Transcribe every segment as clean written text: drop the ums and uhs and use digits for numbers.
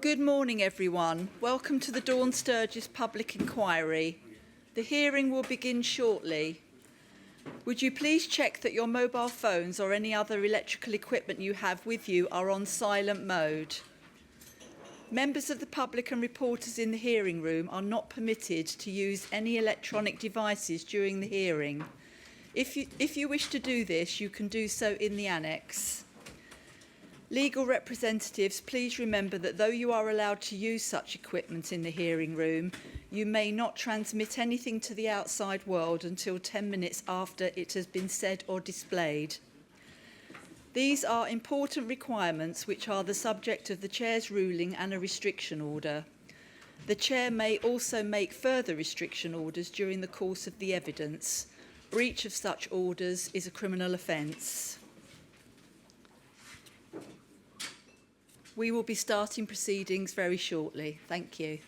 Good morning, everyone. Welcome to the Dawn Sturgess Public Inquiry. The hearing will begin shortly. Would you please check that your mobile phones or any other electrical equipment you have with you are on silent mode? Members of the public and reporters in the hearing room are not permitted to use any electronic devices during the hearing. If you wish to do this, you can do so in the annex. Legal representatives, please remember that though you are allowed to use such equipment in the hearing room, you may not transmit anything to the outside world until 10 minutes after it has been said or displayed. These are important requirements which are the subject of the Chair's ruling and a restriction order. The Chair may also make further restriction orders during the course of the evidence. Breach of such orders is a criminal offence. We will be starting proceedings very shortly. Thank you.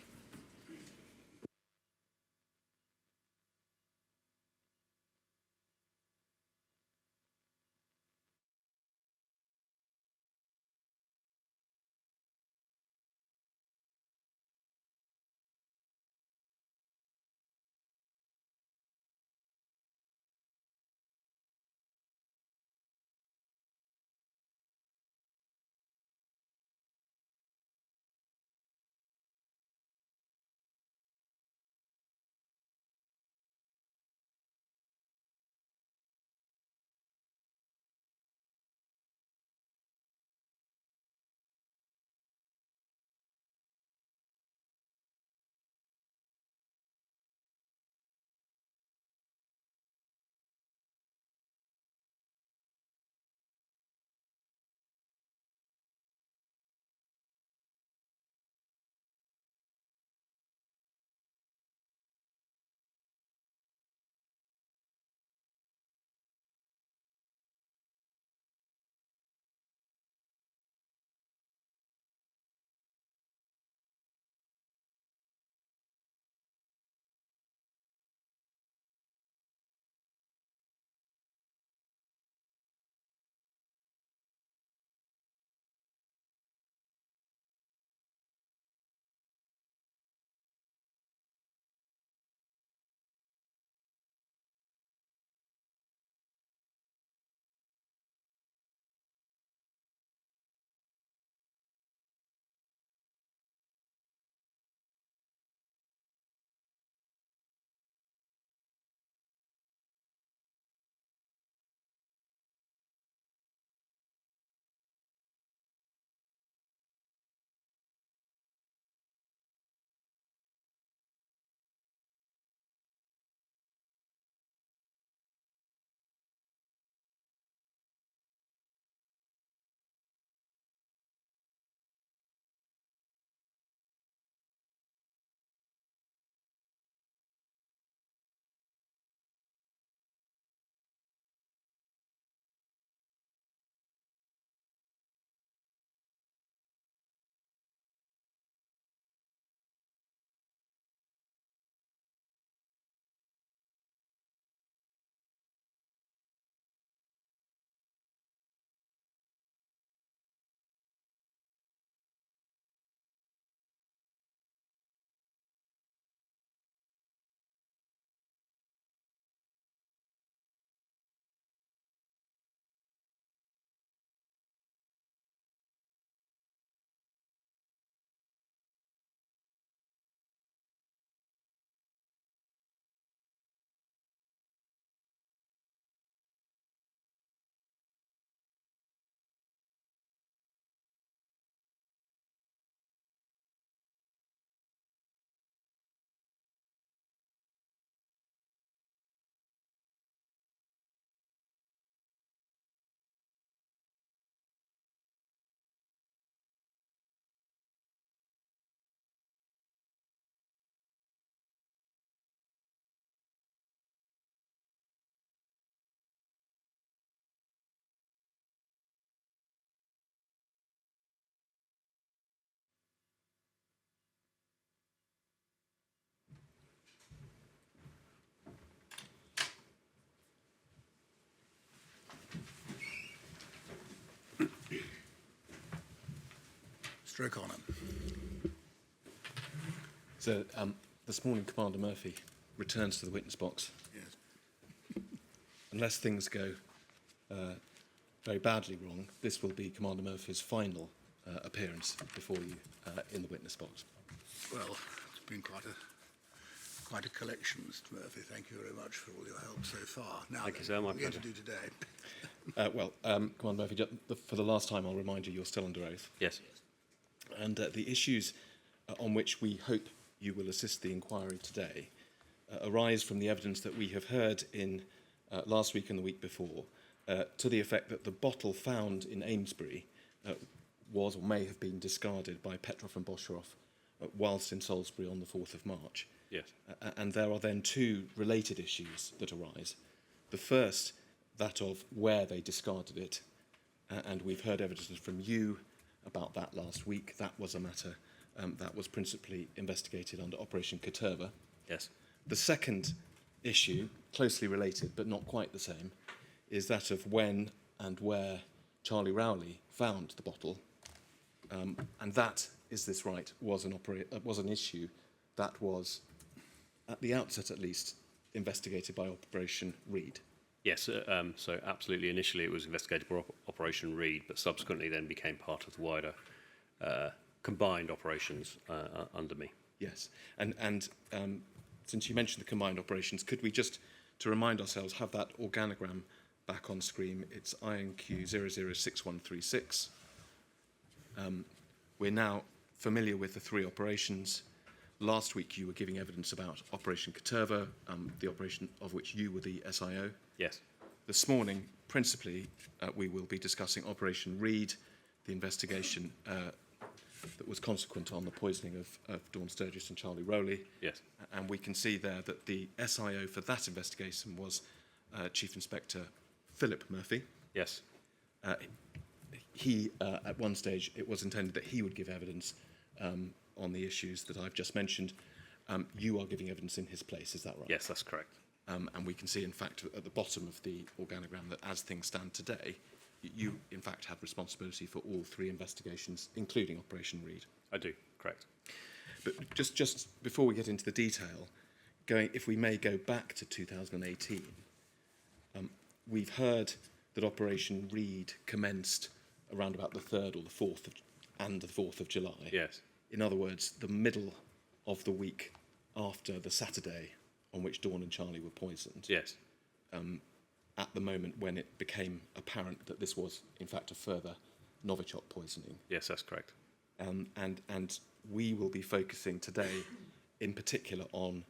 Mr. O'Connor. So this morning, Commander Murphy returns to the witness box. Yes. Unless things go very badly wrong, this will be Commander Murphy's final appearance before you in the witness box. Well, it's been quite a collection, Mr. Murphy. Thank you very much for all your help so far. Now, Thank you, sir. My what are we going to pleasure. do today? Commander Murphy, for the last time, I'll remind you you're still under oath. Yes. And the issues on which we hope you will assist the inquiry today arise from the evidence that we have heard in last week and the week before, to the effect that the bottle found in Amesbury was or may have been discarded by Petroff and Bosheroff whilst in Salisbury on the 4th of March. Yes. And there are then two related issues that arise. The first, that of where they discarded it, and we've heard evidence from you about that last week. That was a matter that was principally investigated under Operation Caterva. Yes. The second issue, closely related but not quite the same, is that of when and where Charlie Rowley found the bottle, and that, is this right, was an issue that was, at the outset at least, investigated by Operation Reed. Yes. So absolutely. Initially, it was investigated by Operation Reed, but subsequently then became part of the wider combined operations under me. Yes, and since you mentioned the combined operations, could we just, to remind ourselves, have that organogram back on screen? It's INQ 006136. We're now familiar with the three operations. Last week you were giving evidence about Operation Caterva, the operation of which you were the SIO. Yes. This morning, principally, we will be discussing Operation Reed, the investigation that was consequent on the poisoning of Dawn Sturgess and Charlie Rowley. Yes. And we can see there that the SIO for that investigation was Chief Inspector Philip Murphy. Yes. He, at one stage, it was intended that he would give evidence on the issues that I've just mentioned. You are giving evidence in his place, is that right? Yes, that's correct. And we can see, in fact, at the bottom of the organogram that as things stand today, you, in fact, have responsibility for all three investigations, including Operation Reed. I do, correct. But just before we get into the detail, if we may go back to 2018, we've heard that Operation Reed commenced around about the 3rd or the 4th and the 4th of July. Yes. In other words, the middle of the week after the Saturday on which Dawn and Charlie were poisoned. Yes. At the moment when it became apparent that this was, in fact, a further Novichok poisoning. Yes, that's correct. And we will be focusing today, in particular, on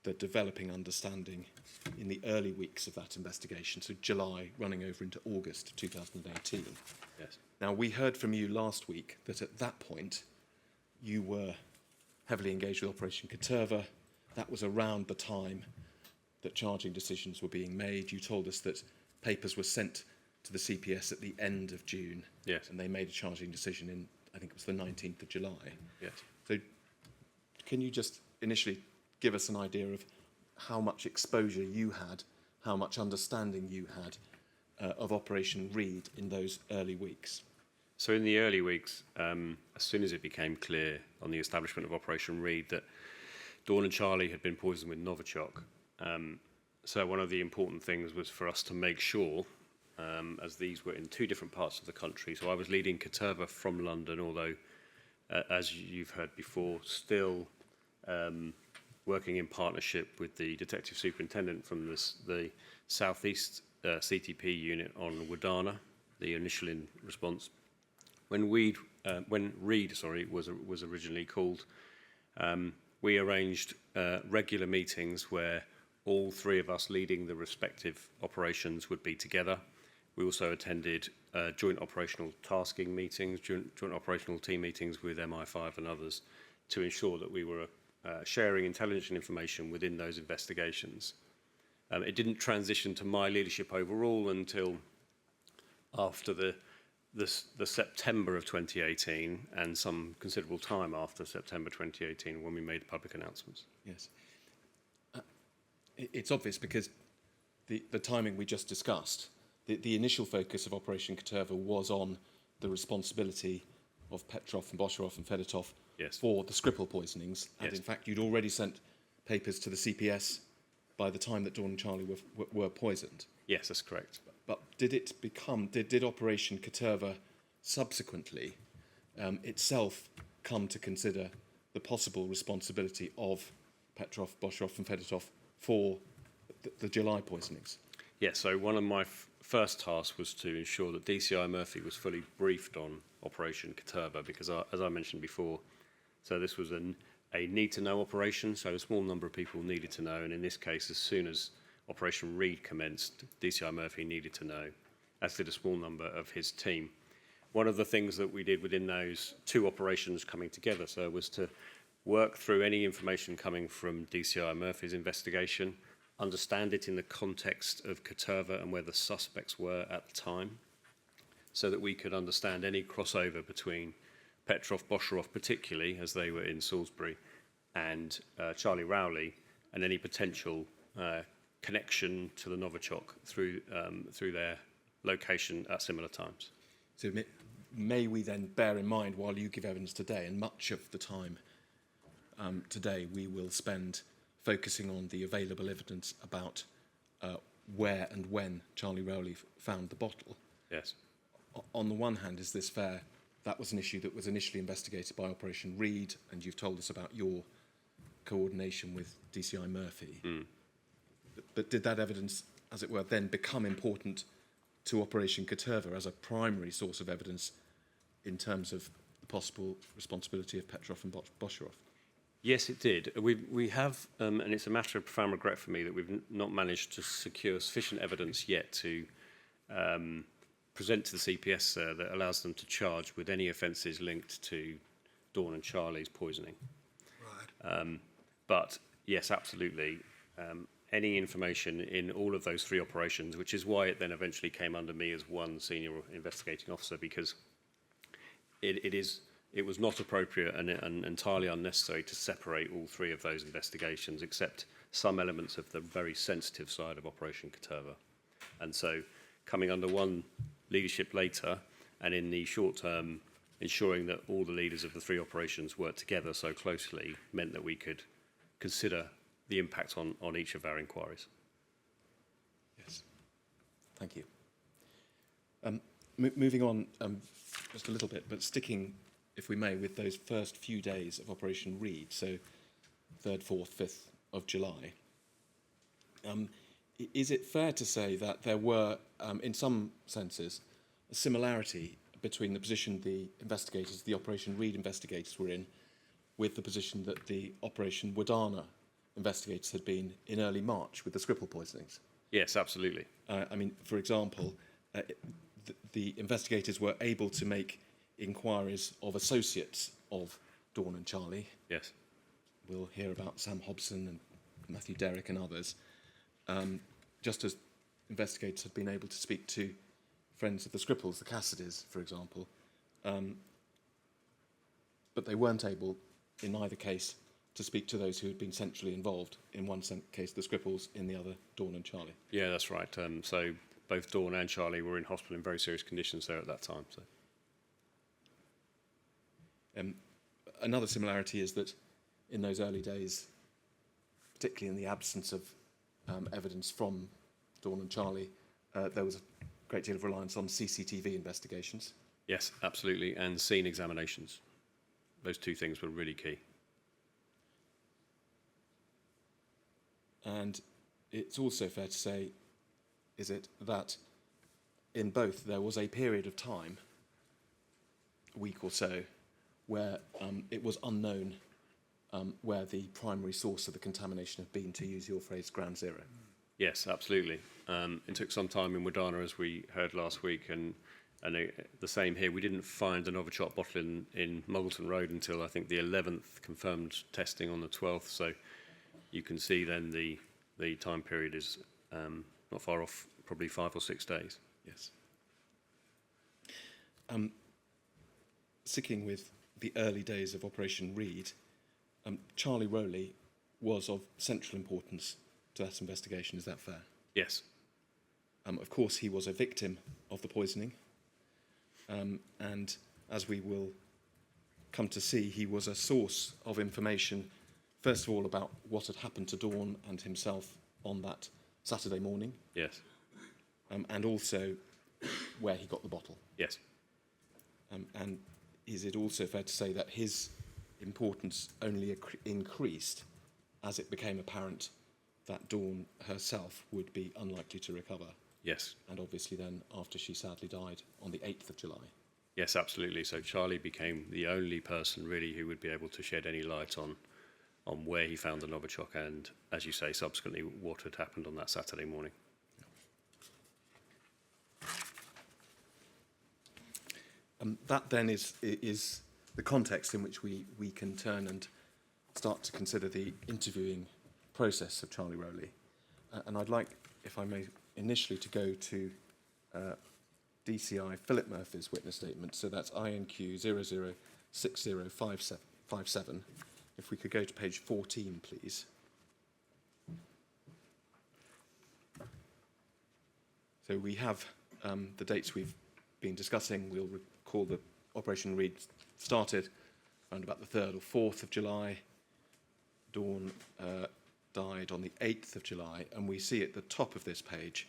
the developing understanding in the early weeks of that investigation, so July running over into August 2018. Yes. Now, we heard from you last week that at that point you were heavily engaged with Operation Caterva. That was around the time that charging decisions were being made. You told us that papers were sent to the CPS at the end of June. Yes. And they made a charging decision in, I think it was the 19th of July. Yes. So can you just initially give us an idea of how much exposure you had, how much understanding you had of Operation Reed in those early weeks? So in the early weeks, as soon as it became clear on the establishment of Operation Reed that Dawn and Charlie had been poisoned with Novichok, so one of the important things was for us to make sure, as these were in two different parts of the country, so I was leading Caterva from London, although, as you've heard before, still working in partnership with the Detective Superintendent from the South East CTP unit on Wadana, the initial response. When Reed was originally called, we arranged regular meetings where all three of us leading the respective operations would be together. We also attended joint operational tasking meetings, joint operational team meetings with MI5 and others to ensure that we were sharing intelligence and information within those investigations. It didn't transition to my leadership overall until after the September of 2018 and some considerable time after September 2018 when we made the public announcements. Yes. It's obvious because the timing we just discussed, the initial focus of Operation Caterva was on the responsibility of Petroff and Bosheroff and Fedotov Yes. for the Skripal poisonings, and Yes. in fact you'd already sent papers to the CPS by the time that Dawn and Charlie were poisoned. Yes, that's correct. But did Operation Caterva subsequently itself come to consider the possible responsibility of Petrov, Boshoff and Fedotov for the July poisonings? Yes, so one of my first tasks was to ensure that DCI Murphy was fully briefed on Operation Caterva because, as I mentioned before, so this was a need-to-know operation, so a small number of people needed to know, and in this case, as soon as Operation Reed commenced, DCI Murphy needed to know, as did a small number of his team. One of the things that we did within those two operations coming together, so was to work through any information coming from DCI Murphy's investigation, understand it in the context of Caterva and where the suspects were at the time, so that we could understand any crossover between Petrov, Bosharov particularly, as they were in Salisbury, and Charlie Rowley, and any potential connection to the Novichok through their location at similar times. So may we then bear in mind, while you give evidence today, and much of the time today we will spend focusing on the available evidence about where and when Charlie Rowley found the bottle. Yes. On the one hand, is this fair? That was an issue that was initially investigated by Operation Reed, and you've told us about your coordination with DCI Murphy. But did that evidence, as it were, then become important to Operation Caterva as a primary source of evidence in terms of the possible responsibility of Petrov and Bosharov? Yes, it did. We have, and it's a matter of profound regret for me that we've not managed to secure sufficient evidence yet to present to the CPS that allows them to charge with any offences linked to Dawn and Charlie's poisoning. Right. But yes, absolutely. Any information in all of those three operations, which is why it then eventually came under me as one senior investigating officer, because it was not appropriate and entirely unnecessary to separate all three of those investigations, except some elements of the very sensitive side of Operation Caterva. And so coming under one leadership later, and in the short term, ensuring that all the leaders of the three operations worked together so closely meant that we could consider the impact on each of our inquiries. Yes. Thank you. Moving on just a little bit, but sticking, if we may, with those first few days of Operation Reed, so 3rd, 4th, 5th of July. Is it fair to say that there were, in some senses, a similarity between the position the investigators, the Operation Reed investigators were in, with the position that the Operation Wadana investigators had been in early March with the Skripal poisonings? Yes, absolutely. I mean, for example, the investigators were able to make inquiries of associates of Dawn and Charlie. Yes. We'll hear about Sam Hobson and Matthew Derrick and others, just as investigators have been able to speak to friends of the Skripals, the Cassidys, for example. But they weren't able, in either case, to speak to those who had been centrally involved. In one case, the Skripals, in the other, Dawn and Charlie. Yeah, that's right. So both Dawn and Charlie were in hospital in very serious conditions there at that time. So. Another similarity is that in those early days, particularly in the absence of evidence from Dawn and Charlie, there was a great deal of reliance on CCTV investigations. Yes, absolutely, and scene examinations. Those two things were really key. And it's also fair to say, is it, that in both there was a period of time, a week or so, where it was unknown where the primary source of the contamination had been, to use your phrase, ground zero. Yes, absolutely. It took some time in Wadana, as we heard last week, and the same here. We didn't find the Novichok bottle in Muggleton Road until, I think, the 11th confirmed testing on the 12th. So you can see then the time period is not far off, probably 5 or 6 days. Yes. Sticking with the early days of Operation Reed, Charlie Rowley was of central importance to that investigation. Is that fair? Yes. Of course, he was a victim of the poisoning, and as we will come to see, he was a source of information, first of all, about what had happened to Dawn and himself on that Saturday morning, Yes. and also where he got the bottle. Yes. And is it also fair to say that his importance only increased as it became apparent that Dawn herself would be unlikely to recover? Yes. And obviously then after she sadly died on the 8th of July. Yes, absolutely. So Charlie became the only person really who would be able to shed any light on where he found the Novichok and, as you say, subsequently what had happened on that Saturday morning. That then is the context in which we can turn and start to consider the interviewing process of Charlie Rowley. And I'd like, if I may, initially to go to DCI Philip Murphy's witness statement. So that's INQ 006057. If we could go to page 14, please. So we have the dates we've been discussing. We'll recall the Operation Reed started around about the 3rd or 4th of July. Dawn died on the 8th of July, and we see at the top of this page,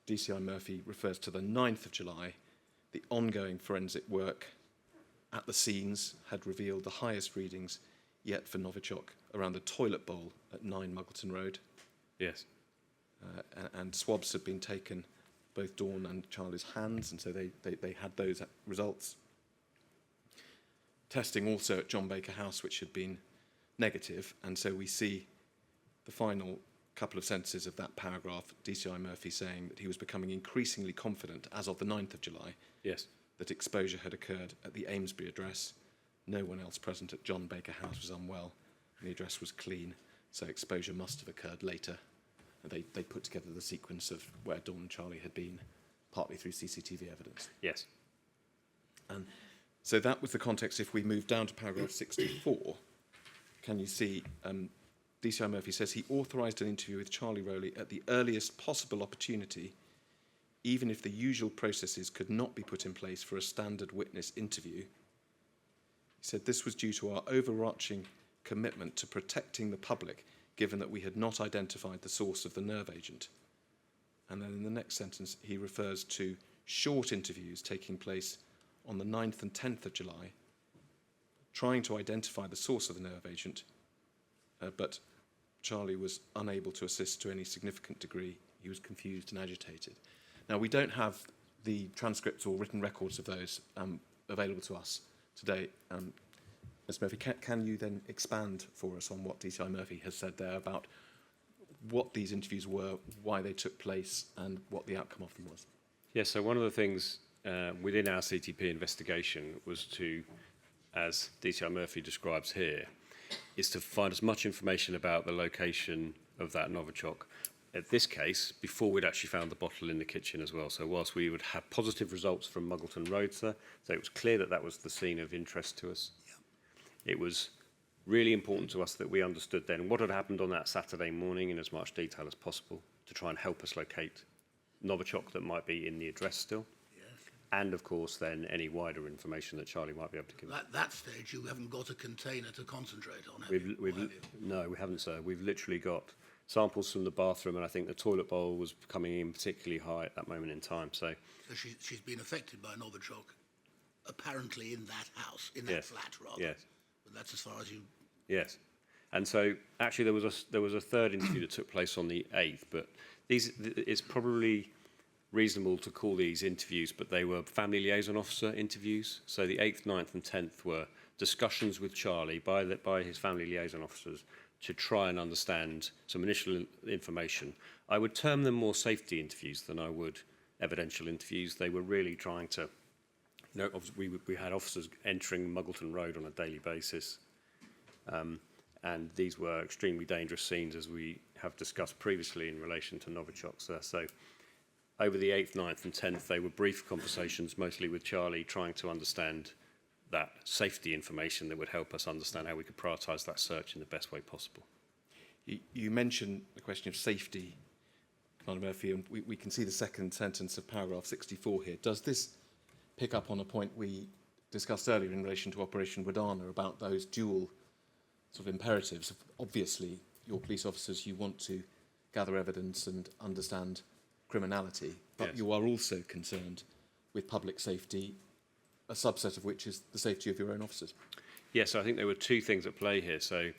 DCI Murphy refers to the 9th of July. The ongoing forensic work at the scenes had revealed the highest readings yet for Novichok around the toilet bowl at 9 Muggleton Road. Yes. And swabs had been taken, both Dawn and Charlie's hands, and so they had those results. Testing also at John Baker House, which had been negative, and so we see the final couple of sentences of that paragraph, DCI Murphy saying that he was becoming increasingly confident as of the 9th of July Yes. that exposure had occurred at the Amesbury address. No one else present at John Baker House was unwell, and the address was clean, so exposure must have occurred later. And they put together the sequence of where Dawn and Charlie had been, partly through CCTV evidence. Yes. And so that was the context. If we move down to paragraph 64, can you see DCI Murphy says he authorised an interview with Charlie Rowley at the earliest possible opportunity, even if the usual processes could not be put in place for a standard witness interview. He said this was due to our overarching commitment to protecting the public, given that we had not identified the source of the nerve agent. And then in the next sentence, he refers to short interviews taking place on the 9th and 10th of July, trying to identify the source of the nerve agent, but Charlie was unable to assist to any significant degree. He was confused and agitated. Now, we don't have the transcripts or written records of those available to us today. Ms. Murphy, can you then expand for us on what DCI Murphy has said there about what these interviews were, why they took place, and what the outcome of them was? Yes, so one of the things within our CTP investigation was to, as DCI Murphy describes here, is to find as much information about the location of that Novichok. At this case, before we'd actually found the bottle in the kitchen as well. So whilst we would have positive results from Muggleton Road, sir, so it was clear that that was the scene of interest to us. It was really important to us that we understood then what had happened on that Saturday morning in as much detail as possible to try and help us locate Novichok that might be in the address still. Yes. And, of course, then any wider information that Charlie might be able to give. At that stage, you haven't got a container to concentrate on, have you? No, we haven't, sir. We've literally got samples from the bathroom, and I think the toilet bowl was coming in particularly high at that moment in time. So she's been affected by Novichok, apparently in that house, in that yes, flat, rather. yes, But that's as far as you... yes. And so actually there was a third interview that took place on the 8th, but it's probably reasonable to call these interviews, but they were family liaison officer interviews. So the 8th, 9th and 10th were discussions with Charlie by his family liaison officers to try and understand some initial information. I would term them more safety interviews than I would evidential interviews. They were really trying to, you know, we had officers entering Muggleton Road on a daily basis, and these were extremely dangerous scenes, as we have discussed previously in relation to Novichok. So over the 8th, 9th and 10th, they were brief conversations, mostly with Charlie, trying to understand that safety information that would help us understand how we could prioritise that search in the best way possible. You mentioned the question of safety, Commander Murphy, and we can see the second sentence of paragraph 64 here. Does this pick up on a point we discussed earlier in relation to Operation Wadana about those dual sort of imperatives. Obviously, your police officers, you want to gather evidence and understand criminality, but Yes. you are also concerned with public safety, a subset of which is the safety of your own officers. Yes, I think there were two things at play here. So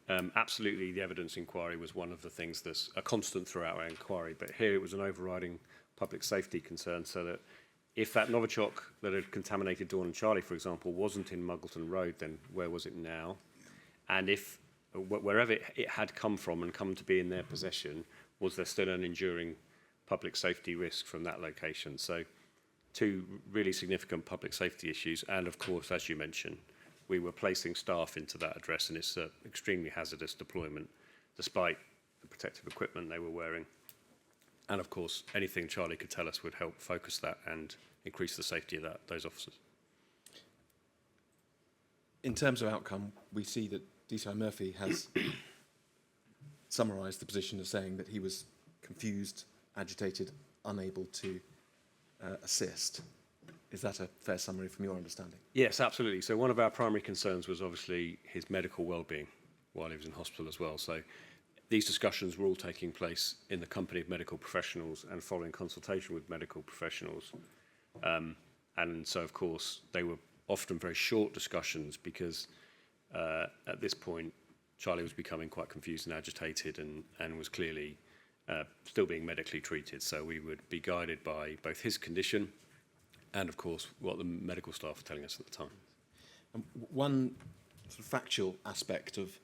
absolutely the evidence inquiry was one of the things that's a constant throughout our inquiry, but here it was an overriding public safety concern, so that if that Novichok that had contaminated Dawn and Charlie, for example, wasn't in Muggleton Road, then where was it now? And if wherever it had come from and come to be in their possession, was there still an enduring public safety risk from that location? So two really significant public safety issues. And of course, as you mentioned, we were placing staff into that address, and it's an extremely hazardous deployment, despite the protective equipment they were wearing. And of course, anything Charlie could tell us would help focus that and increase the safety of those officers. In terms of outcome, we see that DCI Murphy has summarised the position as saying that he was confused, agitated, unable to assist. Is that a fair summary from your understanding? Yes, absolutely. So one of our primary concerns was obviously his medical well-being while he was in hospital as well. So these discussions were all taking place in the company of medical professionals and following consultation with medical professionals. And so, of course, they were often very short discussions because at this point, Charlie was becoming quite confused and agitated and was clearly still being medically treated. So we would be guided by both his condition and, of course, what the medical staff were telling us at the time. One sort of factual aspect of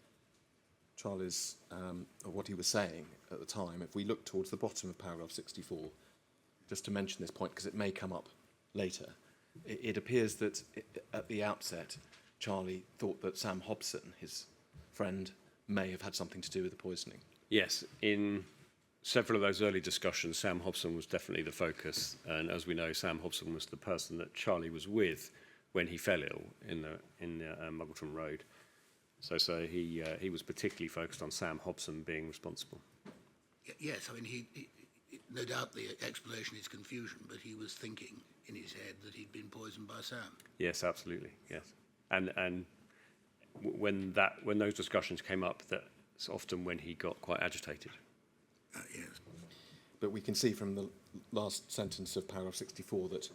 Charlie's, or what he was saying at the time, if we look towards the bottom of paragraph 64, just to mention this point because it may come up later, it appears that at the outset, Charlie thought that Sam Hobson, his friend, may have had something to do with the poisoning. Yes, in several of those early discussions, Sam Hobson was definitely the focus. And as we know, Sam Hobson was the person that Charlie was with when he fell ill in Muggleton Road. So he was particularly focused on Sam Hobson being responsible. Yes, I mean, he no doubt the explanation is confusion, but he was thinking in his head that he'd been poisoned by Sam. Yes, absolutely. Yes, and when those discussions came up, that's often when he got quite agitated. Yes. But we can see from the last sentence of paragraph 64 that,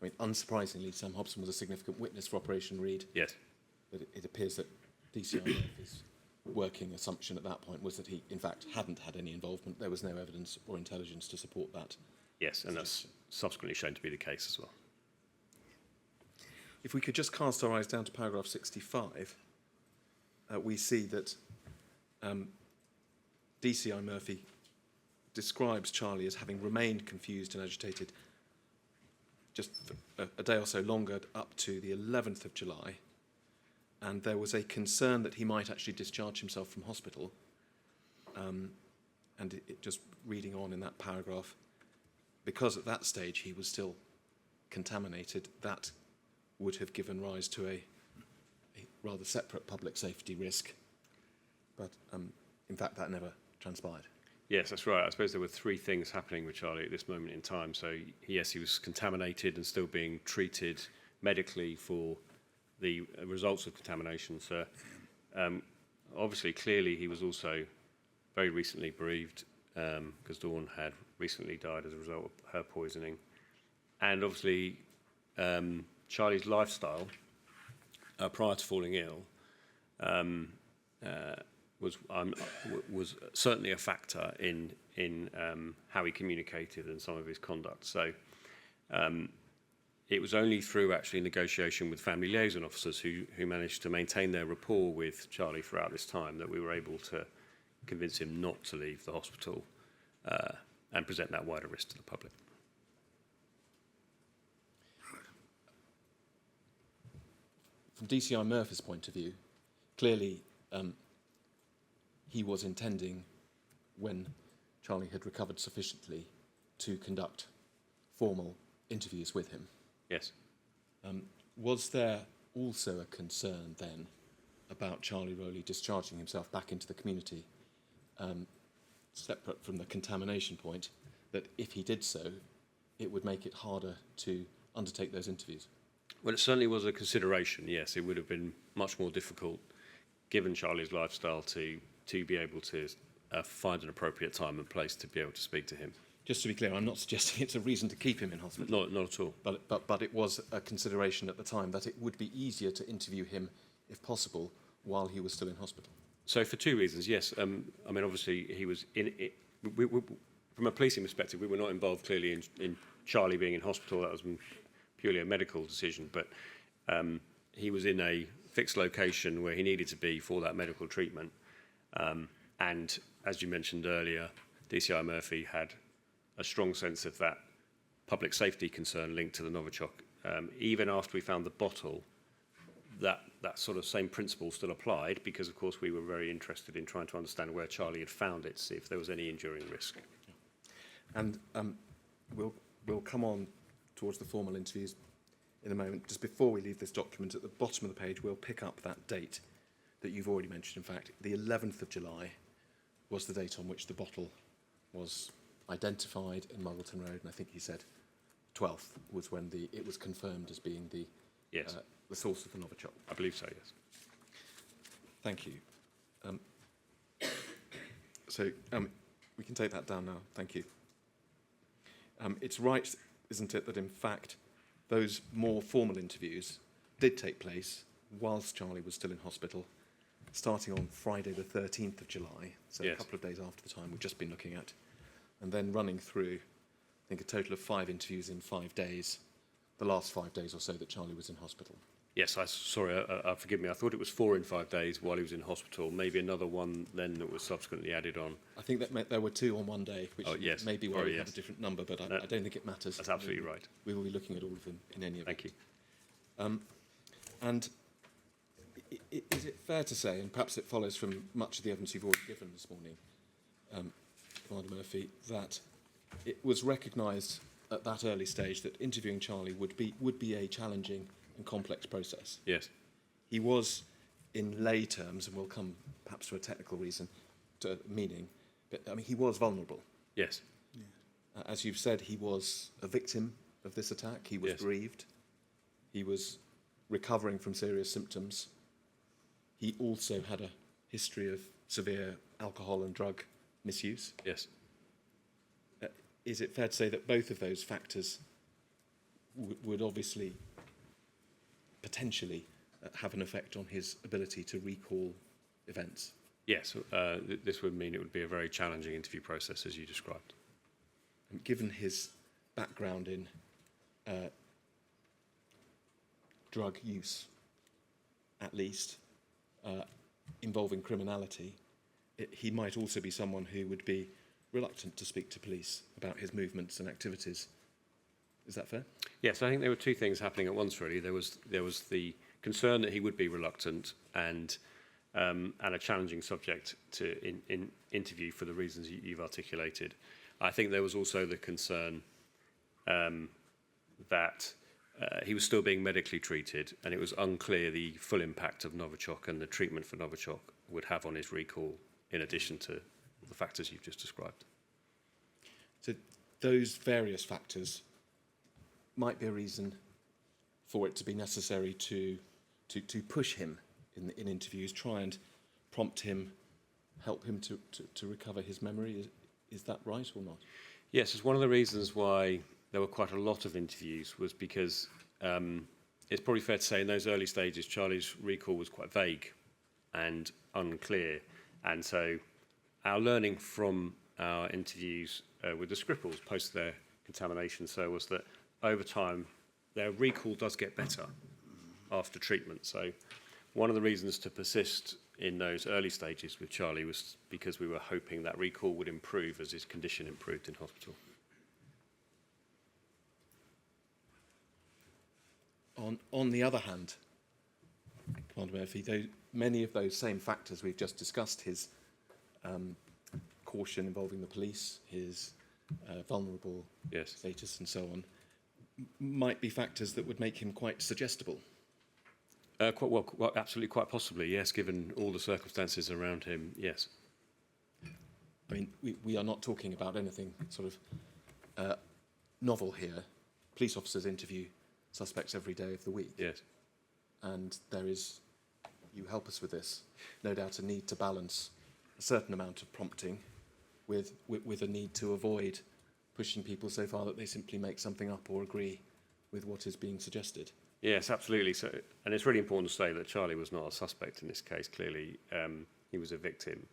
I mean, unsurprisingly, Sam Hobson was a significant witness for Operation Reed. Yes. But it appears that DCI Murphy's working assumption at that point was that he, in fact, hadn't had any involvement. There was no evidence or intelligence to support that. Yes, and that's subsequently shown to be the case as well. If we could just cast our eyes down to paragraph 65, we see that DCI Murphy describes Charlie as having remained confused and agitated just for a day or so longer up to the 11th of July. And there was a concern that he might actually discharge himself from hospital. And just reading on in that paragraph, because at that stage he was still contaminated, that would have given rise to a rather separate public safety risk. But in fact, that never transpired. Yes, that's right. I suppose there were three things happening with Charlie at this moment in time. So, yes, he was contaminated and still being treated medically for the results of contamination. So, obviously, clearly, he was also very recently bereaved because Dawn had recently died as a result of her poisoning. And obviously, Charlie's lifestyle prior to falling ill was certainly a factor in how he communicated and some of his conduct. So it was only through actually negotiation with family liaison officers who managed to maintain their rapport with Charlie throughout this time that we were able to convince him not to leave the hospital and present that wider risk to the public. From DCI Murphy's point of view, clearly he was intending, when Charlie had recovered sufficiently, to conduct formal interviews with him. Yes. Was there also a concern then about Charlie Rowley discharging himself back into the community, separate from the contamination point, that if he did so, it would make it harder to undertake those interviews? Well, it certainly was a consideration, yes. It would have been much more difficult, given Charlie's lifestyle, to be able to find an appropriate time and place to be able to speak to him. Just to be clear, I'm not suggesting it's a reason to keep him in hospital. Not at all. But it was a consideration at the time that it would be easier to interview him, if possible, while he was still in hospital. So for two reasons, yes. I mean, obviously, he was from a policing perspective, we were not involved clearly in Charlie being in hospital. That was purely a medical decision. But he was in a fixed location where he needed to be for that medical treatment. And as you mentioned earlier, DCI Murphy had a strong sense of that public safety concern linked to the Novichok. Even after we found the bottle, that sort of same principle still applied, because of course we were very interested in trying to understand where Charlie had found it, see if there was any enduring risk. And we'll come on towards the formal interviews in a moment. Just before we leave this document, at the bottom of the page, we'll pick up that date that you've already mentioned. In fact, the 11th of July was the date on which the bottle was identified in Muggleton Road, and I think he said 12th was when it was confirmed as being the source of the Novichok. I believe so, yes. Thank you. We can take that down now. Thank you. It's right, isn't it, that in fact those more formal interviews did take place whilst Charlie was still in hospital, starting on Friday the 13th of July, so yes, a couple of days after the time we've just been looking at, and then running through, I think, a total of 5 interviews in 5 days, the last 5 days or so that Charlie was in hospital. Yes, forgive me, I thought it was 4 in 5 days while he was in hospital, maybe another one then that was subsequently added on. I think that meant there were 2 on one day, which may be why we had a different number, but I don't think it matters. That's absolutely right. We will be looking at all of them in any event. Thank you. And is it fair to say, and perhaps it follows from much of the evidence you've already given this morning, Commander Murphy, that it was recognised at that early stage that interviewing Charlie would be a challenging and complex process? Yes. He was, in lay terms, and we'll come perhaps to a technical reason, to meaning, but I mean, he was vulnerable. Yes. As you've said, he was a victim of this attack. He was bereaved. He was recovering from serious symptoms. He also had a history of severe alcohol and drug misuse. Yes. Is it fair to say that both of those factors would obviously potentially have an effect on his ability to recall events? Yes, this would mean it would be a very challenging interview process, as you described. And given his background in drug use, at least, involving criminality, he might also be someone who would be reluctant to speak to police about his movements and activities. Is that fair? Yes, I think there were 2 things happening at once, really. There was the concern that he would be reluctant and a challenging subject to interview for the reasons you've articulated. I think there was also the concern that he was still being medically treated, and it was unclear the full impact of Novichok and the treatment for Novichok would have on his recall, in addition to the factors you've just described. So those various factors might be a reason for it to be necessary to push him in interviews, try and prompt him, help him to recover his memory. Is that right or not? Yes, it's one of the reasons why there were quite a lot of interviews, was because it's probably fair to say in those early stages Charlie's recall was quite vague and unclear, and so our learning from our interviews with the Scripples post their contamination was that over time their recall does get better after treatment. So one of the reasons to persist in those early stages with Charlie was because we were hoping that recall would improve as his condition improved in hospital. On the other hand, Commander Murphy, many of those same factors we've just discussed, his caution involving the police, his vulnerable status and so on, might be factors that would make him quite suggestible. Absolutely, quite possibly, yes, given all the circumstances around him, yes. I mean, we are not talking about anything sort of novel here. Police officers interview suspects every day of the week. Yes. And there is, you help us with this, no doubt a need to balance a certain amount of prompting with a need to avoid pushing people so far that they simply make something up or agree with what is being suggested. Yes, absolutely. So, and it's really important to say that Charlie was not a suspect in this case. Clearly, he was a victim,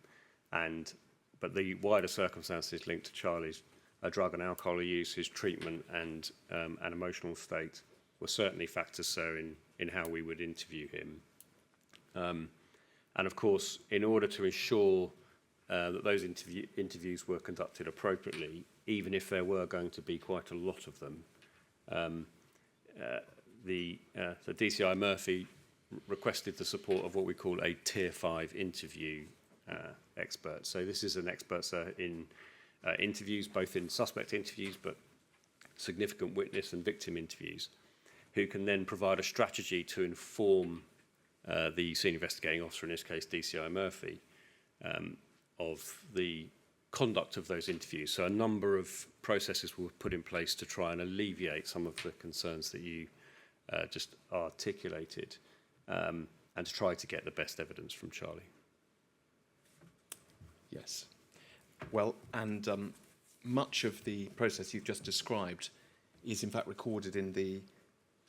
but the wider circumstances linked to Charlie's drug and alcohol use, his treatment, and an emotional state were certainly factors so in how we would interview him. And of course, in order to ensure that those interviews were conducted appropriately, even if there were going to be quite a lot of them, so DCI Murphy requested the support of what we call a Tier 5 interview expert. So this is an expert in interviews, both in suspect interviews, but significant witness and victim interviews, who can then provide a strategy to inform the senior investigating officer, in this case DCI Murphy, of the conduct of those interviews. So a number of processes were put in place to try and alleviate some of the concerns that you just articulated, and to try to get the best evidence from Charlie. Yes. Well, and much of the process you've just described is in fact recorded in the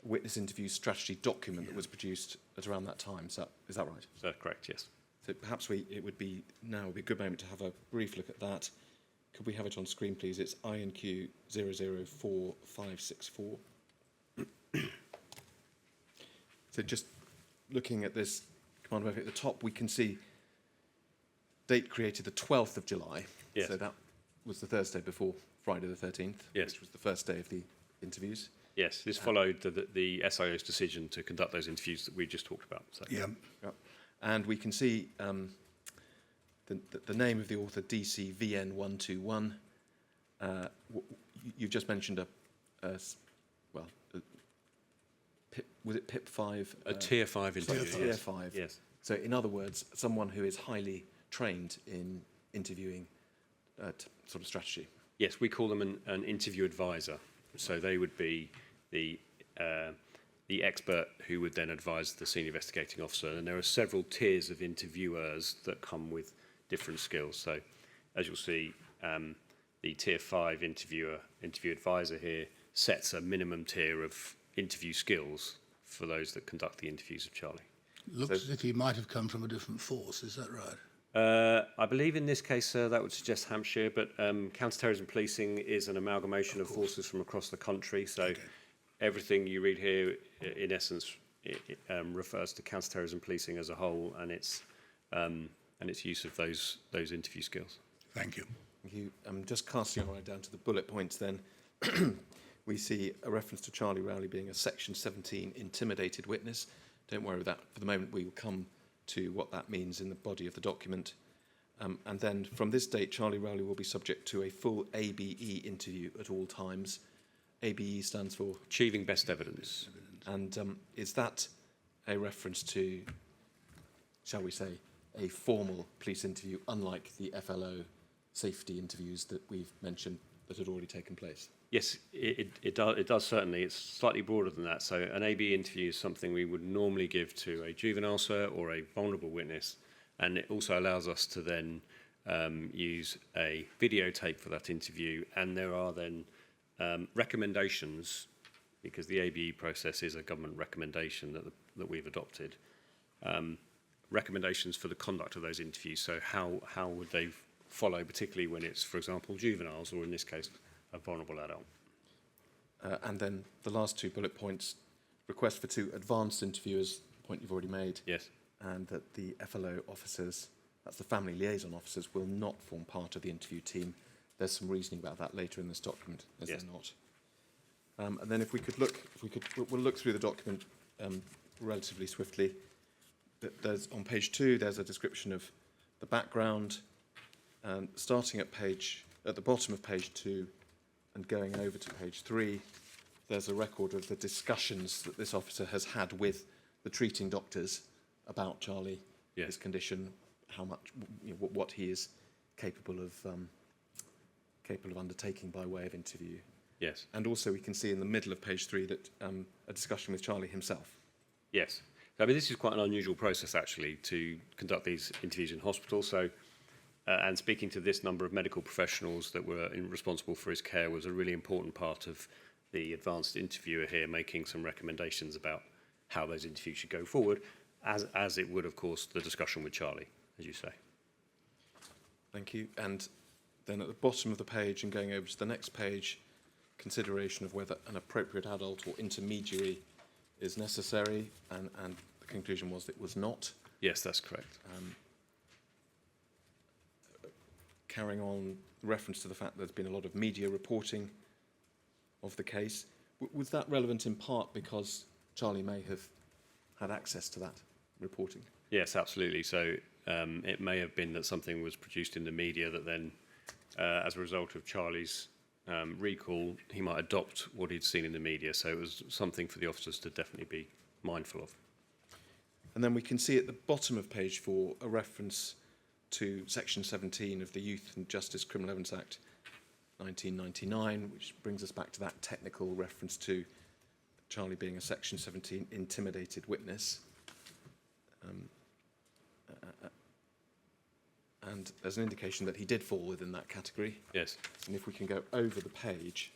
witness interview strategy document that was produced at around that time. Is that right? So correct, yes. So perhaps it would be a good moment to have a brief look at that. Could we have it on screen, please? It's INQ 004564. So just looking at this command Murphy at the top, we can see date created the 12th of July. Yes. So that was the Thursday before Friday the 13th, Yes. which was the first day of the interviews. Yes, this followed the SIO's decision to conduct those interviews that we just talked about. So. Yeah. Yep. And we can see the name of the author, DCVN121. You've just mentioned was it PIP 5? A Tier 5 interview. Tier 5. Yes. So in other words, someone who is highly trained in interviewing sort of strategy. Yes, we call them an interview advisor. So they would be the expert who would then advise the senior investigating officer. And there are several tiers of interviewers that come with different skills. So as you'll see, the Tier 5 interview advisor here sets a minimum tier of interview skills for those that conduct the interviews of Charlie. Looks as if he might have come from a different force, is that right? I believe in this case, that would suggest Hampshire, but counter-terrorism policing is an amalgamation of forces from across the country. So everything you read here, in essence, it refers to counter-terrorism policing as a whole and its use of those interview skills. Thank you. Thank you. Just casting our eye down to the bullet points then, we see a reference to Charlie Rowley being a Section 17 intimidated witness. Don't worry with that for the moment. We will come to what that means in the body of the document. And then from this date, Charlie Rowley will be subject to a full ABE interview at all times. ABE stands for? Achieving best evidence. And is that a reference to, shall we say, a formal police interview, unlike the FLO safety interviews that we've mentioned that had already taken place? Yes, it does certainly. It's slightly broader than that. So an AB interview is something we would normally give to a juvenile, sir, or a vulnerable witness. And it also allows us to then use a videotape for that interview. And there are then recommendations, because the ABE process is a government recommendation that we've adopted, recommendations for the conduct of those interviews. So how would they follow, particularly when it's, for example, juveniles, or in this case, a vulnerable adult. And then the last two bullet points, request for 2 advanced interviewers, point you've already made. Yes. And that the FLO officers, that's the family liaison officers, will not form part of the interview team. There's some reasoning about that later in this document, is Yes. there not? And then we'll look through the document relatively swiftly. There's on page 2, there's a description of the background, and starting at the bottom of page 2 and going over to page 3, there's a record of the discussions that this officer has had with the treating doctors about Charlie, Yes. his condition, how much, what he is capable of undertaking by way of interview. Yes. And also we can see in the middle of page 3 that a discussion with Charlie himself. Yes. I mean, this is quite an unusual process, actually, to conduct these interviews in hospital. So, and speaking to this number of medical professionals that were responsible for his care was a really important part of the advanced interviewer here making some recommendations about how those interviews should go forward, as it would, of course, the discussion with Charlie, as you say. Thank you. And then at the bottom of the page and going over to the next page, consideration of whether an appropriate adult or intermediary is necessary, and the conclusion was that it was not. Yes, that's correct. Carrying on, reference to the fact that there's been a lot of media reporting of the case. Was that relevant in part because Charlie may have had access to that reporting? Yes, absolutely. So it may have been that something was produced in the media that then, as a result of Charlie's recall, he might adopt what he'd seen in the media. So it was something for the officers to definitely be mindful of. And then we can see at the bottom of page 4 a reference to Section 17 of the Youth and Justice Criminal Evidence Act 1999, which brings us back to that technical reference to Charlie being a Section 17 intimidated witness. And there's an indication that he did fall within that category. Yes. And if we can go over the page,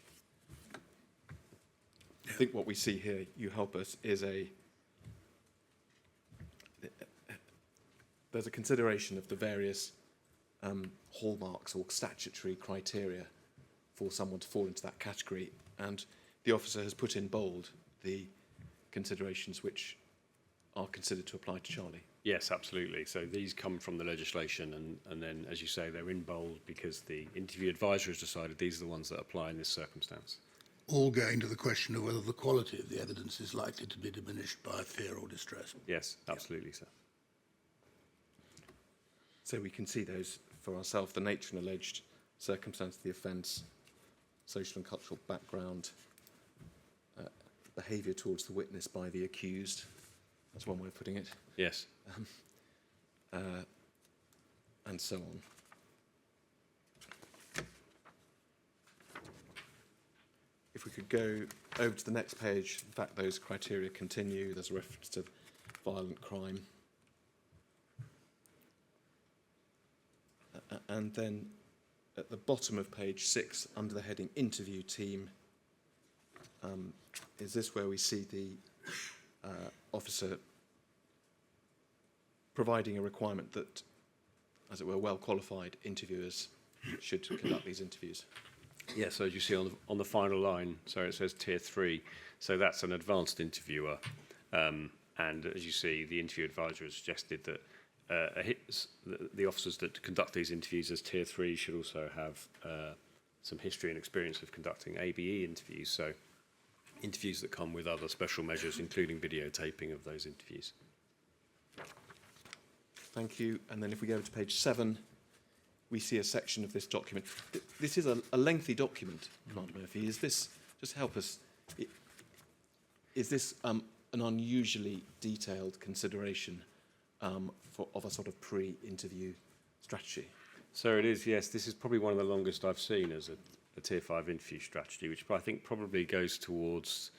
I think what we see here, you help us, is there's a consideration of the various hallmarks or statutory criteria for someone to fall into that category, and the officer has put in bold the considerations which are considered to apply to Charlie. Yes, absolutely. So these come from the legislation, and then, as you say, they're in bold because the interview advisor has decided these are the ones that apply in this circumstance. All going to the question of whether the quality of the evidence is likely to be diminished by fear or distress. Yes, absolutely, sir. So we can see those for ourselves: the nature and alleged circumstance of the offence, social and cultural background, behaviour towards the witness by the accused. That's one way of putting it. Yes. And so on. If we could go over to the next page, in fact, those criteria continue. There's a reference to violent crime. And then at the bottom of page 6, under the heading Interview Team, is this where we see the officer providing a requirement that, as it were, well-qualified interviewers should conduct these interviews? Yes, so as you see on the final line, so it says Tier 3, so that's an advanced interviewer. And as you see, the interview advisor has suggested that the officers that conduct these interviews as Tier 3 should also have some history and experience of conducting ABE interviews, so interviews that come with other special measures, including videotaping of those interviews. Thank you. And then if we go to page 7, we see a section of this document. This is a lengthy document, Mark Murphy. Is this, just help us, is this an unusually detailed consideration of a sort of pre-interview strategy? So it is, yes. This is probably one of the longest I've seen as a Tier 5 interview strategy, which I think probably goes towards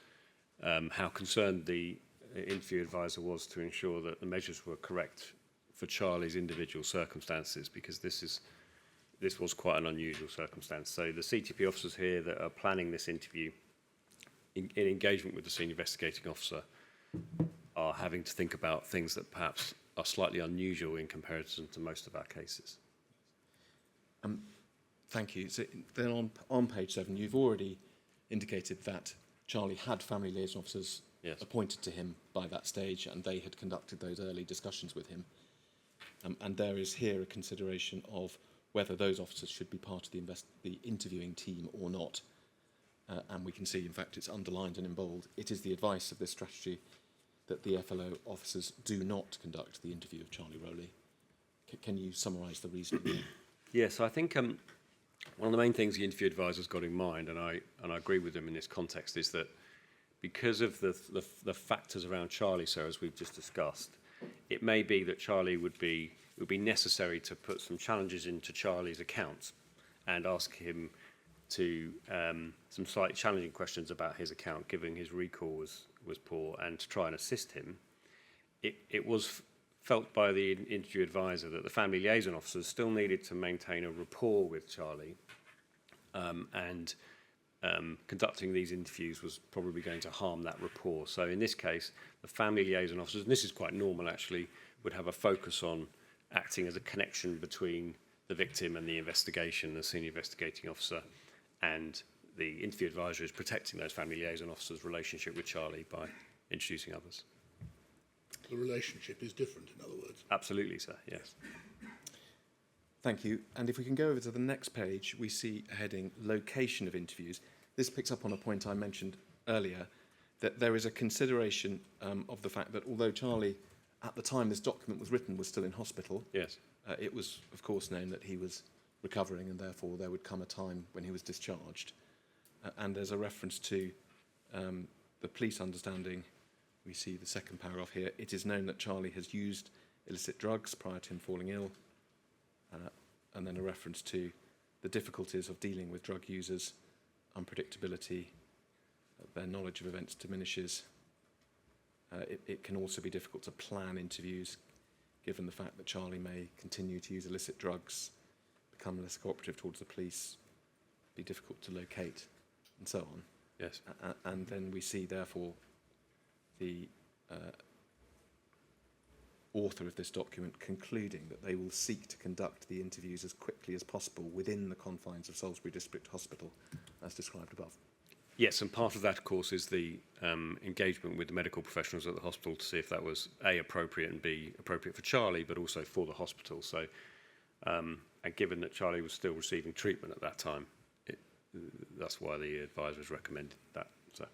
how concerned the interview advisor was to ensure that the measures were correct for Charlie's individual circumstances, because this was quite an unusual circumstance. So the CTP officers here that are planning this interview in engagement with the senior investigating officer are having to think about things that perhaps are slightly unusual in comparison to most of our cases. Thank you. So then on page 7, you've already indicated that Charlie had family liaison officers appointed to him by that stage, and they had conducted those early discussions with him. And there is here a consideration of whether those officers should be part of the interviewing team or not. And we can see, in fact, it's underlined and in bold. It is the advice of this strategy that the FLO officers do not conduct the interview of Charlie Rowley. Can you summarise the reasoning there? Yes, I think one of the main things the interview advisor's got in mind, and I agree with them in this context, is that because of the factors around Charlie, so as we've just discussed, it may be that Charlie would be necessary to put some challenges into Charlie's account and ask him to some slightly challenging questions about his account, given his recall was poor, and to try and assist him, it was felt by the interview advisor that the family liaison officers still needed to maintain a rapport with Charlie, and conducting these interviews was probably going to harm that rapport. So in this case, the family liaison officers, and this is quite normal actually, would have a focus on acting as a connection between the victim and the investigation, the senior investigating officer, and the interview advisor is protecting those family liaison officers' relationship with Charlie by introducing others. The relationship is different, in other words. Absolutely, sir, yes. Thank you. And if we can go over to the next page, we see a heading, Location of Interviews. This picks up on a point I mentioned earlier, that there is a consideration of the fact that although Charlie, at the time this document was written, was still in hospital, Yes. it was, of course, known that he was recovering and therefore there would come a time when he was discharged. And there's a reference to the police understanding. We see the second paragraph here. It is known that Charlie has used illicit drugs prior to him falling ill. And then a reference to the difficulties of dealing with drug users, unpredictability, their knowledge of events diminishes. It can also be difficult to plan interviews, given the fact that Charlie may continue to use illicit drugs, become less cooperative towards the police, be difficult to locate, and so on. Yes. And then we see, therefore, the author of this document concluding that they will seek to conduct the interviews as quickly as possible within the confines of Salisbury District Hospital, as described above. Yes, and part of that, of course, is the engagement with the medical professionals at the hospital to see if that was A, appropriate, and B, appropriate for Charlie, but also for the hospital. So, and given that Charlie was still receiving treatment at that time, that's why the advisors recommended that. So.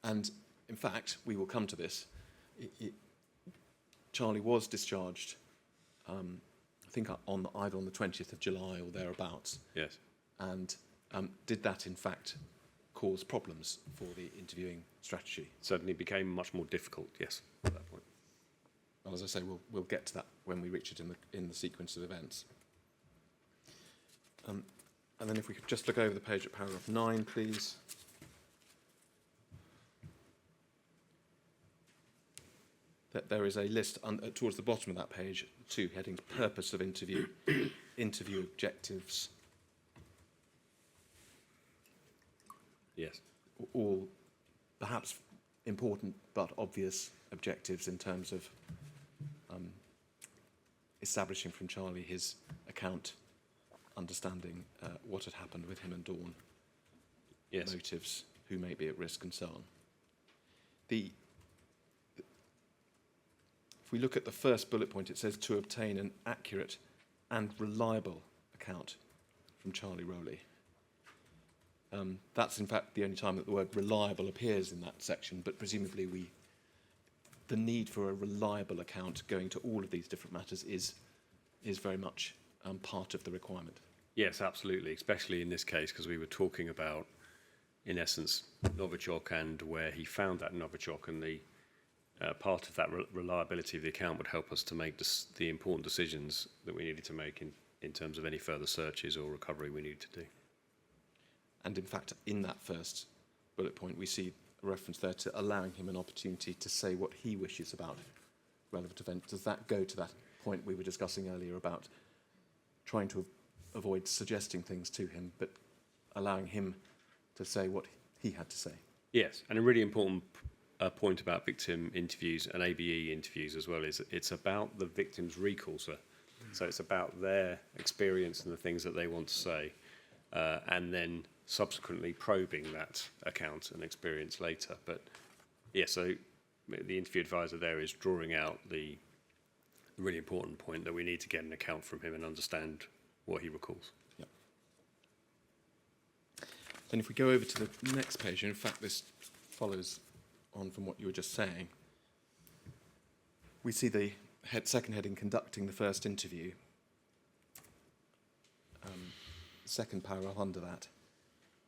And, in fact, we will come to this. Charlie was discharged, I think, either on the 20th of July or thereabouts. Yes. And did that, in fact, cause problems for the interviewing strategy? Certainly became much more difficult, yes, at that point. Well, as I say, we'll get to that when we reach it in the sequence of events. And then if we could just look over the page at paragraph 9, please. That there is a list towards the bottom of that page, 2 headings: purpose of interview, interview objectives. Yes. All perhaps important but obvious objectives in terms of establishing from Charlie his account, understanding what had happened with him and Dawn, Yes. motives, who may be at risk, and so on. If we look at the first bullet point, it says to obtain an accurate and reliable account from Charlie Rowley. That's in fact the only time that the word reliable appears in that section, but presumably the need for a reliable account going to all of these different matters is very much part of the requirement. Yes, absolutely, especially in this case, because we were talking about, in essence, Novichok and where he found that Novichok, and the part of that reliability of the account would help us to make the important decisions that we needed to make in terms of any further searches or recovery we needed to do. And in fact, in that first bullet point, we see a reference there to allowing him an opportunity to say what he wishes about relevant events. Does that go to that point we were discussing earlier about trying to avoid suggesting things to him, but allowing him to say what he had to say? Yes, and a really important point about victim interviews and ABE interviews as well is it's about the victim's recall, sir. So it's about their experience and the things that they want to say, and then subsequently probing that account and experience later. But yeah, so the interview advisor there is drawing out the really important point that we need to get an account from him and understand what he recalls. Yep. Then if we go over to the next page, and in fact this follows on from what you were just saying, we see the second heading, conducting the first interview. Second paragraph under that,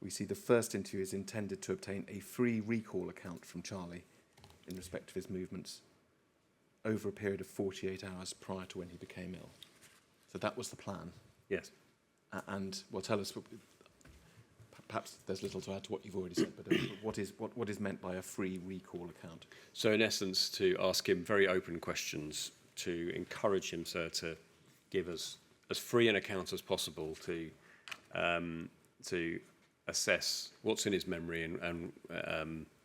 we see the first interview is intended to obtain a free recall account from Charlie in respect of his movements over a period of 48 hours prior to when he became ill. So that was the plan. Yes. And well, tell us, perhaps there's little to add to what you've already said, but what is meant by a free recall account? So in essence, to ask him very open questions, to encourage him, sir, to give us as free an account as possible to assess what's in his memory, and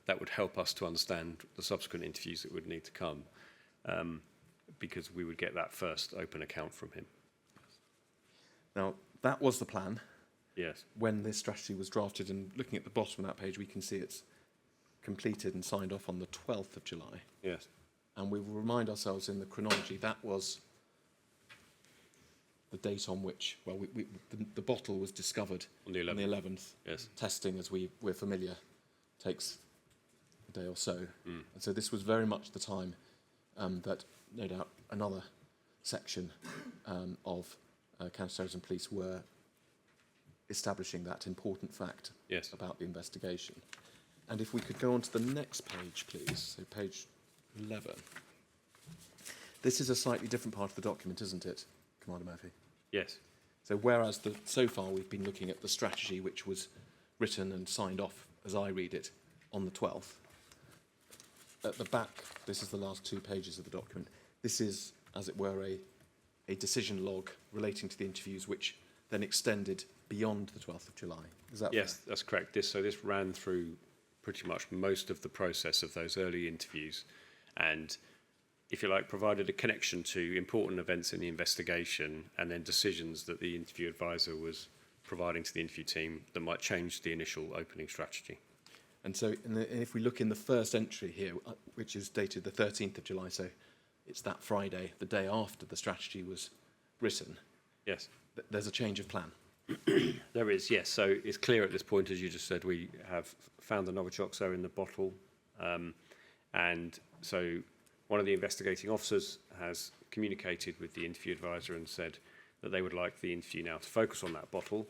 that would help us to understand the subsequent interviews that would need to come, because we would get that first open account from him. Now, that was the plan Yes. when this strategy was drafted, and looking at the bottom of that page, we can see it's completed and signed off on the 12th of July. Yes. And we will remind ourselves in the chronology, that was the date on which, well, the bottle was discovered On the 11th. on the 11th. Yes. Testing, as we're familiar, takes a day or so. And so this was very much the time that, no doubt, another section of counter-terrorism police were establishing that important fact Yes. about the investigation. And if we could go on to the next page, please, so page 11. This is a slightly different part of the document, isn't it, Commander Murphy? Yes. So whereas so far we've been looking at the strategy which was written and signed off, as I read it, on the 12th, at the back, this is the last 2 pages of the document, this is, as it were, a decision log relating to the interviews which then extended beyond the 12th of July. Is that Yes, fair? that's correct. This ran through pretty much most of the process of those early interviews, and, if you like, provided a connection to important events in the investigation and then decisions that the interview advisor was providing to the interview team that might change the initial opening strategy. And so if we look in the first entry here, which is dated the 13th of July, so it's that Friday, the day after the strategy was written, Yes. there's a change of plan. There is, yes. So it's clear at this point, as you just said, we have found the Novichok in the bottle. And so one of the investigating officers has communicated with the interview advisor and said that they would like the interview now to focus on that bottle.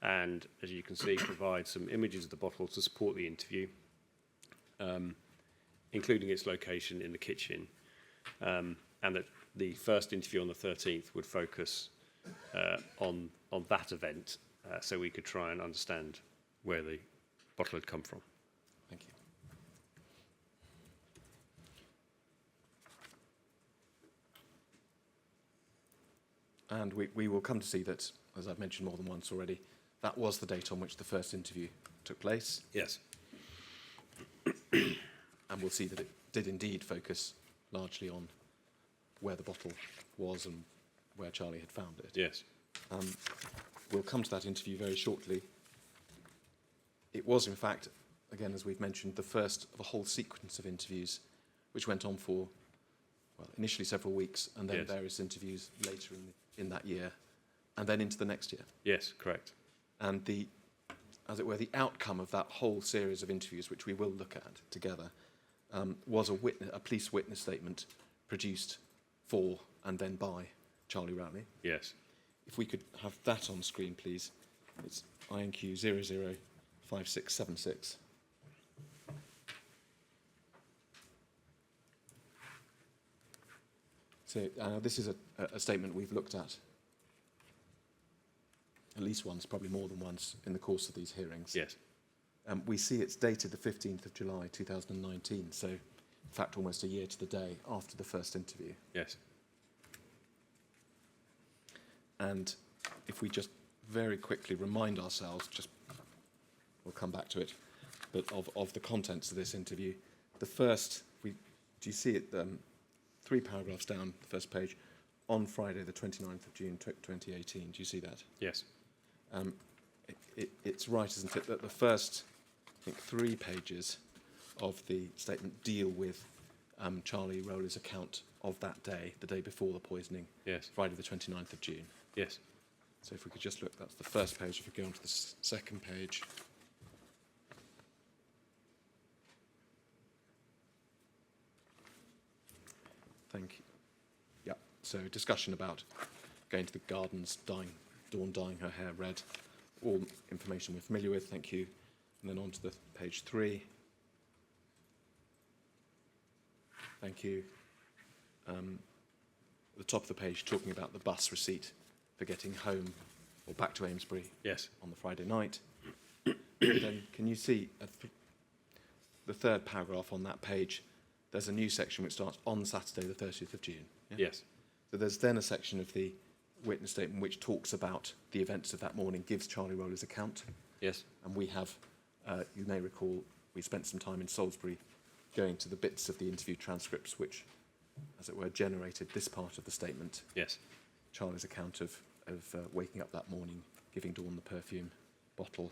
And as you can see, provide some images of the bottle to support the interview, including its location in the kitchen. And that the first interview on the 13th would focus on that event, so we could try and understand where the bottle had come from. Thank you. And we will come to see that, as I've mentioned more than once already, that was the date on which the first interview took place. Yes. And we'll see that it did indeed focus largely on where the bottle was and where Charlie had found it. Yes. We'll come to that interview very shortly. It was, in fact, again, as we've mentioned, the first of a whole sequence of interviews which went on for, well, initially several weeks, and then Yes. various interviews later in that year, and then into the next year. Yes, correct. And as it were, the outcome of that whole series of interviews, which we will look at together, was a police witness statement produced for and then by Charlie Rowley. Yes. If we could have that on screen, please. It's INQ 005676. So this is a statement we've looked at least once, probably more than once, in the course of these hearings. Yes. We see it's dated the 15th of July 2019, so in fact almost a year to the day after the first interview. Yes. And if we just very quickly remind ourselves, we'll come back to it, but of the contents of this interview. The first, do you see it, 3 paragraphs down, the first page, on Friday the 29th of June 2018, do you see that? Yes. It's right, isn't it, that the first, I think, 3 pages of the statement deal with Charlie Rowley's account of that day, the day before the poisoning, Yes. Friday the 29th of June. Yes. So if we could just look, that's the first page. If we go on to the second page. Thank you. Yeah, so discussion about going to the gardens, Dawn dyeing her hair red. All information we're familiar with, thank you. And then on to the page 3. Thank you. The top of the page talking about the bus receipt for getting home or back to Amesbury Yes. on the Friday night. And then can you see the third paragraph on that page? There's a new section which starts on Saturday the 30th of June. Yeah? Yes. So there's then a section of the witness statement which talks about the events of that morning, gives Charlie Rowley's account. Yes. And we have, you may recall, we spent some time in Salisbury going to the bits of the interview transcripts which, as it were, generated this part of the statement. Yes. Charlie's account of waking up that morning, giving Dawn the perfume bottle,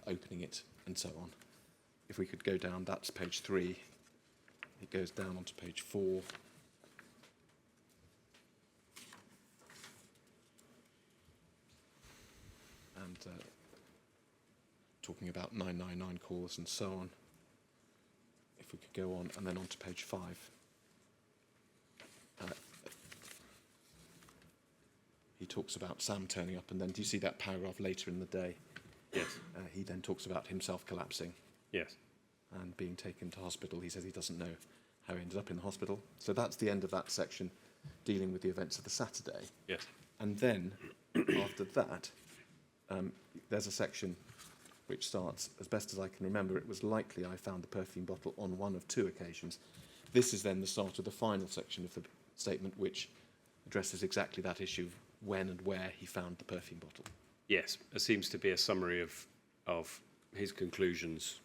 opening it, and so on. If we could go down, that's page 3. It goes down onto page 4. And talking about 999 calls and so on. If we could go on, and then on to page 5. He talks about Sam turning up, and then do you see that paragraph later in the day? Yes. He then talks about himself collapsing Yes. and being taken to hospital. He says he doesn't know how he ended up in the hospital. So that's the end of that section dealing with the events of the Saturday. Yes. And then, after that, there's a section which starts, as best as I can remember, it was likely I found the perfume bottle on one of 2 occasions. This is then the start of the final section of the statement, which addresses exactly that issue of when and where he found the perfume bottle. Yes. It seems to be a summary of his conclusions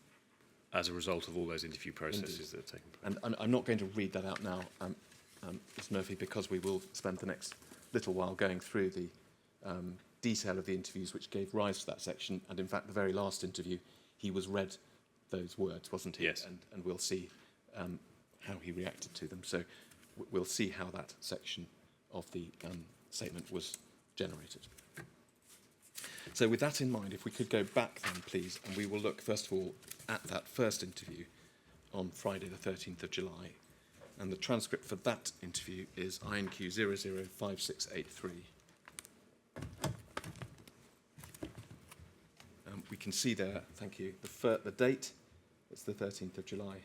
as a result of all those interview processes that are taking place. And I'm not going to read that out now, Mr. Murphy, because we will spend the next little while going through the detail of the interviews which gave rise to that section. And in fact, the very last interview, he was read those words, wasn't he? Yes. And we'll see how he reacted to them. So we'll see how that section of the statement was generated. So with that in mind, if we could go back then, please, and we will look, first of all, at that first interview on Friday the 13th of July. And the transcript for that interview is INQ 005683. We can see there, thank you, the date, it's the 13th of July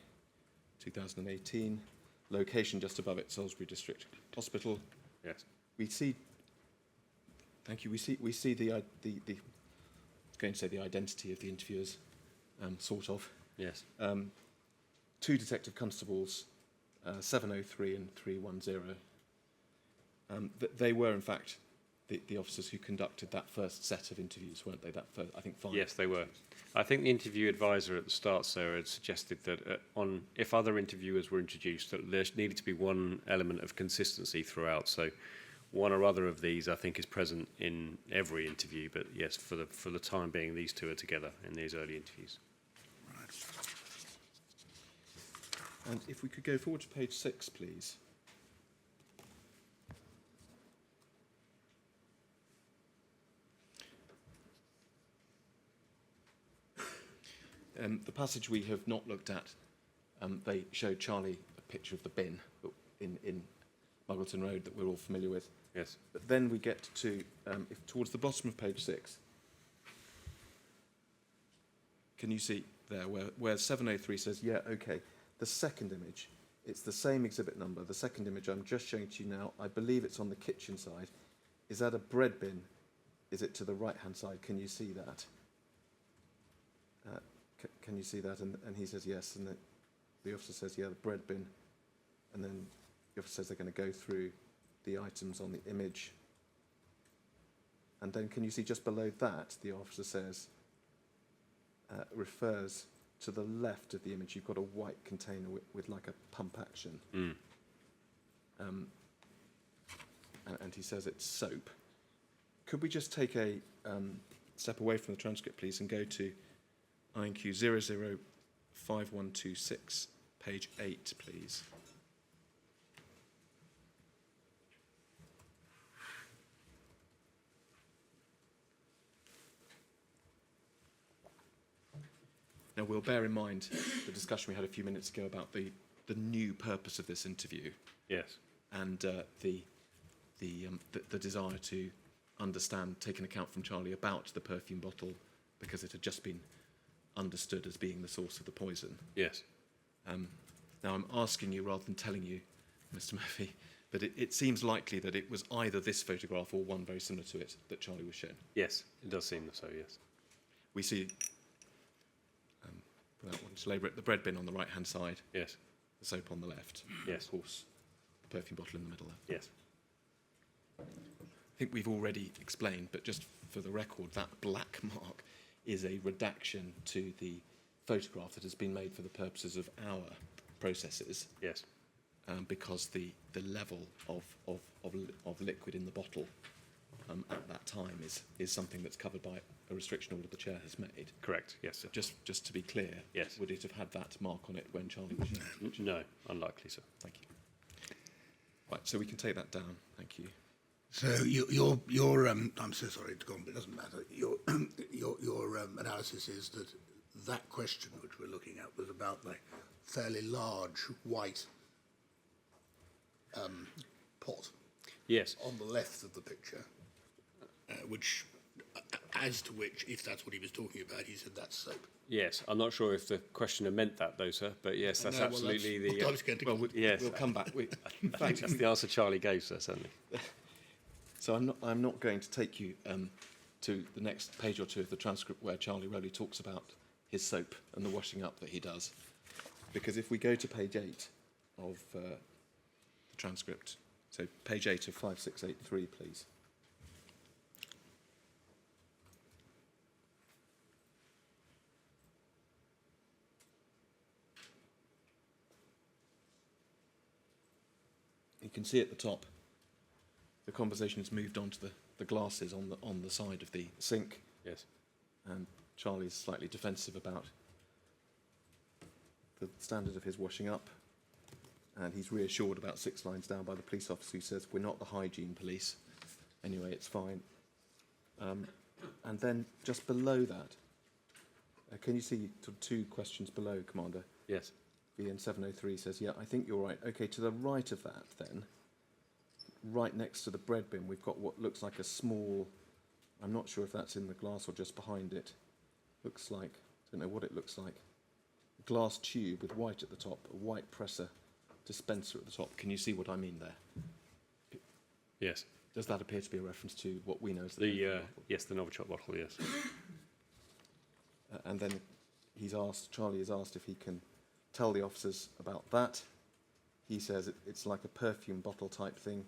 2018. Location just above it, Salisbury District Hospital. Yes. We see, thank you, we see the I was going to say the identity of the interviewers, sort of. Yes. 2 detective constables, 703 and 310. They were, in fact, the officers who conducted that first set of interviews, weren't they? That first, I think 5. Yes, they were. I think the interview advisor at the start, Sarah, had suggested that if other interviewers were introduced, that there needed to be one element of consistency throughout. So one or other of these, I think, is present in every interview. But yes, for the time being, these 2 are together in these early interviews. Right. And if we could go forward to page 6, please. The passage we have not looked at, they showed Charlie a picture of the bin in Muggleton Road that we're all familiar with. Yes. But then we get to, towards the bottom of page 6, can you see there where 703 says, yeah, okay, the second image, it's the same exhibit number. The second image I'm just showing to you now, I believe it's on the kitchen side. Is that a bread bin? Is it to the right-hand side? Can you see that? Can you see that? And he says yes, and the officer says, yeah, the bread bin. And then the officer says they're going to go through the items on the image. And then can you see just below that, the officer says, refers to the left of the image, you've got a white container with like a pump action. Mm. And he says it's soap. Could we just take a step away from the transcript, please, and go to INQ 005126, page 8, please. Now, we'll bear in mind the discussion we had a few minutes ago about the new purpose of this interview. Yes. And the desire to understand, take an account from Charlie about the perfume bottle because it had just been understood as being the source of the poison. Yes. Now, I'm asking you rather than telling you, Mr. Murphy, but it seems likely that it was either this photograph or one very similar to it that Charlie was shown. Yes, it does seem so, yes. We see without wanting to labour it, the bread bin on the right-hand side, Yes. the soap on the left, Yes. of course, the perfume bottle in the middle there. Yes. I think we've already explained, but just for the record, that black mark is a redaction to the photograph that has been made for the purposes of our processes, Yes. because the level of liquid in the bottle at that time is something that's covered by a restriction order the chair has made. Correct. Yes, sir. Just to be clear, Yes. would it have had that mark on it when Charlie was used? No, unlikely, sir. Thank you. Right, so we can take that down. Thank you. So your I'm so sorry to go on, but it doesn't matter. Your analysis is that that question which we're looking at was about the fairly large white pot Yes. on the left of the picture, which, as to which, if that's what he was talking about, he said that's soap. Yes. I'm not sure if the questioner meant that, though, sir. But yes, that's No, well, absolutely what I the. was going to Yes. We'll come back. I think that's the answer Charlie gave, sir. Certainly. So I'm not going to take you to the next page or two of the transcript where Charlie Rowley talks about his soap and the washing up that he does, because if we go to page 8 of the transcript, so page 8 of 5683, please. You can see at the top the conversation has moved on to the glasses on the side of the sink, Yes. and Charlie's slightly defensive about the standard of his washing up, and he's reassured about 6 lines down by the police officer who says, we're not the hygiene police, anyway, it's fine. And then just below that, can you see 2 questions below, Commander? Yes. VN 703 says, yeah, I think you're right. Okay, to the right of that then, right next to the bread bin, we've got what looks like a small, I'm not sure if that's in the glass or just behind it, looks like, I don't know what it looks like, a glass tube with white at the top, a white presser dispenser at the top. Can you see what I mean there? Yes. Does that appear to be a reference to what we know as The perfume bottle? yes, the Novichok bottle. Yes. And then Charlie is asked if he can tell the officers about that. He says it's like a perfume bottle type thing.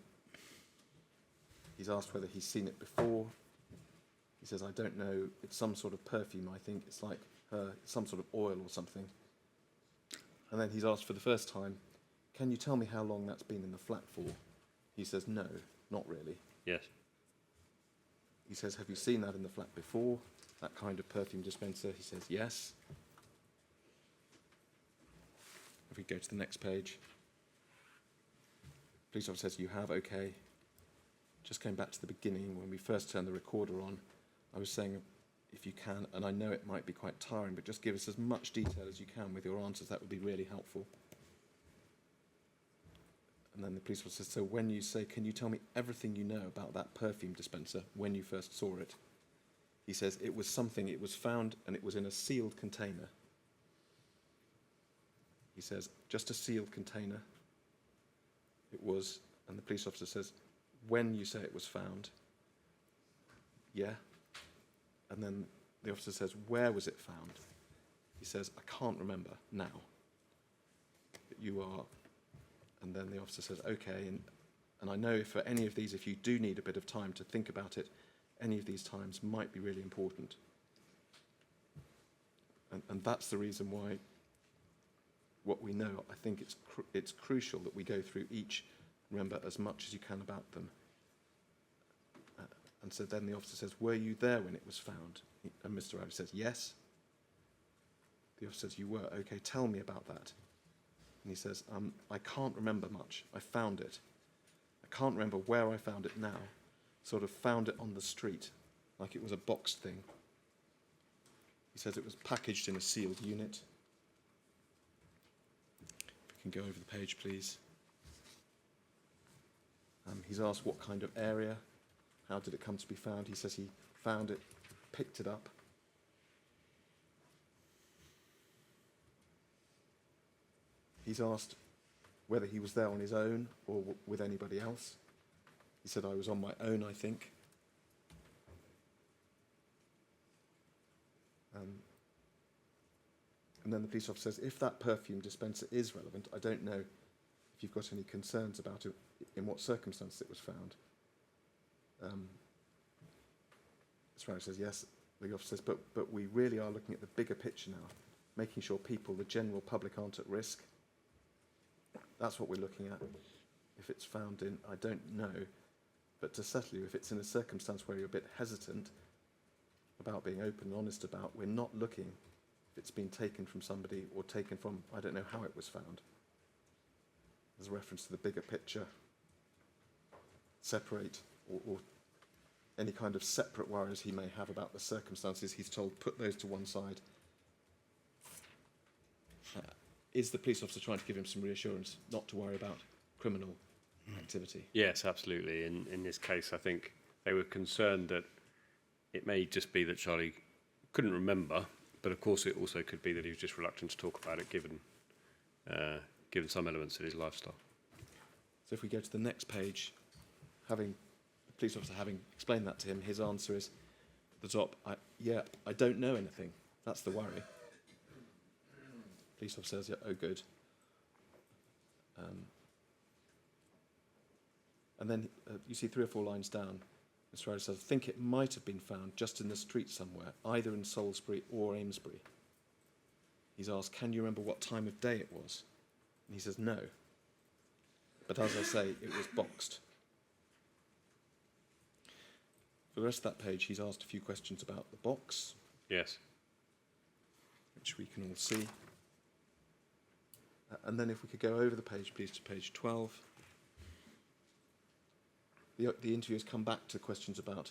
He's asked whether he's seen it before. He says, I don't know, it's some sort of perfume, I think. It's like some sort of oil or something. And then he's asked for the first time, can you tell me how long that's been in the flat for? He says, no, not really. Yes. He says, have you seen that in the flat before? That kind of perfume dispenser? He says, yes. If we go to the next page. Police officer says, you have, okay. Just going back to the beginning, when we first turned the recorder on, I was saying, if you can, and I know it might be quite tiring, but just give us as much detail as you can with your answers. That would be really helpful. And then the police officer says, so when you say, can you tell me everything you know about that perfume dispenser when you first saw it? He says, it was found and it was in a sealed container. He says, just a sealed container. It was, and the police officer says, when you say it was found, yeah. And then the officer says, where was it found? He says, I can't remember now. But you are, and then the officer says, okay, and I know for any of these, if you do need a bit of time to think about it, any of these times might be really important. And that's the reason why what we know, I think it's crucial that we go through each, remember as much as you can about them. And so then the officer says, were you there when it was found? And Mr. Rowley says, yes. The officer says, you were. Okay, tell me about that. And he says, I can't remember much. I found it. I can't remember where I found it now. Sort of found it on the street, like it was a boxed thing. He says it was packaged in a sealed unit. If we can go over the page, please. He's asked what kind of area. How did it come to be found? He says he found it, picked it up. He's asked whether he was there on his own or with anybody else. He said, I was on my own, I think. And And then the police officer says, if that perfume dispenser is relevant, I don't know if you've got any concerns about it, in what circumstance it was found. Mr. Rowley says, yes. The officer says, but we really are looking at the bigger picture now, making sure people, the general public, aren't at risk. That's what we're looking at. If it's found in, I don't know, but to settle you, if it's in a circumstance where you're a bit hesitant about being open and honest about, we're not looking if it's been taken from somebody or taken from, I don't know how it was found. There's a reference to the bigger picture, separate, or any kind of separate worries he may have about the circumstances. He's told, put those to one side. Is the police officer trying to give him some reassurance not to worry about criminal activity? Yes, absolutely. In this case, I think they were concerned that it may just be that Charlie couldn't remember, but of course it also could be that he was just reluctant to talk about it, given some elements of his lifestyle. So if we go to the next page, the police officer having explained that to him, his answer is at the top, I don't know anything. That's the worry. Police officer says, yeah, oh good. And then you see 3 or 4 lines down, Mr. Rowley says, I think it might have been found just in the street somewhere, either in Salisbury or Amesbury. He's asked, can you remember what time of day it was? And he says, no. But as I say, it was boxed. For the rest of that page, he's asked a few questions about the box. Yes. Which we can all see. And then if we could go over the page, please, to page 12. The interviewers come back to questions about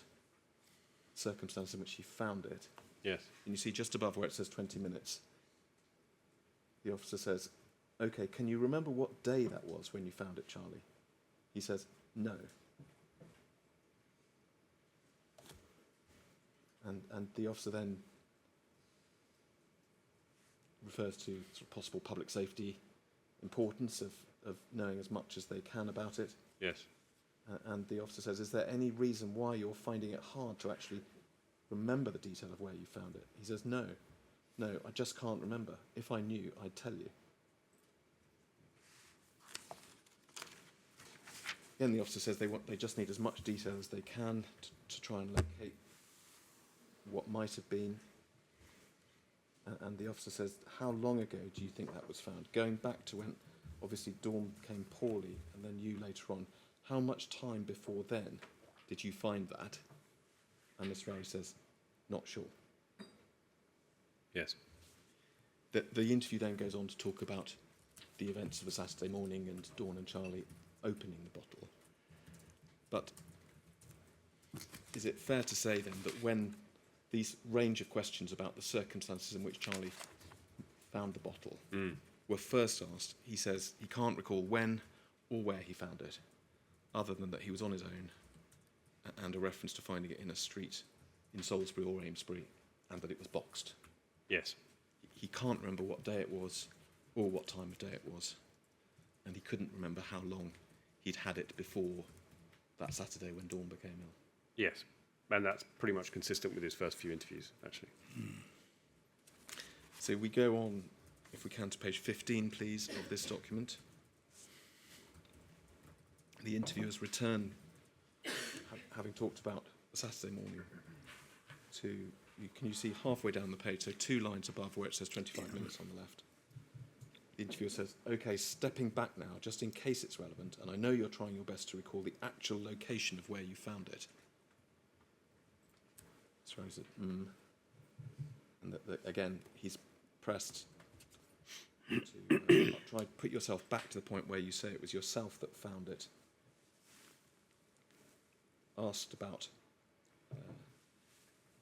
circumstances in which he found it. Yes. And you see just above where it says 20 minutes, the officer says, OK, can you remember what day that was when you found it, Charlie? He says, no. And the officer then refers to sort of possible public safety importance of knowing as much as they can about it. Yes. And the officer says, is there any reason why you're finding it hard to actually remember the detail of where you found it? He says, no, I just can't remember. If I knew, I'd tell you. Again, the officer says they just need as much detail as they can to try and locate what might have been. And the officer says, how long ago do you think that was found? Going back to when, obviously, Dawn became poorly, and then you later on. How much time before then did you find that? And Mr. Rowley says, not sure. Yes. The interview then goes on to talk about the events of a Saturday morning and Dawn and Charlie opening the bottle. But is it fair to say then that when these range of questions about the circumstances in which Charlie found the bottle were first asked, he says he can't recall when or where he found it, other than that he was on his own, and a reference to finding it in a street in Salisbury or Amesbury, and that it was boxed. Yes. He can't remember what day it was or what time of day it was, and he couldn't remember how long he'd had it before that Saturday when Dawn became ill. Yes. And that's pretty much consistent with his first few interviews, actually. So we go on, if we can, to page 15, please, of this document. The interviewers return, having talked about the Saturday morning, can you see halfway down the page, so 2 lines above where it says 25 minutes on the left. The interviewer says, OK, stepping back now, just in case it's relevant, and I know you're trying your best to recall the actual location of where you found it. So he said, And again, he's pressed to try to put yourself back to the point where you say it was yourself that found it. Asked about,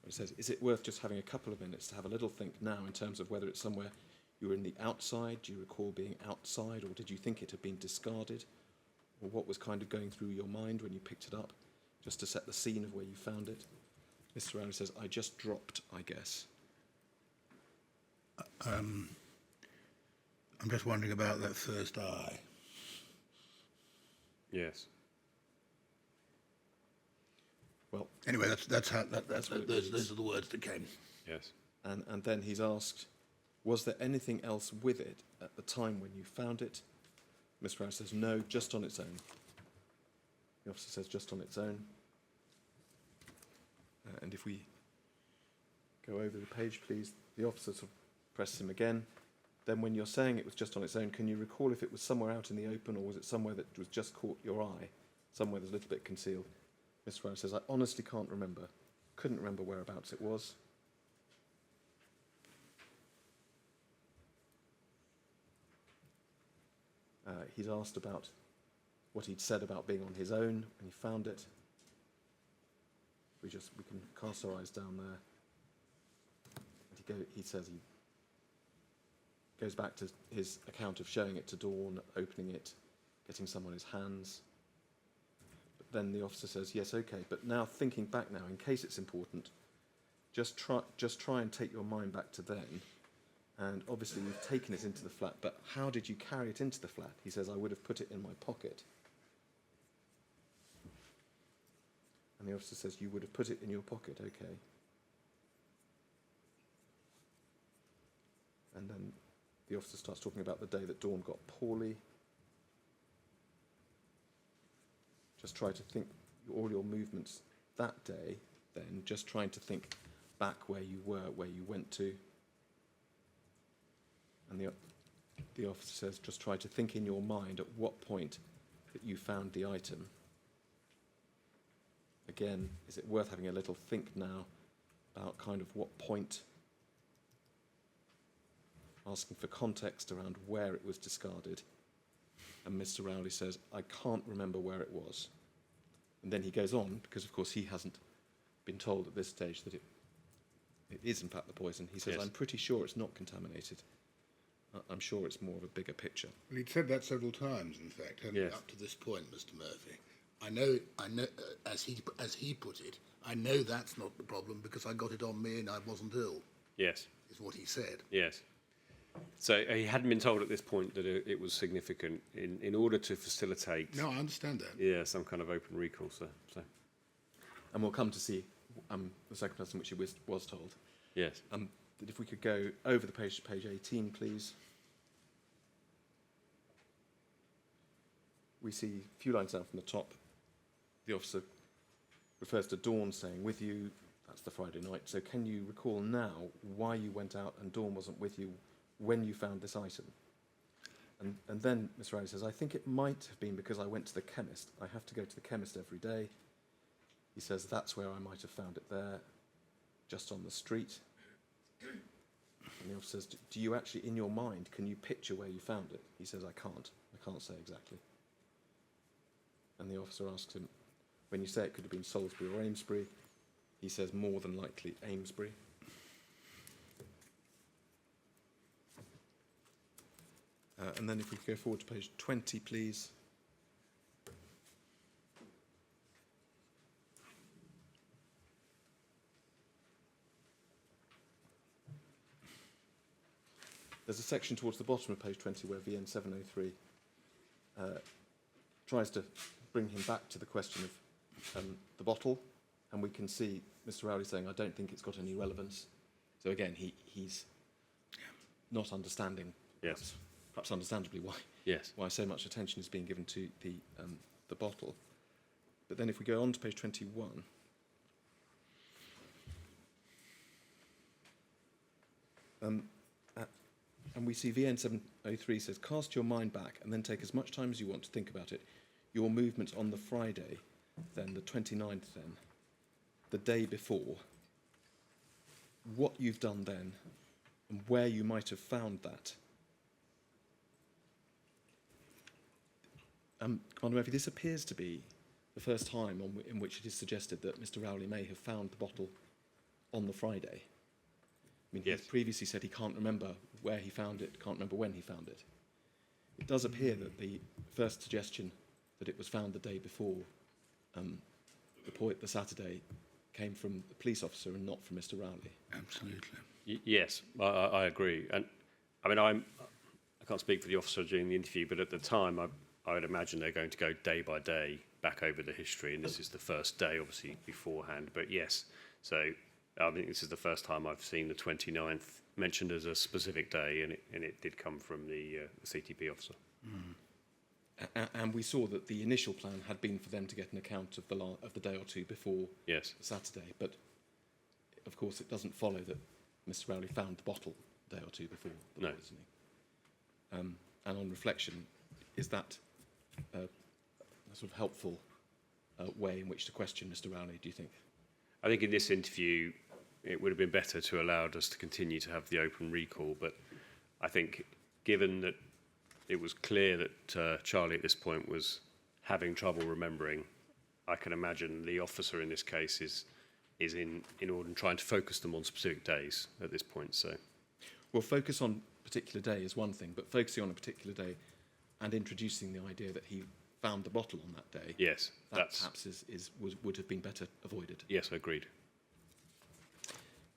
he says, is it worth just having a couple of minutes to have a little think now in terms of whether it's somewhere you were in the outside? Do you recall being outside, or did you think it had been discarded? Or what was kind of going through your mind when you picked it up, just to set the scene of where you found it? Mr. Rowley says, I just dropped, I guess. I'm just wondering about that first eye. Yes. Well, anyway, those are the words that came. Yes. And then he's asked Was there anything else with it at the time when you found it? Mr. Rowley says, no, just on its own. The officer says, just on its own. And if we go over the page, please, the officer sort of presses him again. Then when you're saying it was just on its own, can you recall if it was somewhere out in the open, or was it somewhere that was just caught your eye, somewhere that's a little bit concealed? Mr. Rowley says, I honestly can't remember. Couldn't remember whereabouts it was. He's asked about what he'd said about being on his own when he found it. We can cast our eyes down there. And he says he goes back to his account of showing it to Dawn, opening it, getting some on his hands. But then the officer says, yes, okay, but now thinking back now, in case it's important, just try and take your mind back to then. And obviously you've taken it into the flat, but how did you carry it into the flat? He says, I would have put it in my pocket. And the officer says, you would have put it in your pocket, okay. And then the officer starts talking about the day that Dawn got poorly. Just try to think all your movements that day, then just trying to think back where you were, where you went to. And the officer says, just try to think in your mind at what point that you found the item. Again, is it worth having a little think now about kind of what point, asking for context around where it was discarded. And Mr. Rowley says, I can't remember where it was. And then he goes on, because of course he hasn't been told at this stage that it is in fact the poison. He says, yes. I'm pretty sure it's not contaminated. I'm sure it's more of a bigger picture. Well, he'd said that several times, in fact, yes. Up to this point, Mr. Murphy. I know, as he put it, I know that's not the problem because I got it on me and I wasn't ill. Yes. Is what he said. Yes. So he hadn't been told at this point that it was significant in order to facilitate. No, I understand that. Yeah, some kind of open recall. So. And we'll come to see the circumstance in which he was told. Yes. If we could go over the page to page 18, please. We see a few lines down from the top. The officer refers to Dawn staying with you. That's the Friday night. So can you recall now why you went out and Dawn wasn't with you when you found this item? And then Mr. Rowley says, I think it might have been because I went to the chemist. I have to go to the chemist every day. He says, that's where I might have found it there, just on the street. And the officer says, do you actually, in your mind, can you picture where you found it? He says, I can't say exactly. And the officer asks him, when you say it could have been Salisbury or Amesbury, he says, more than likely Amesbury. And then if we could go forward to page 20, please. There's a section towards the bottom of page 20 where VN 703 tries to bring him back to the question of the bottle, and we can see Mr. Rowley saying, I don't think it's got any relevance. So again, he's not understanding, yes. perhaps understandably, why so much attention is being given to the bottle. But then if we go on to page 21, and we see VN 703 says, cast your mind back and then take as much time as you want to think about it. Your movements on the Friday, then the 29th then, the day before, what you've done then, and where you might have found that. Commander Murphy, this appears to be the first time in which it is suggested that Mr. Rowley may have found the bottle on the Friday. I mean, yes. He previously said he can't remember where he found it, can't remember when he found it. It does appear that the first suggestion that it was found the day before the Saturday came from the police officer and not from Mr. Rowley. Absolutely. Yes, I agree. And I mean, I can't speak for the officer during the interview, but at the time, I would imagine they're going to go day by day back over the history, and this is the first day, obviously, beforehand. But yes, so I think this is the first time I've seen the 29th mentioned as a specific day, and it did come from the CTP officer. And we saw that the initial plan had been for them to get an account of the day or two before Yes. Saturday, but of course it doesn't follow that Mr. Rowley found the bottle a day or two before the No. poisoning. And on reflection, is that a sort of helpful way in which to question Mr. Rowley, do you think? I think in this interview, it would have been better to allow us to continue to have the open recall, but I think given that it was clear that Charlie at this point was having trouble remembering, I can imagine the officer in this case is in order and trying to focus them on specific days at this point. So, Well, focus on a particular day is one thing, but focusing on a particular day and introducing the idea that he found the bottle on that day, yes, that perhaps would have been better avoided. yes, agreed.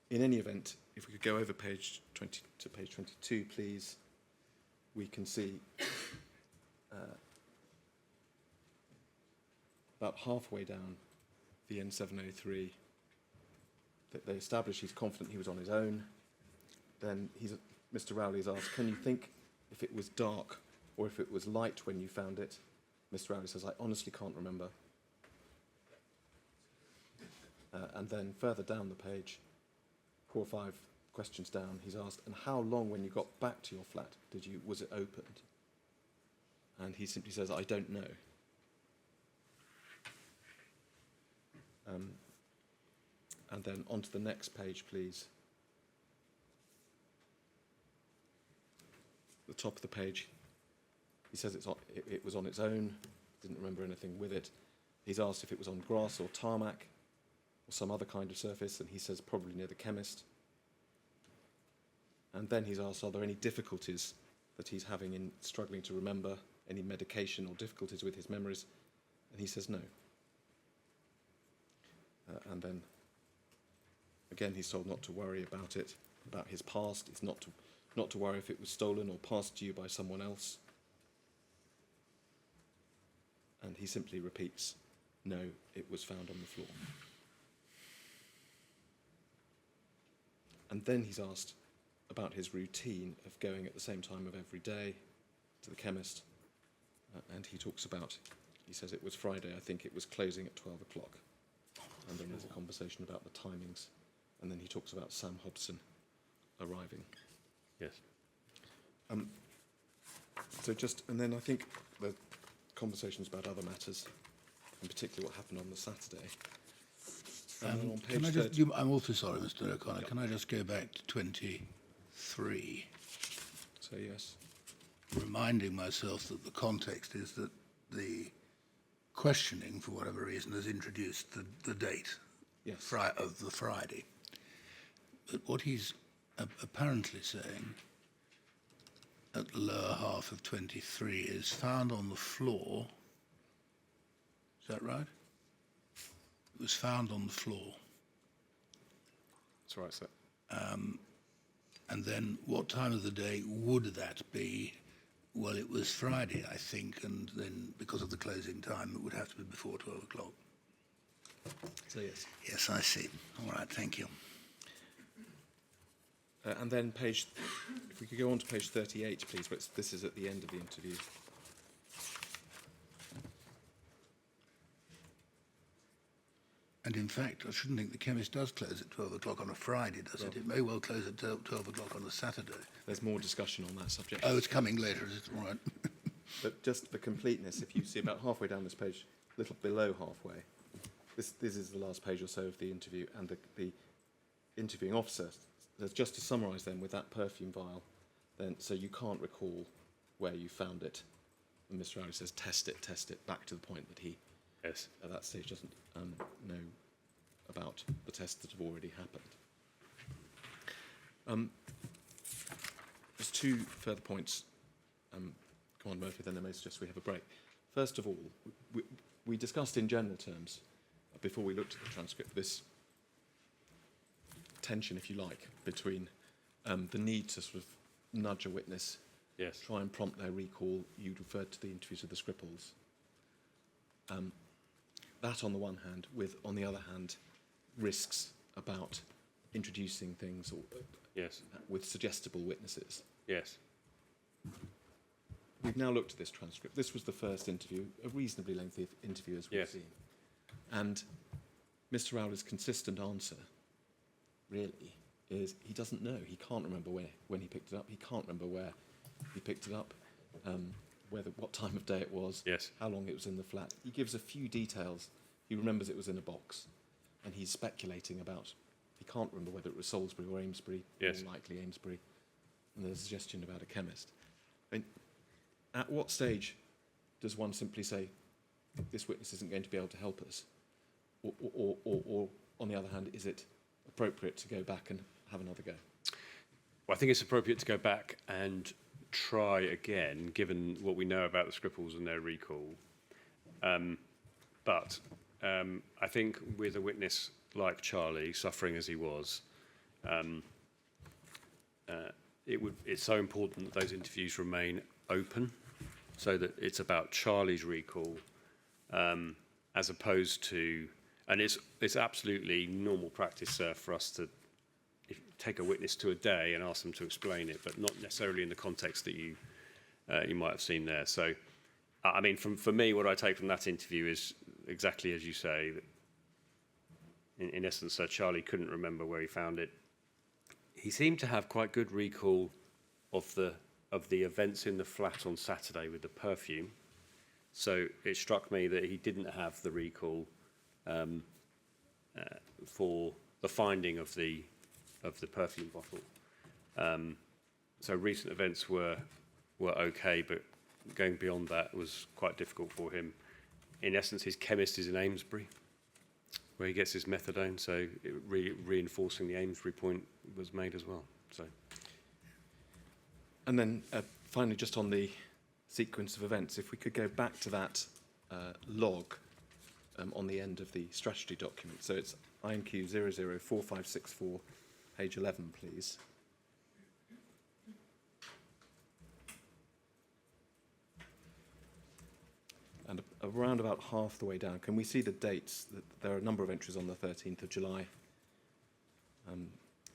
In any event, if we could go over page 20 to page 22, please, we can see about halfway down the N703 that they establish he's confident he was on his own. Then Mr. Rowley is asked, can you think if it was dark or if it was light when you found it? Mr. Rowley says, I honestly can't remember. And then further down the page, 4 or 5 questions down, he's asked, and how long when you got back to your flat was it opened? And he simply says, I don't know. And then onto the next page, please. The top of the page, he says it was on its own, didn't remember anything with it. He's asked if it was on grass or tarmac or some other kind of surface, and he says probably near the chemist. And then he's asked, are there any difficulties that he's having in struggling to remember, any medication or difficulties with his memories? And he says no. And then, again, he's told not to worry about it, about his past. It's not to worry if it was stolen or passed to you by someone else. And he simply repeats, no, it was found on the floor. And then he's asked about his routine of going at the same time of every day to the chemist. And he talks about, he says it was Friday, I think it was closing at 12 o'clock. And then there's a conversation about the timings. And then he talks about Sam Hobson arriving. Yes. And then I think the conversations about other matters, in particular what happened on the Saturday. And then on page I'm also sorry, Mr. O'Connor. Can I just go back to 23? So yes. Reminding myself that the context is that the questioning, for whatever reason, has introduced the date Yes. of the Friday. But what he's apparently saying at the lower half of 23 is found on the floor. Is that right? It was found on the floor. That's right, sir. And then what time of the day would that be? Well, it was Friday, I think, and then because of the closing time, it would have to be before 12 o'clock. So yes. Yes, I see. All right, thank you. And then if we could go on to page 38, please, but this is at the end of the interview. And in fact, I shouldn't think the chemist does close at 12 o'clock on a Friday, does it? It may well close at 12 o'clock on a Saturday. There's more discussion on that subject. Oh, it's coming later, is it? All right. But just for completeness, if you see about halfway down this page, a little below halfway, this is the last page or so of the interview, and the interviewing officer says, just to summarise then with that perfume vial, then so you can't recall where you found it. And Mr. Rowley says, test it, back to the point that he, Yes. at that stage, doesn't know about the tests that have already happened. There's 2 further points. Commander Murphy, then I may suggest we have a break. First of all, we discussed in general terms, before we looked at the transcript, this tension, if you like, between the need to sort of nudge a witness, Yes. try and prompt their recall. You referred to the interviews with the Scripples. That on the one hand, with, on the other hand, risks about introducing things Yes. with suggestible witnesses. Yes. We've now looked at this transcript. This was the first interview, a reasonably lengthy interview as we've Yes. seen. And Mr. Rowley's consistent answer, really, is he doesn't know. He can't remember when he picked it up. He can't remember where he picked it up, what time of day it was, Yes. how long it was in the flat. He gives a few details. He remembers it was in a box, and he's speculating about. He can't remember whether it was Salisbury or Amesbury. Yes. More likely Amesbury. And there's a suggestion about a chemist. I mean, at what stage does one simply say, this witness isn't going to be able to help us? Or on the other hand, is it appropriate to go back and have another go? Well, I think it's appropriate to go back and try again, given what we know about the Scripples and their recall. But I think with a witness like Charlie, suffering as he was, it's so important that those interviews remain open, so that it's about Charlie's recall, as opposed to, and it's absolutely normal practice for us to take a witness to a day and ask them to explain it, but not necessarily in the context that you might have seen there. So, I mean, for me, what I take from that interview is exactly as you say. That in essence, Charlie couldn't remember where he found it. He seemed to have quite good recall of the events in the flat on Saturday with the perfume. So it struck me that he didn't have the recall for the finding of the perfume bottle. So recent events were okay, but going beyond that was quite difficult for him. In essence, his chemist is in Amesbury, where he gets his methadone. So reinforcing the Amesbury point was made as well. So. And then finally, just on the sequence of events, if we could go back to that log on the end of the strategy document. So it's INQ 004564, page 11, please. And around about half the way down, can we see the dates? There are a number of entries on the 13th of July.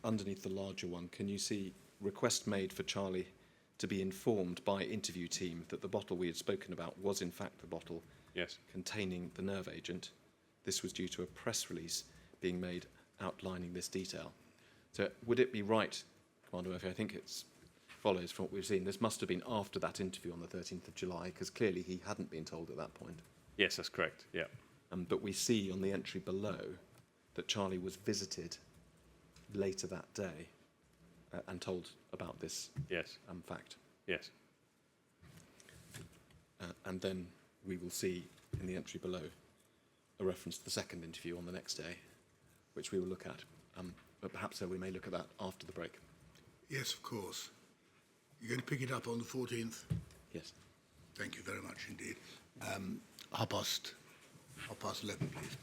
Underneath the larger one, can you see request made for Charlie to be informed by interview team that the bottle we had spoken about was in fact the bottle Yes. containing the nerve agent? This was due to a press release being made outlining this detail. So would it be right, Commander Murphy, I think it follows from what we've seen, this must have been after that interview on the 13th of July, because clearly he hadn't been told at that point. Yes, that's correct. Yeah. But we see on the entry below that Charlie was visited later that day and told about this Yes. fact. Yes. And then we will see in the entry below a reference to the second interview on the next day, which we will look at. But perhaps we may look at that after the break. Yes, of course. You're going to pick it up on the 14th? Yes. Thank you very much indeed. 11:30, please.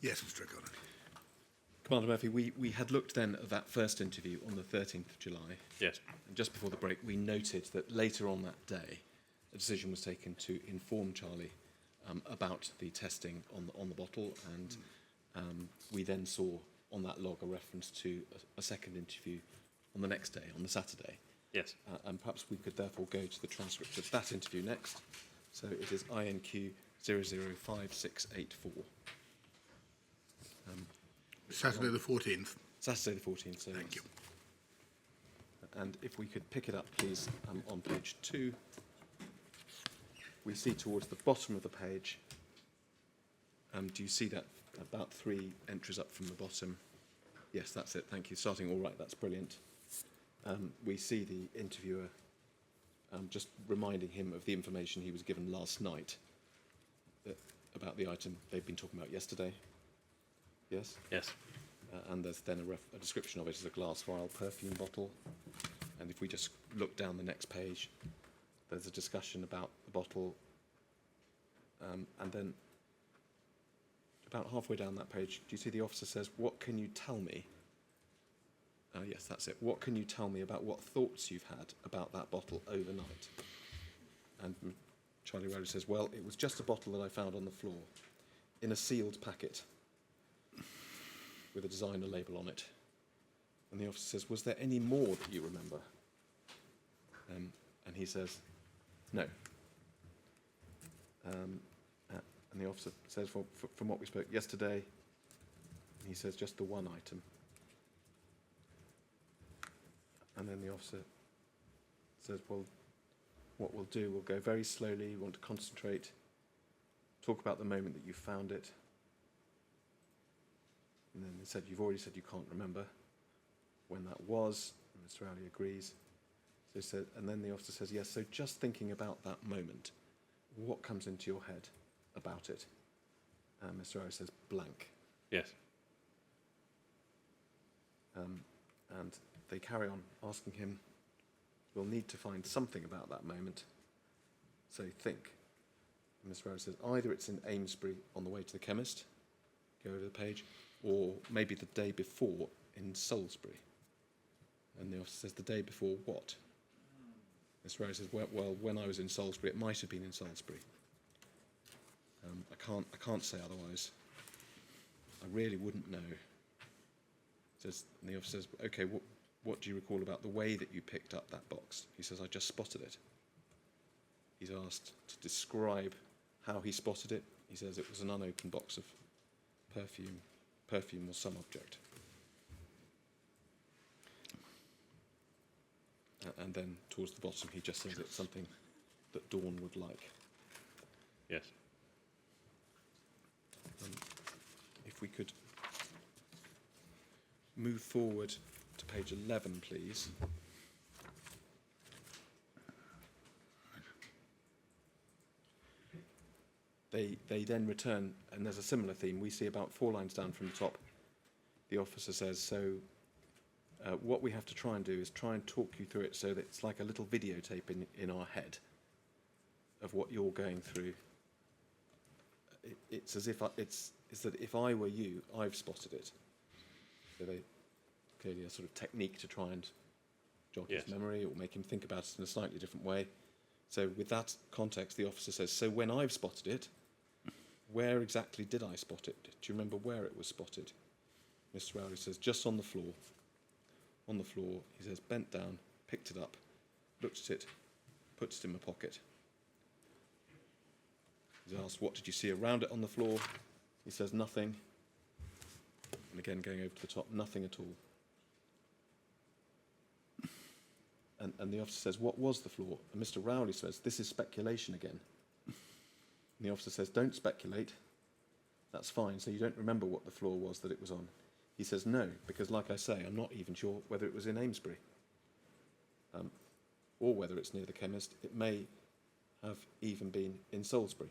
Yes, Mr. O'Connor. Commander Murphy, we had looked then at that first interview on the 13th of July. Yes. And just before the break, we noted that later on that day, a decision was taken to inform Charlie about the testing on the bottle, and we then saw on that log a reference to a second interview on the next day, on the Saturday. Yes. And perhaps we could therefore go to the transcript of that interview next. So it is INQ 005684. Saturday the 14th. Saturday the 14th. So Thank you. And if we could pick it up, please, on page 2. We see towards the bottom of the page, do you see that about 3 entries up from the bottom? Yes, that's it, thank you. Starting all right, that's brilliant. We see the interviewer just reminding him of the information he was given last night about the item they've been talking about yesterday. Yes? Yes. And there's then a description of it as a glass vial perfume bottle. And if we just look down the next page, there's a discussion about the bottle. And then about halfway down that page, do you see the officer says, "What can you tell me?" Yes, that's it. "What can you tell me about what thoughts you've had about that bottle overnight?" And Charlie Rowley says, "Well, it was just a bottle that I found on the floor in a sealed packet with a designer label on it." And the officer says, "Was there any more that you remember?" And he says, "No." And the officer says, from what we spoke yesterday, he says, "Just the one item." And then the officer says, "Well, what we'll do, we'll go very slowly, we want to concentrate, talk about the moment that you found it." And then he said, "You've already said you can't remember when that was." And Mr. Rowley agrees. So he said, and then the officer says, "Yes, so just thinking about that moment, what comes into your head about it?" And Mr. Rowley says, "Blank." Yes. And they carry on asking him, "We'll need to find something about that moment. So think." And Mr. Rowley says, "Either it's in Amesbury on the way to the chemist," go over the page, "or maybe the day before in Salisbury." And the officer says, "The day before what?" Mr. Rowley says, well, when I was in Salisbury, it might have been in Salisbury. I can't say otherwise. I really wouldn't know." And the officer says, "Okay, what do you recall about the way that you picked up that box?" He says, "I just spotted it." He's asked to describe how he spotted it. He says it was an unopened box of perfume or some object. And then towards the bottom, he just says it's something that Dawn would like. Yes. If we could move forward to page 11, please. They then return, and there's a similar theme. We see about 4 lines down from the top, the officer says, "So what we have to try and do is try and talk you through it so that it's like a little videotape in our head of what you're going through. It's as if it's that if I were you, I've spotted it." So they clearly a sort of technique to try and jog his memory or make him think about it in a slightly different way. So with that context, the officer says, "So when I've spotted it, where exactly did I spot it? Do you remember where it was spotted?" Mr. Rowley says, "Just on the floor." On the floor, he says, "Bent down, picked it up, looked at it, puts it in my pocket." He's asked, "What did you see around it on the floor?" He says, "Nothing." And again, going over to the top, "Nothing at all." And the officer says, "What was the floor?" And Mr. Rowley says, "This is speculation again." And the officer says, "Don't speculate. That's fine. So you don't remember what the floor was that it was on?" He says, "No, because like I say, I'm not even sure whether it was in Amesbury or whether it's near the chemist. It may have even been in Salisbury."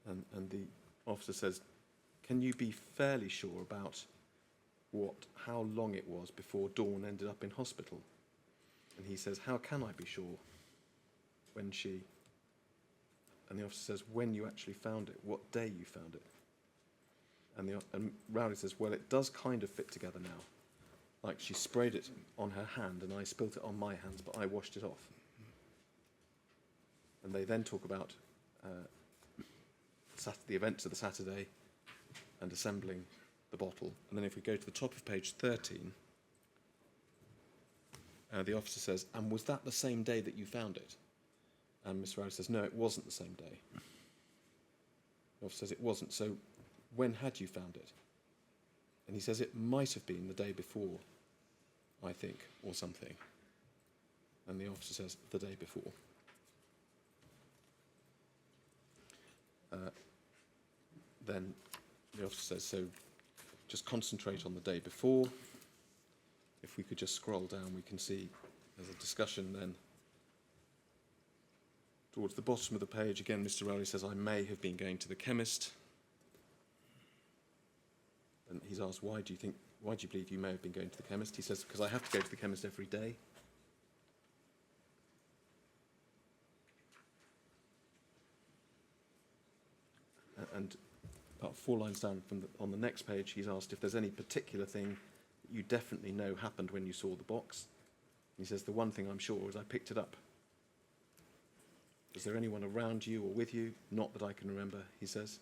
And the officer says, "Can you be fairly sure about how long it was before Dawn ended up in hospital?" And he says, "How can I be sure when she..." And the officer says, when you actually found it, what day you found it. And Rowley says, well, it does kind of fit together now. Like she sprayed it on her hand and I spilt it on my hands, but I washed it off. And they then talk about the events of the Saturday and assembling the bottle. And then if we go to the top of page 13, the officer says, and was that the same day that you found it? And Mr. Rowley says, no, it wasn't the same day. The officer says it wasn't. So when had you found it? And he says it might have been the day before, I think, or something. And the officer says, the day before. Then the officer says, so just concentrate on the day before. If we could just scroll down, we can see there's a discussion then. Towards the bottom of the page, again, Mr. Rowley says, I may have been going to the chemist. And he's asked, why do you believe you may have been going to the chemist? He says, because I have to go to the chemist every day. And about 4 lines down on the next page, he's asked if there's any particular thing that you definitely know happened when you saw the box. And he says, the one thing I'm sure is I picked it up. Was there anyone around you or with you? Not that I can remember, he says.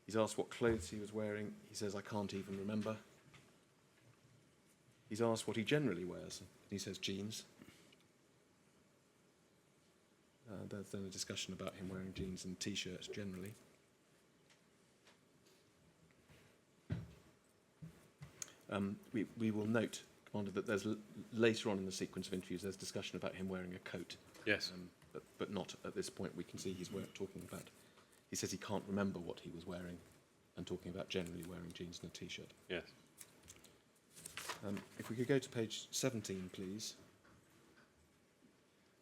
He's asked what clothes he was wearing. He says, I can't even remember. He's asked what he generally wears. And he says, jeans. There's then a discussion about him wearing jeans and T-shirts generally. We will note, Commander, that there's later on in the sequence of interviews, there's discussion about him wearing a coat. Yes. But not at this point. We can see he's talking about. He says he can't remember what he was wearing, and talking about generally wearing jeans and a T-shirt. Yes. If we could go to page 17, please.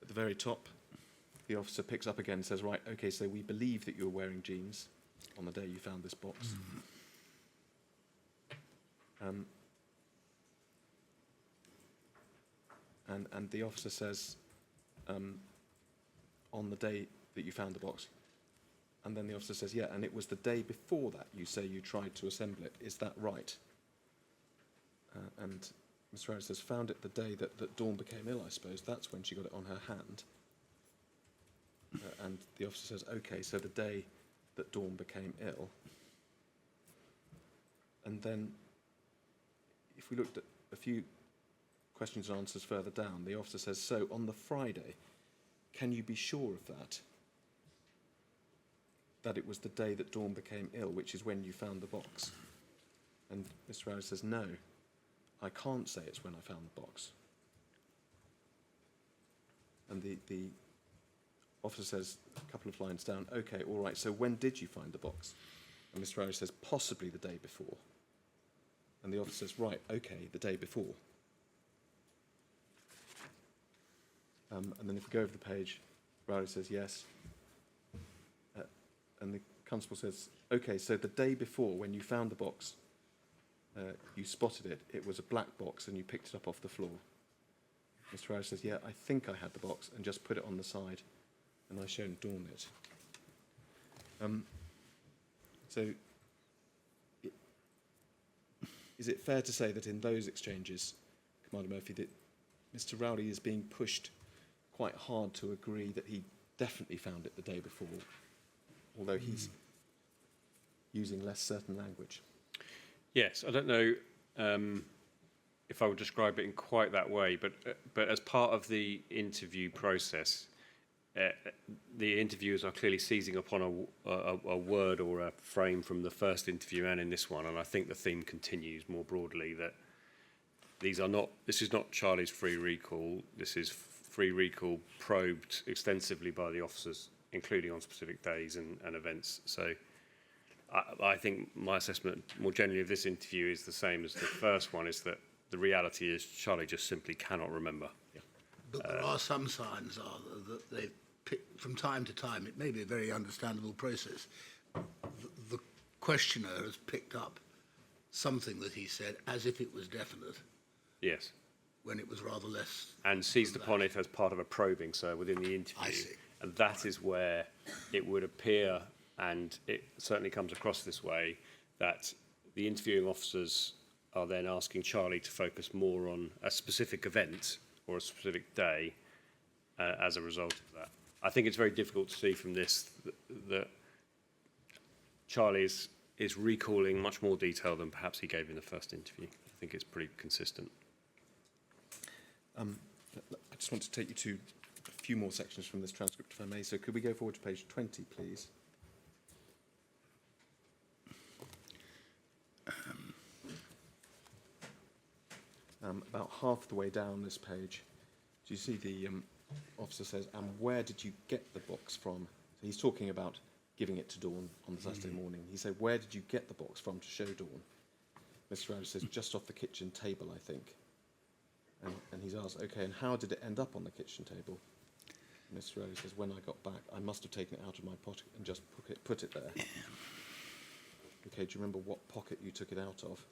At the very top, the officer picks up again and says, right, okay, so we believe that you were wearing jeans on the day you found this box. And the officer says, on the day that you found the box. And then the officer says, yeah, and it was the day before that you say you tried to assemble it. Is that right? And Mr. Harris says, found it the day that Dawn became ill, I suppose. That's when she got it on her hand. And the officer says, okay, so the day that Dawn became ill. And then, if we looked at a few questions and answers further down, the officer says, so on the Friday, can you be sure of that? That it was the day that Dawn became ill, which is when you found the box? And Mr. Harris says, no, I can't say it's when I found the box. And the officer says, a couple of lines down, okay, all right, so when did you find the box? And Mr. Harris says, possibly the day before. And the officer says, right, okay, the day before. And then if we go over the page, Rowley says yes. And the constable says, okay, so the day before, when you found the box, you spotted it. It was a black box and you picked it up off the floor. Mr. Rowley says, yeah, I think I had the box and just put it on the side and I showed Dawn it. Is it fair to say that in those exchanges, Commander Murphy, that Mr. Rowley is being pushed quite hard to agree that he definitely found it the day before, although he's using less certain language? Yes, I don't know if I would describe it in quite that way, but as part of the interview process, the interviewers are clearly seizing upon a word or a frame from the first interview and in this one, and I think the theme continues more broadly that this is not Charlie's free recall. This is free recall probed extensively by the officers, including on specific days and events. So I think my assessment more generally of this interview is the same as the first one, is that the reality is Charlie just simply cannot remember. Yeah. But there are some signs that they pick from time to time. It may be a very understandable process. The questioner has picked up something that he said as if it was definite, Yes. when it was rather less. And seized upon it as part of a probing, so within the interview. I see. And that is where it would appear, and it certainly comes across this way, that the interviewing officers are then asking Charlie to focus more on a specific event or a specific day as a result of that. I think it's very difficult to see from this that Charlie is recalling much more detail than perhaps he gave in the first interview. I think it's pretty consistent. I just want to take you to a few more sections from this transcript, if I may. So could we go forward to page 20, please? About half the way down this page, do you see the officer says, and where did you get the box from? So he's talking about giving it to Dawn on the Saturday morning. He said, where did you get the box from to show Dawn? Mr. Rowley says, just off the kitchen table, I think. And he's asked, okay, and how did it end up on the kitchen table? Mr. Rowley says, when I got back, I must have taken it out of my pocket and just put it there. Okay, do you remember what pocket you took it out of?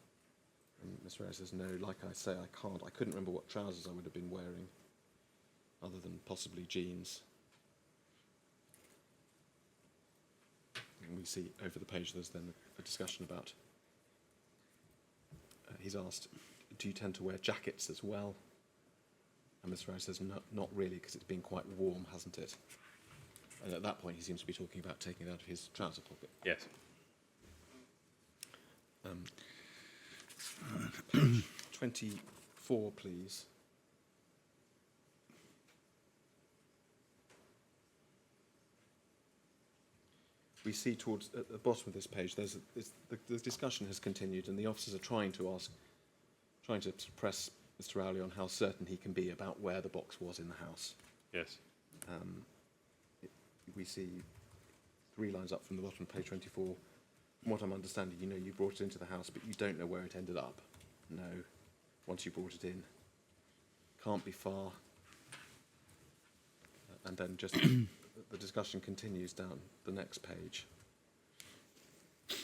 And Mr. Rowley says, no, like I say, I can't. I couldn't remember what trousers I would have been wearing, other than possibly jeans. And we see over the page there's then a discussion about, he's asked, do you tend to wear jackets as well? And Mr. Rowley says, no, not really, because it's been quite warm, hasn't it? And at that point he seems to be talking about taking it out of his trouser pocket. Yes. Page 24, please. We see towards at the bottom of this page, the discussion has continued, and the officers are trying to press Mr. Rowley on how certain he can be about where the box was in the house. Yes. We see 3 lines up from the bottom of page 24. From what I'm understanding, you know you brought it into the house, but you don't know where it ended up. No. Once you brought it in. Can't be far. And then just the discussion continues down the next page.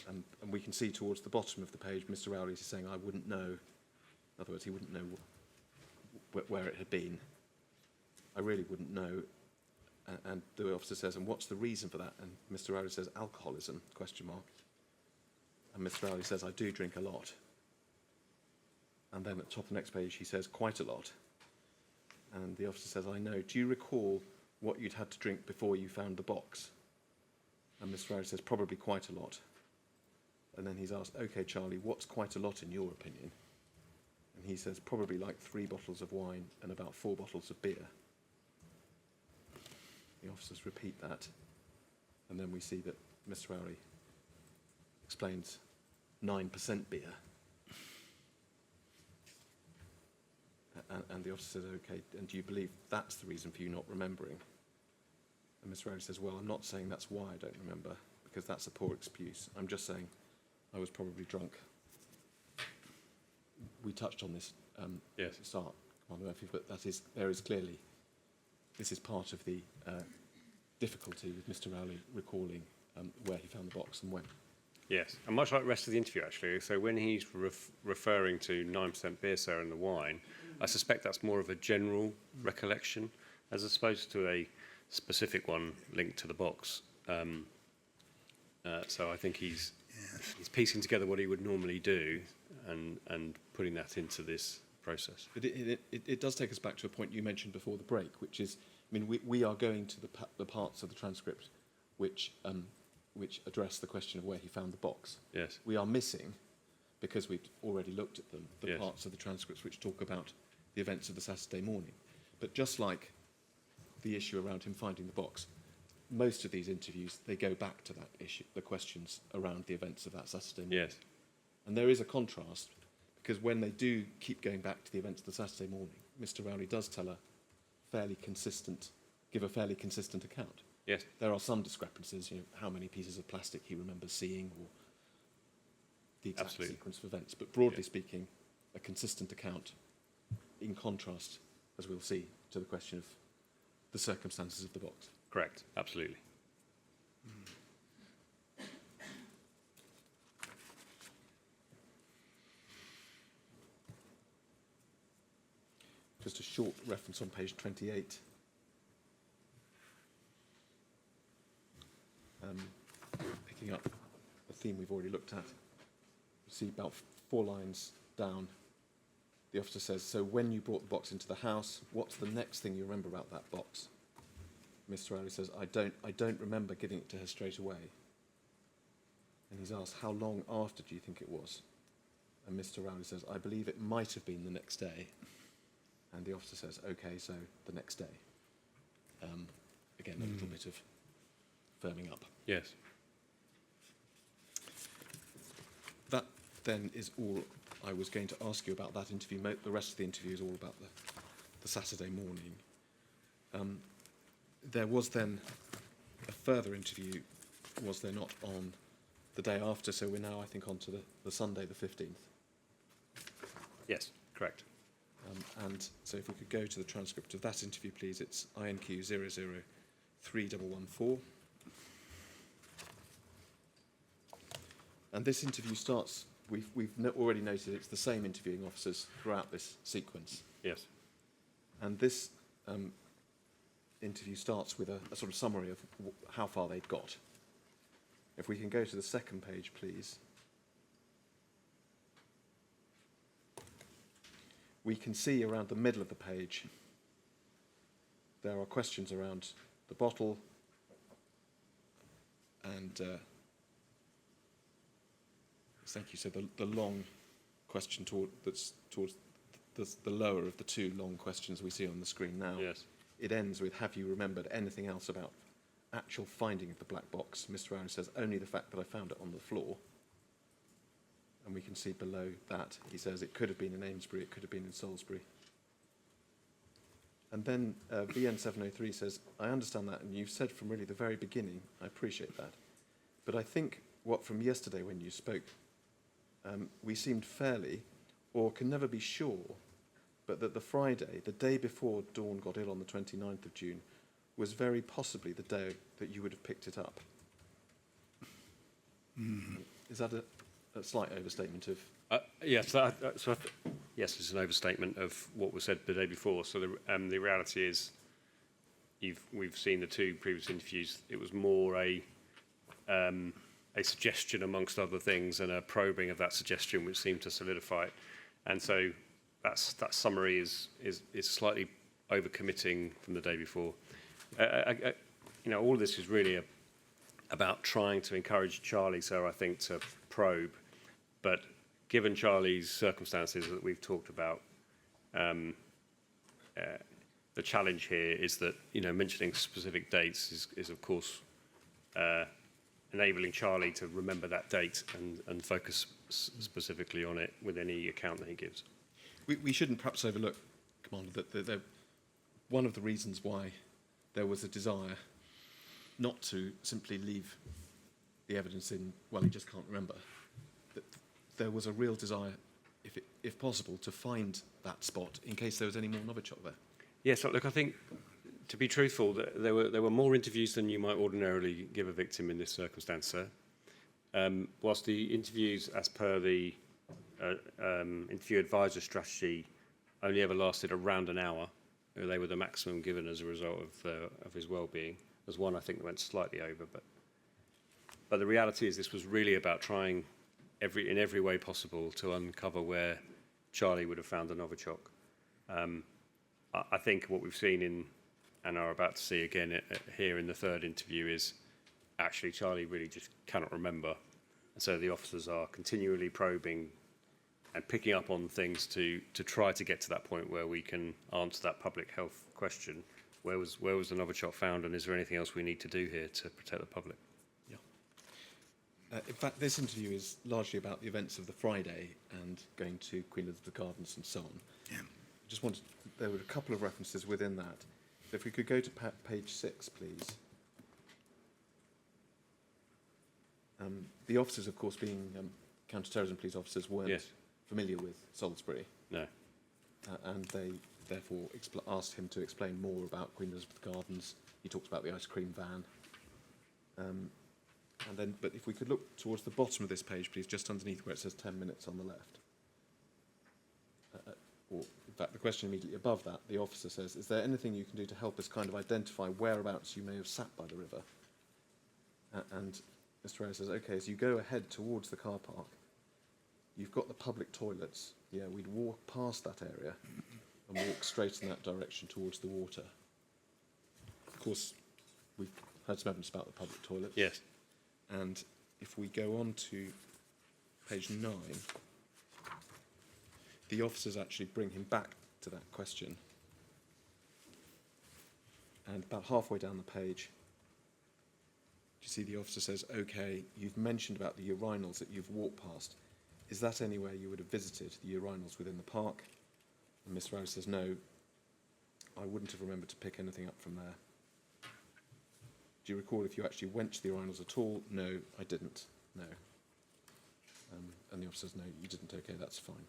And we can see towards the bottom of the page, Mr. Rowley is saying, I wouldn't know. In other words, he wouldn't know where it had been. I really wouldn't know. And the officer says, and what's the reason for that? And Mr. Rowley says, alcoholism, question mark. And Mr. Rowley says, I do drink a lot. And then at the top of the next page, he says, quite a lot. And the officer says, I know. Do you recall what you'd had to drink before you found the box? And Mr. Rowley says, probably quite a lot. And then he's asked, okay, Charlie, what's quite a lot in your opinion? And he says, probably like 3 bottles of wine and about 4 bottles of beer. The officers repeat that. And then we see that Mr. Rowley explains 9% beer. And the officer says, okay, and do you believe that's the reason for you not remembering? And Mr. Rowley says, well, I'm not saying that's why I don't remember, because that's a poor excuse. I'm just saying I was probably drunk. We touched on this Yes. at the start, Commander Murphy, but there is clearly, this is part of the difficulty with Mr. Rowley recalling where he found the box and when. Yes, and much like the rest of the interview, actually. So when he's referring to 9% beer, sir, and the wine, I suspect that's more of a general recollection as opposed to a specific one linked to the box. So I think he's piecing together what he would normally do and putting that into this process. But it does take us back to a point you mentioned before the break, which is, I mean, we are going to the parts of the transcript which address the question of where he found the box. Yes. We are missing, because we've already looked at them, the Yes. parts of the transcripts which talk about the events of the Saturday morning. But just like the issue around him finding the box, most of these interviews, they go back to that issue, the questions around the events of that Saturday morning. Yes. And there is a contrast, because when they do keep going back to the events of the Saturday morning, Mr. Rowley does give a fairly consistent account. Yes. There are some discrepancies, how many pieces of plastic he remembers seeing, or the exact Absolutely. sequence of events. But broadly Yeah. speaking, a consistent account, in contrast, as we'll see, to the question of the circumstances of the box. Correct. Absolutely. Just a short reference on page 28. looked at, you see about 4 lines down, the officer says, so when you brought the box into the house, what's the next thing you remember about that box? Mr. Rowley says, I don't remember giving it to her straight away. And he's asked, how long after do you think it was? And Mr. Rowley says, I believe it might have been the next day. And the officer says, okay, so the next day. Again, a little bit of firming up. Yes. That then is all I was going to ask you about that interview. The rest of the interview is all about the Saturday morning. There was then a further interview, was there not, on the day after? So we're now, I think, on to the Sunday, the 15th. Yes, correct. And so if we could go to the transcript of that interview, please. It's INQ 003114. And this interview starts, we've already noted it's the same interviewing officers throughout this sequence. Yes. And this interview starts with a sort of summary of how far they'd got. If we can go to the second page, please. We can see around the middle of the page there are questions around the bottle and thank you. So the long question that's towards the lower of the 2 long questions we see on the screen now. Yes. It ends with, have you remembered anything else about actual finding of the black box? Mr. Rowley says, only the fact that I found it on the floor. And we can see below that, he says, it could have been in Amesbury, it could have been in Salisbury. And then VN703 says, I understand that, and you've said from really the very beginning, I appreciate that. But I think what from yesterday when you spoke, we seemed fairly, or can never be sure, but that the Friday, the day before Dawn got ill on the 29th of June, was very possibly the day that you would have picked it up. Is that a slight overstatement of... Yes, yes, it's an overstatement of what was said the day before. So the reality is, we've seen the 2 previous interviews. It was more a suggestion amongst other things and a probing of that suggestion, which seemed to solidify it. And so that summary is slightly overcommitting from the day before. All of this is really about trying to encourage Charlie, so I think, to probe. But given Charlie's circumstances that we've talked about, the challenge here is that, mentioning specific dates is of course, enabling Charlie to remember that date and focus specifically on it with any account that he gives. We shouldn't perhaps overlook, Commander, that one of the reasons why there was a desire not to simply leave the evidence in, well, he just can't remember, that there was a real desire, if possible, to find that spot in case there was any more Novichok there. Yes, look, I think, to be truthful, there were more interviews than you might ordinarily give a victim in this circumstance, sir. Whilst the interviews, as per the interview advisor strategy, only ever lasted around an hour, they were the maximum given as a result of his well-being. There's one, I think, that went slightly over, but the reality is this was really about trying in every way possible to uncover where Charlie would have found the Novichok. I think what we've seen and are about to see again here in the third interview is actually Charlie really just cannot remember. And so the officers are continually probing and picking up on things to try to get to that point where we can answer that public health question. Where was the Novichok found, and is there anything else we need to do here to protect the public? Yeah. In fact, this interview is largely about the events of the Friday and going to Queen Elizabeth Gardens and so on. Yeah. There were a couple of references within that. If we could go to page 6, please. The officers, of course, being counter-terrorism police officers, weren't familiar with Salisbury. No. And they therefore asked him to explain more about Queen Elizabeth Gardens. He talks about the ice cream van. But if we could look towards the bottom of this page, please, just underneath where it says 10 minutes on the left. Or, in fact, the question immediately above that, the officer says, is there anything you can do to help us kind of identify whereabouts you may have sat by the river? And Mr. Rowley says, okay, as you go ahead towards the car park, you've got the public toilets. Yeah, we'd walk past that area and walk straight in that direction towards the water. Of course, we've heard some evidence about the public toilets. Yes. And if we go on to page 9, the officers actually bring him back to that question. And about halfway down the page, you see the officer says, okay, you've mentioned about the urinals that you've walked past. Is that anywhere you would have visited, the urinals within the park? And Miss Rose says, no, I wouldn't have remembered to pick anything up from there. Do you recall if you actually went to the urinals at all? No, I didn't. No. And the officer says, no, you didn't. Okay, that's fine.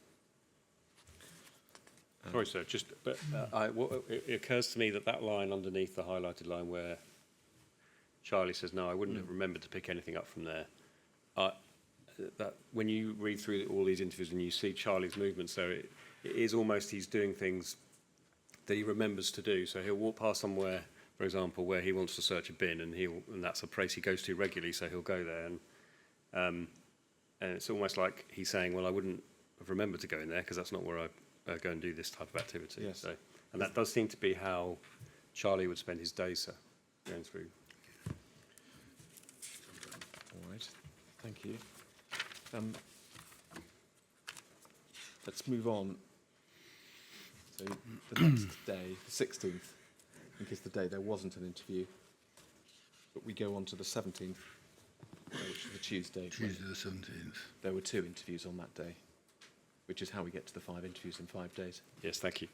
Sorry, sir. It occurs to me that line underneath the highlighted line where Charlie says, no, I wouldn't have remembered to pick anything up from there. That when you read through all these interviews and you see Charlie's movements there, it is almost he's doing things that he remembers to do. So he'll walk past somewhere, for example, where he wants to search a bin, and that's a place he goes to regularly, so he'll go there. And it's almost like he's saying, well, I wouldn't have remembered to go in there because that's not where I go and do this type of activity. Yes. So, and that does seem to be how Charlie would spend his days, sir, going through. All right, thank you. Let's move on. So the next day, the 16th, I think is the day there wasn't an interview, but we go on to the 17th, which is the Tuesday. Tuesday the 17th. There were 2 interviews on that day, which is how we get to the 5 interviews in 5 days. Yes, thank you.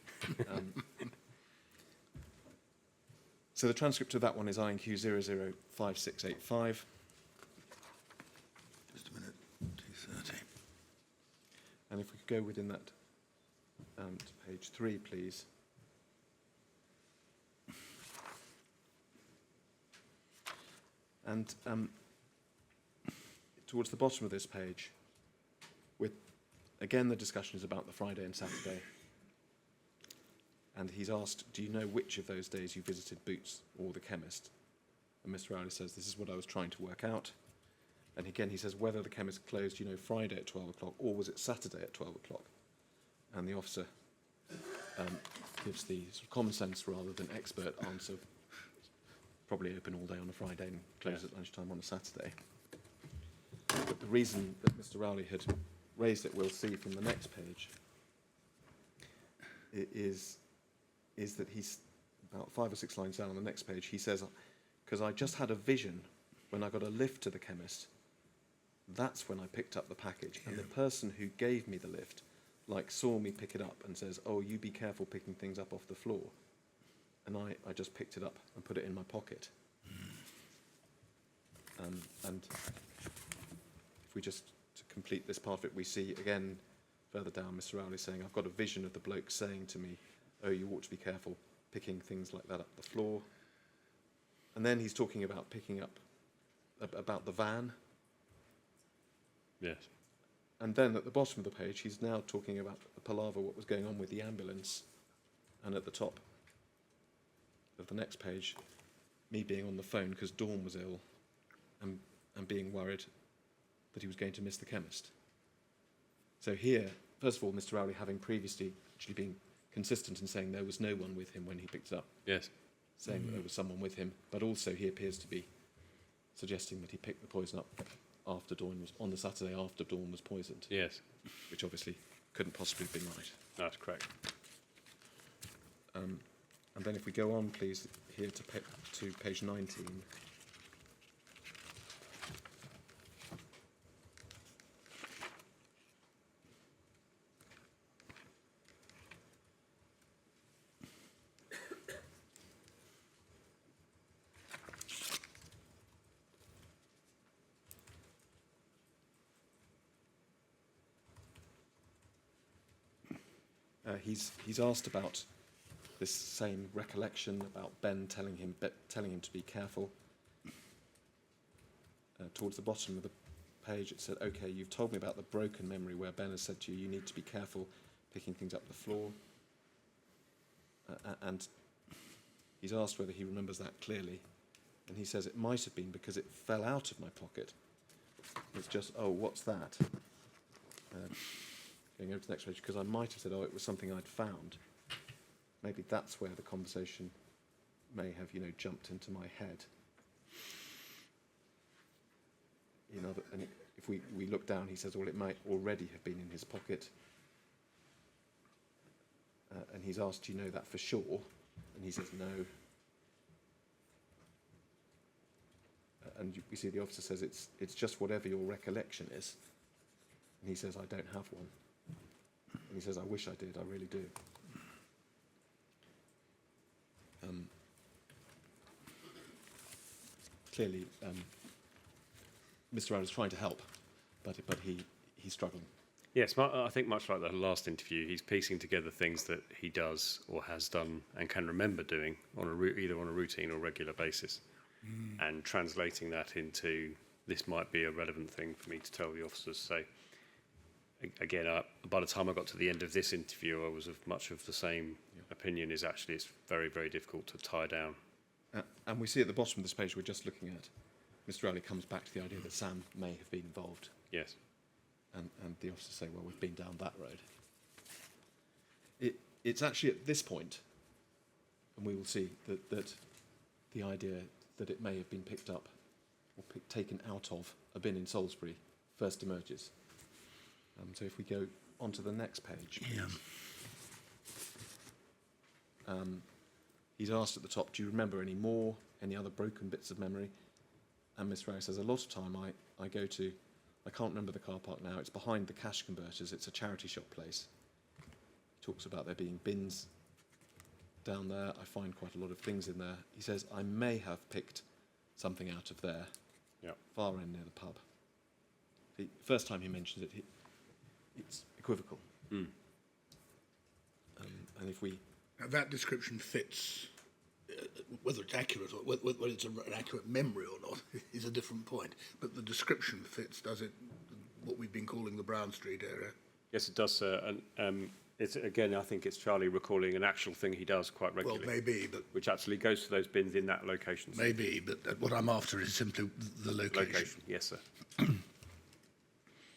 So the transcript of that one is INQ 005685. Just a minute. 2:30. And if we could go within that to page 3, please. And towards the bottom of this page, again, the discussion is about the Friday and Saturday. And he's asked, do you know which of those days you visited Boots or the chemist? And Mr. Rowley says, this is what I was trying to work out. And again, he says, whether the chemist closed, Friday at 12 o'clock, or was it Saturday at 12 o'clock? And the officer gives the sort of common sense rather than expert answer. Probably open all day on a Friday and close at lunchtime on a Saturday. But the reason that Mr. Rowley had raised it, we'll see from the next page, is that he's about 5 or 6 lines down on the next page. He says, because I just had a vision when I got a lift to the chemist. That's when I picked up the package. And the person who gave me the lift, saw me pick it up and says, oh, you be careful picking things up off the floor. And I just picked it up and put it in my pocket. And if we just, to complete this part of it, we see again, further down, Mr. Rowley saying, I've got a vision of the bloke saying to me, oh, you ought to be careful picking things like that up the floor. And then he's talking about picking up, about the van. Yes. And then at the bottom of the page, he's now talking about the palaver, what was going on with the ambulance. And at the top of the next page, me being on the phone because Dawn was ill and being worried that he was going to miss the chemist. So here, first of all, Mr. Rowley having previously actually been consistent in saying there was no one with him when he picked it up. Yes. Saying that there was someone with him, but also he appears to be suggesting that he picked the poison up after Dawn was, on the Saturday after Dawn was poisoned. Yes. Which obviously couldn't possibly have been right. That's correct. And then if we go on, please, here to page 19. He's asked about this same recollection about Ben telling him to be careful. Towards the bottom of the page, it said, "Okay, you've told me about the broken memory where Ben has said to you, you need to be careful picking things up the floor." And he's asked whether he remembers that clearly, and he says it might have been because it fell out of my pocket It's just, oh, what's that? Going over to the next page, because I might have said, oh, it was something I'd found. Maybe that's where the conversation may have, jumped into my head. And if we look down, he says, well, it might already have been in his pocket. And he's asked, do you know that for sure? And he says, no. And we see the officer says, it's just whatever your recollection is. And he says, I don't have one. And he says, I wish I did, I really do. Clearly, Mr. Rowell is trying to help, but he's struggling. Yes, I think much like the last interview, he's piecing together things that he does or has done and can remember doing either on a routine or regular basis, and translating that into this might be a relevant thing for me to tell the officers. So, again, by the time I got to the end of this interview, I was of much of the same opinion. Is actually it's very, very difficult to tie down. And we see at the bottom of this page we're just looking at, Mr. Rowley comes back to the idea that Sam may have been involved. Yes. And the officers say, well, we've been down that road. It's actually at this point, and we will see, that the idea that it may have been picked up or taken out of a bin in Salisbury first emerges. So if we go on to the next page. He's asked at the top, do you remember any other broken bits of memory? And Miss Rowe says, a lot of time I go to, I can't remember the car park now, it's behind the cash converters, it's a charity shop place. He talks about there being bins down there, I find quite a lot of things in there. He says, I may have picked something out of there, far end near the pub. The first time he mentions it, it's equivocal. And if we... Now that description fits, whether it's accurate or whether it's an accurate memory or not is a different point. But the description fits, does it, what we've been calling the Brown Street area? Yes, it does, sir. And it's, again, I think it's Charlie recalling an actual thing he does quite regularly. Well, maybe, but... Which actually goes to those bins in that location. Sir. Maybe, but what I'm after is simply the location. Yes, sir.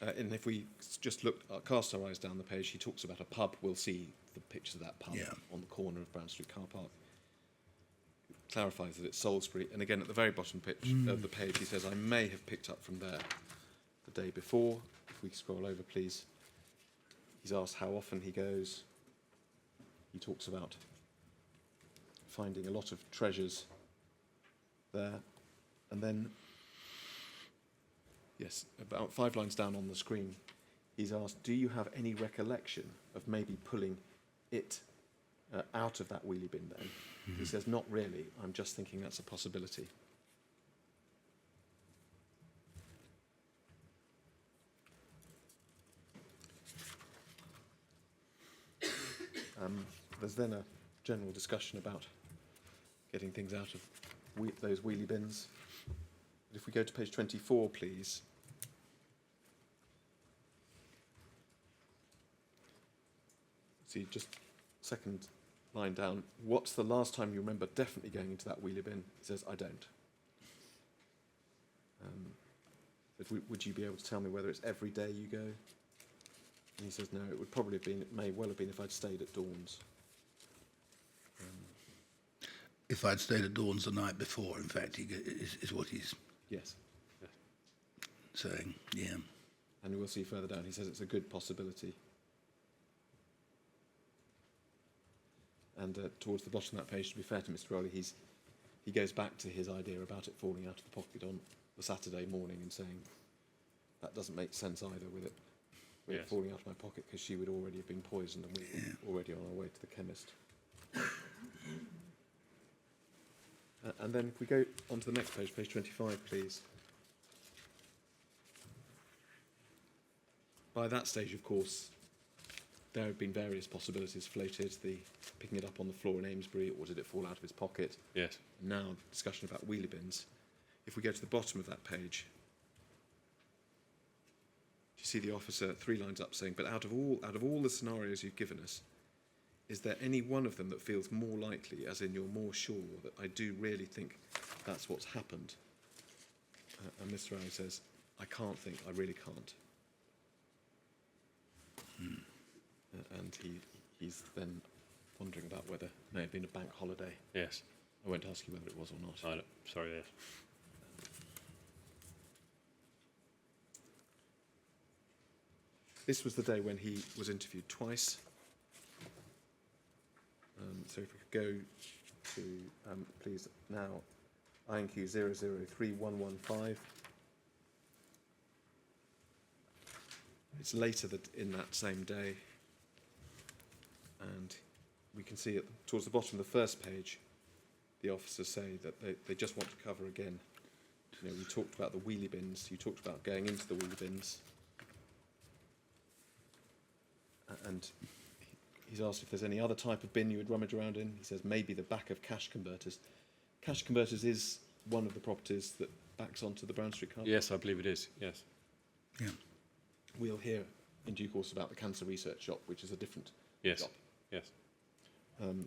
And if we just cast our eyes down the page, he talks about a pub. We'll see the pictures of that pub on the corner of Brown Street car park. Clarifies that it's Salisbury. And again, at the very bottom of the page, he says, I may have picked up from there the day before. If we scroll over, please. He's asked how often he goes. He talks about finding a lot of treasures there. And then, yes, about 5 lines down on the screen, he's asked, do you have any recollection of maybe pulling it out of that wheelie bin then? He says, not really. I'm just thinking that's a possibility. There's then a general discussion about getting things out of those wheelie bins. But if we go to page 24, please. See, just second line down. What's the last time you remember definitely going into that wheelie bin? He says, I don't. Would you be able to tell me whether it's every day you go? And he says, no, it would probably have been, it may well have been if I'd stayed at Dawn's. If I'd stayed at Dawn's the night before, in fact, is what he's Yes. saying, yeah. And we'll see further down, he says it's a good possibility. And towards the bottom of that page, to be fair to Mr. Rowley, he goes back to his idea about it falling out of the pocket on the Saturday morning and saying, that doesn't make sense either with it falling out of my pocket, because she would already have been poisoned and we were already on our way to the chemist. And then if we go on to the next page, page 25, please. By that stage, of course, there have been various possibilities floated, the picking it up on the floor in Amesbury, or did it fall out of his pocket? Yes. And now discussion about wheelie bins. If we go to the bottom of that page, you see the officer 3 lines up saying, but out of all the scenarios you've given us, is there any one of them that feels more likely, as in you're more sure that I do really think that's what's happened? And Mr. Rowley says, I can't think. I really can't. And he's then wondering about whether it may have been a bank holiday. Yes. I won't ask you whether it was or not. Sorry, yes. This was the day when he was interviewed twice. So if we could go to, please, now, INQ 003115. It's later in that same day. And we can see towards the bottom of the first page, the officers say that they just want to cover again. You know, we talked about the wheelie bins. You talked about going into the wheelie bins. And he's asked if there's any other type of bin you would rummage around in. He says maybe the back of cash converters. Cash converters is one of the properties that backs onto the Brown Street car park. Yes, I believe it is, yes. Yeah. We'll hear in due course about the cancer research shop, which is a different Yes, shop. yes. And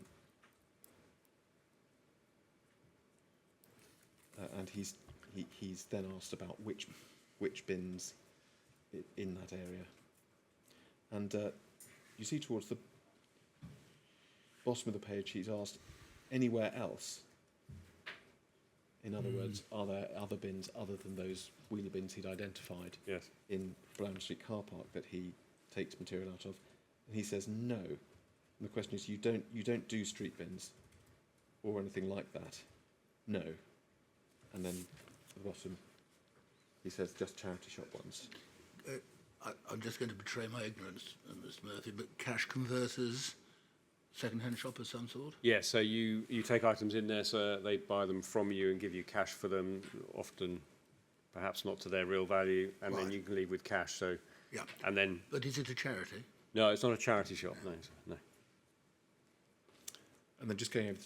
he's then asked about which bins in that area. And you see towards the bottom of the page, he's asked anywhere else. In other words, are there other bins other than those wheelie bins he'd identified Yes. in Brown Street car park that he takes material out of? And he says no. And the question is, you don't do street bins or anything like that? No. And then at the bottom, he says just charity shop ones. I'm just going to betray my ignorance, Mr. Murphy, but cash converters, second-hand shop of some sort? Yeah, so you take items in there, so they buy them from you and give you cash for them, often perhaps not to their real value, and then Right. you can leave with cash. So, Yeah. and then But is it a charity? no, it's not a charity shop. No, no. And then just going over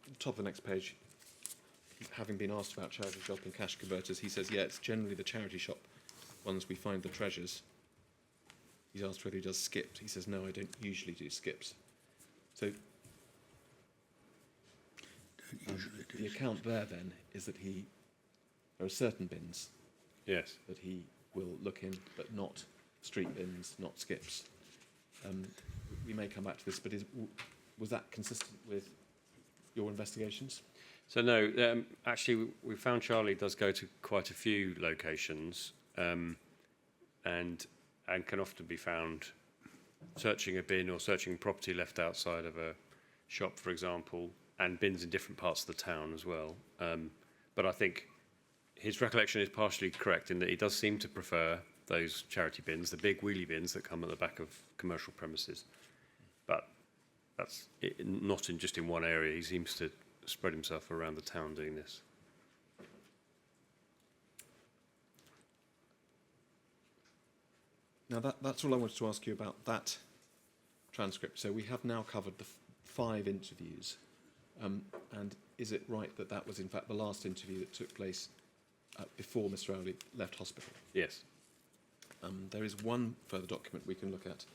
the top of the next page, having been asked about charity shop and cash converters, he says, yeah, it's generally the charity shop ones we find the treasures. He's asked whether he does skips. He says, no, I don't usually do skips. So Don't usually do. the account there then is that there are certain bins Yes. that he will look in, but not street bins, not skips. We may come back to this, but was that consistent with your investigations? So no, actually, we found Charlie does go to quite a few locations, and can often be found searching a bin or searching property left outside of a shop, for example, and bins in different parts of the town as well. But I think his recollection is partially correct in that he does seem to prefer those charity bins, the big wheelie bins that come at the back of commercial premises. But that's not just in one area. He seems to spread himself around the town doing this. Now, that's all I wanted to ask you about that transcript. So we have now covered the 5 interviews. And is it right that that was, in fact, the last interview that took place before Mr. Rowley left hospital? Yes. There is one further document we can look at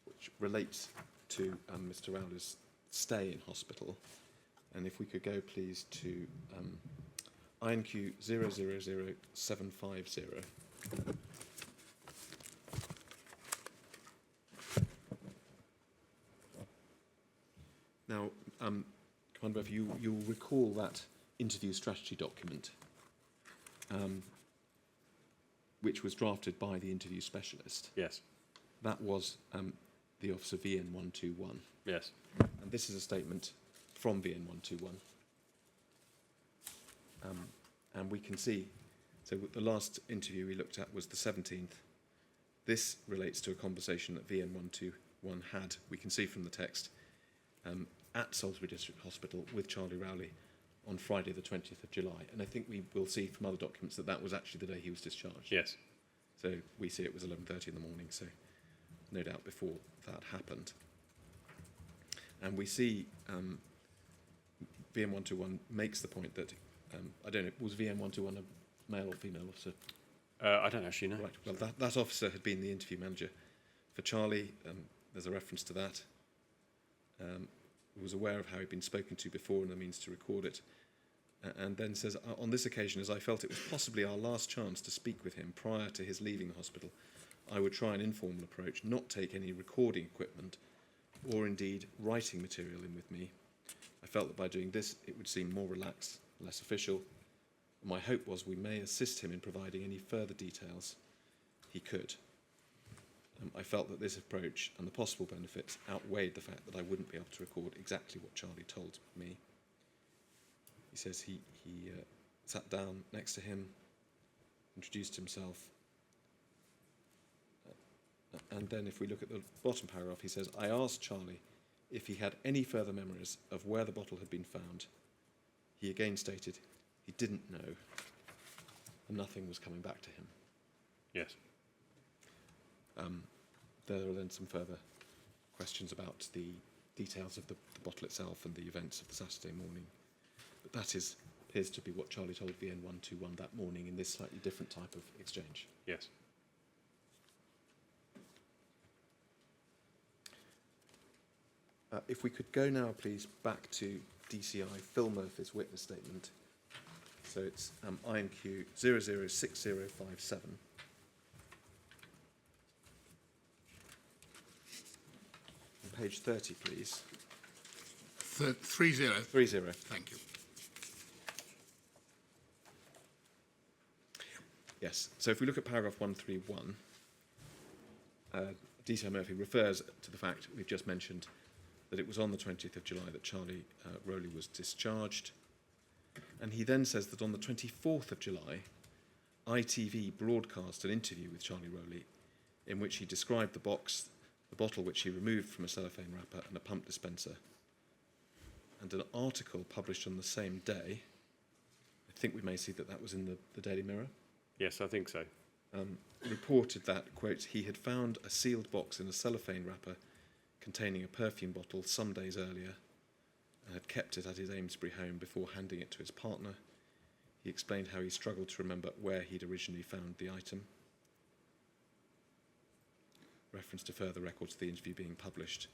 which relates to Mr. Rowley's stay in hospital. And if we could go, please, to INQ 000750. Now, Commander Murphy, you'll recall that interview strategy document, which was drafted by the interview specialist. Yes. That was the officer VN121. Yes. And this is a statement from VN121. And we can see, so the last interview we looked at was the 17th. This relates to a conversation that VN121 had, we can see from the text, at Salisbury District Hospital with Charlie Rowley on Friday the 20th of July. And I think we will see from other documents that that was actually the day he was discharged. Yes. So we see it was 11:30 in the morning, so no doubt before that happened. And we see VM121 makes the point that, I don't know, was VM121 a male or female officer? I don't actually know. Right, well, that officer had been the interview manager for Charlie. There's a reference to that. Was aware of how he'd been spoken to before and the means to record it. And then says, on this occasion, as I felt it was possibly our last chance to speak with him prior to his leaving the hospital, I would try an informal approach, not take any recording equipment or indeed writing material in with me. I felt that by doing this, it would seem more relaxed, less official. My hope was we may assist him in providing any further details he could. I felt that this approach and the possible benefits outweighed the fact that I wouldn't be able to record exactly what Charlie told me. He says he sat down next to him, introduced himself, and then if we look at the bottom paragraph, he says, I asked Charlie if he had any further memories of where the bottle had been found. He again stated he didn't know, and nothing was coming back to him. Yes. There are then some further questions about the details of the bottle itself and the events of the Saturday morning. But that appears to be what Charlie told VN 121 that morning in this slightly different type of exchange. Yes. If we could go now, please, back to DCI Phil Murphy's witness statement. So it's IMQ 006057. On page 30, please. 30. 30. Thank you. Yes. So if we look at paragraph 131, DCI Murphy refers to the fact we've just mentioned that it was on the 20th of July that Charlie Rowley was discharged. And he then says that on the 24th of July, ITV broadcast an interview with Charlie Rowley in which he described the bottle which he removed from a cellophane wrapper and a pump dispenser. And an article published on the same day, I think we may see that that was in the Daily Mirror, Yes, I think so. reported that, quote, he had found a sealed box in a cellophane wrapper containing a perfume bottle some days earlier and had kept it at his Amesbury home before handing it to his partner. He explained how he struggled to remember where he'd originally found the item. Reference to further records of the interview being published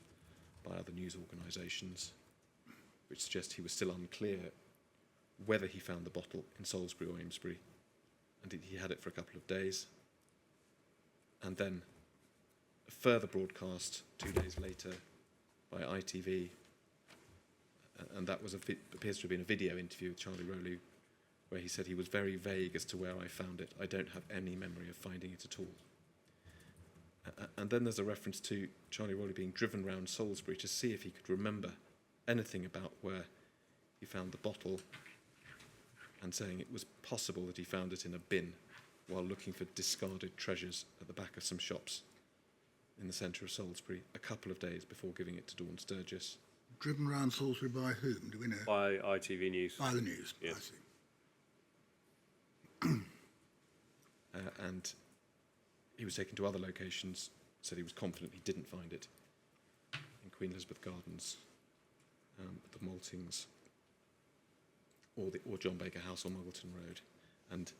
by other news organisations, which suggests he was still unclear whether he found the bottle in Salisbury or Amesbury, and he had it for a couple of days. And then a further broadcast 2 days later by ITV, and that was appears to have been a video interview with Charlie Rowley, where he said he was very vague as to where I found it. I don't have any memory of finding it at all. And then there's a reference to Charlie Rowley being driven round Salisbury to see if he could remember anything about where he found the bottle, and saying it was possible that he found it in a bin while looking for discarded treasures at the back of some shops in the centre of Salisbury a couple of days before giving it to Dawn Sturgess. Driven round Salisbury by whom? Do we know? By ITV News. By the news. Yes. I see. And he was taken to other locations, said he was confident he didn't find it in Queen Elizabeth Gardens, the Maltings, or John Baker House on Muggleton Road. And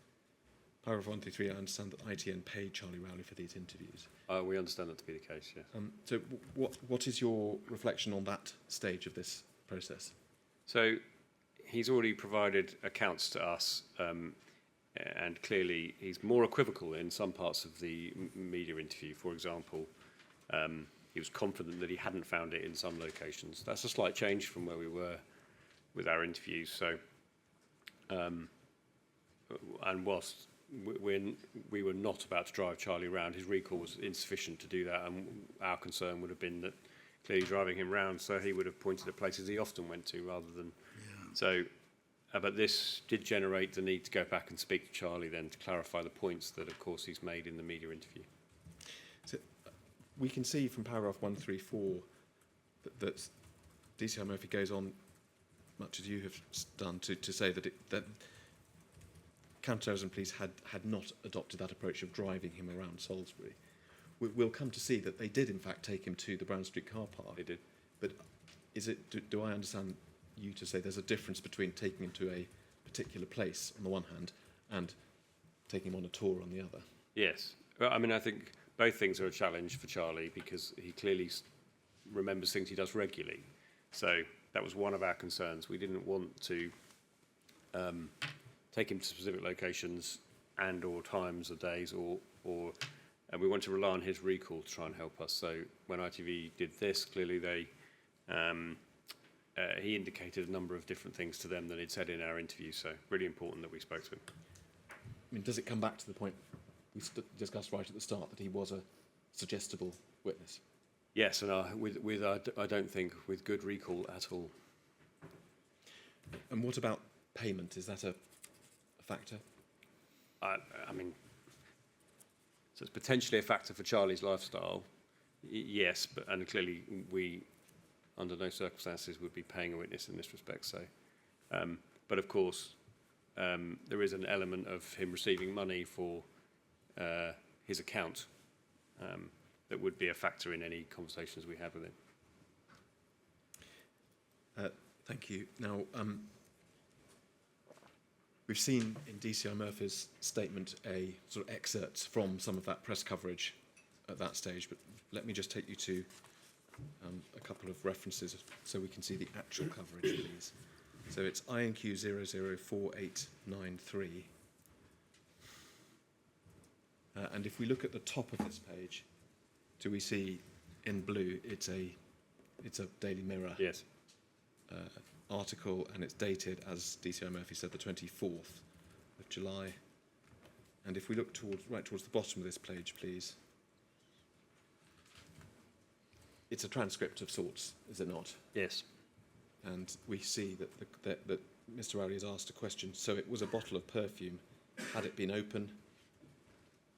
paragraph 133, I understand that ITN paid Charlie Rowley for these interviews. We understand that to be the case, yes. So what is your reflection on that stage of this process? So he's already provided accounts to us, and clearly he's more equivocal in some parts of the media interview. For example, he was confident that he hadn't found it in some locations. That's a slight change from where we were with our interviews. So, and whilst we were not about to drive Charlie round, his recall was insufficient to do that, and our concern would have been that clearly driving him round, so he would have pointed at places he often went to rather than... Yeah. So, but this did generate the need to go back and speak to Charlie then to clarify the points that, of course, he's made in the media interview. So we can see from paragraph 134 that DCI Murphy goes on, much as you have done, to say that counter-terrorism police had not adopted that approach of driving him around Salisbury. We'll come to see that they did, in fact, take him to the Brown Street car park. They did. But do I understand you to say there's a difference between taking him to a particular place on the one hand and taking him on a tour on the other? Yes. Well, I mean, I think both things are a challenge for Charlie because he clearly remembers things he does regularly. So that was one of our concerns. We didn't want to take him to specific locations and or times of days, or we want to rely on his recall to try and help us. So when ITV did this, clearly he indicated a number of different things to them than he'd said in our interview. So really important that we spoke to him. I mean, does it come back to the point we discussed right at the start that he was a suggestible witness? Yes, and I don't think with good recall at all. And what about payment? Is that a factor? I mean, so it's potentially a factor for Charlie's lifestyle, yes, and clearly we, under no circumstances, would be paying a witness in this respect. So, but of course, there is an element of him receiving money for his account that would be a factor in any conversations we had with him. Thank you. Now, we've seen in DCI Murphy's statement a sort of excerpt from some of that press coverage at that stage, but let me just take you to a couple of references so we can see the actual coverage, please. So it's INQ 004893. And if we look at the top of this page, do we see in blue it's a Daily Mirror article, and it's dated, as DCI Murphy said, the 24th of July. And if we look right towards the bottom of this page, please, it's a transcript of sorts, is it not? Yes. And we see that Mr. Rowley has asked a question. So it was a bottle of perfume. Had it been open?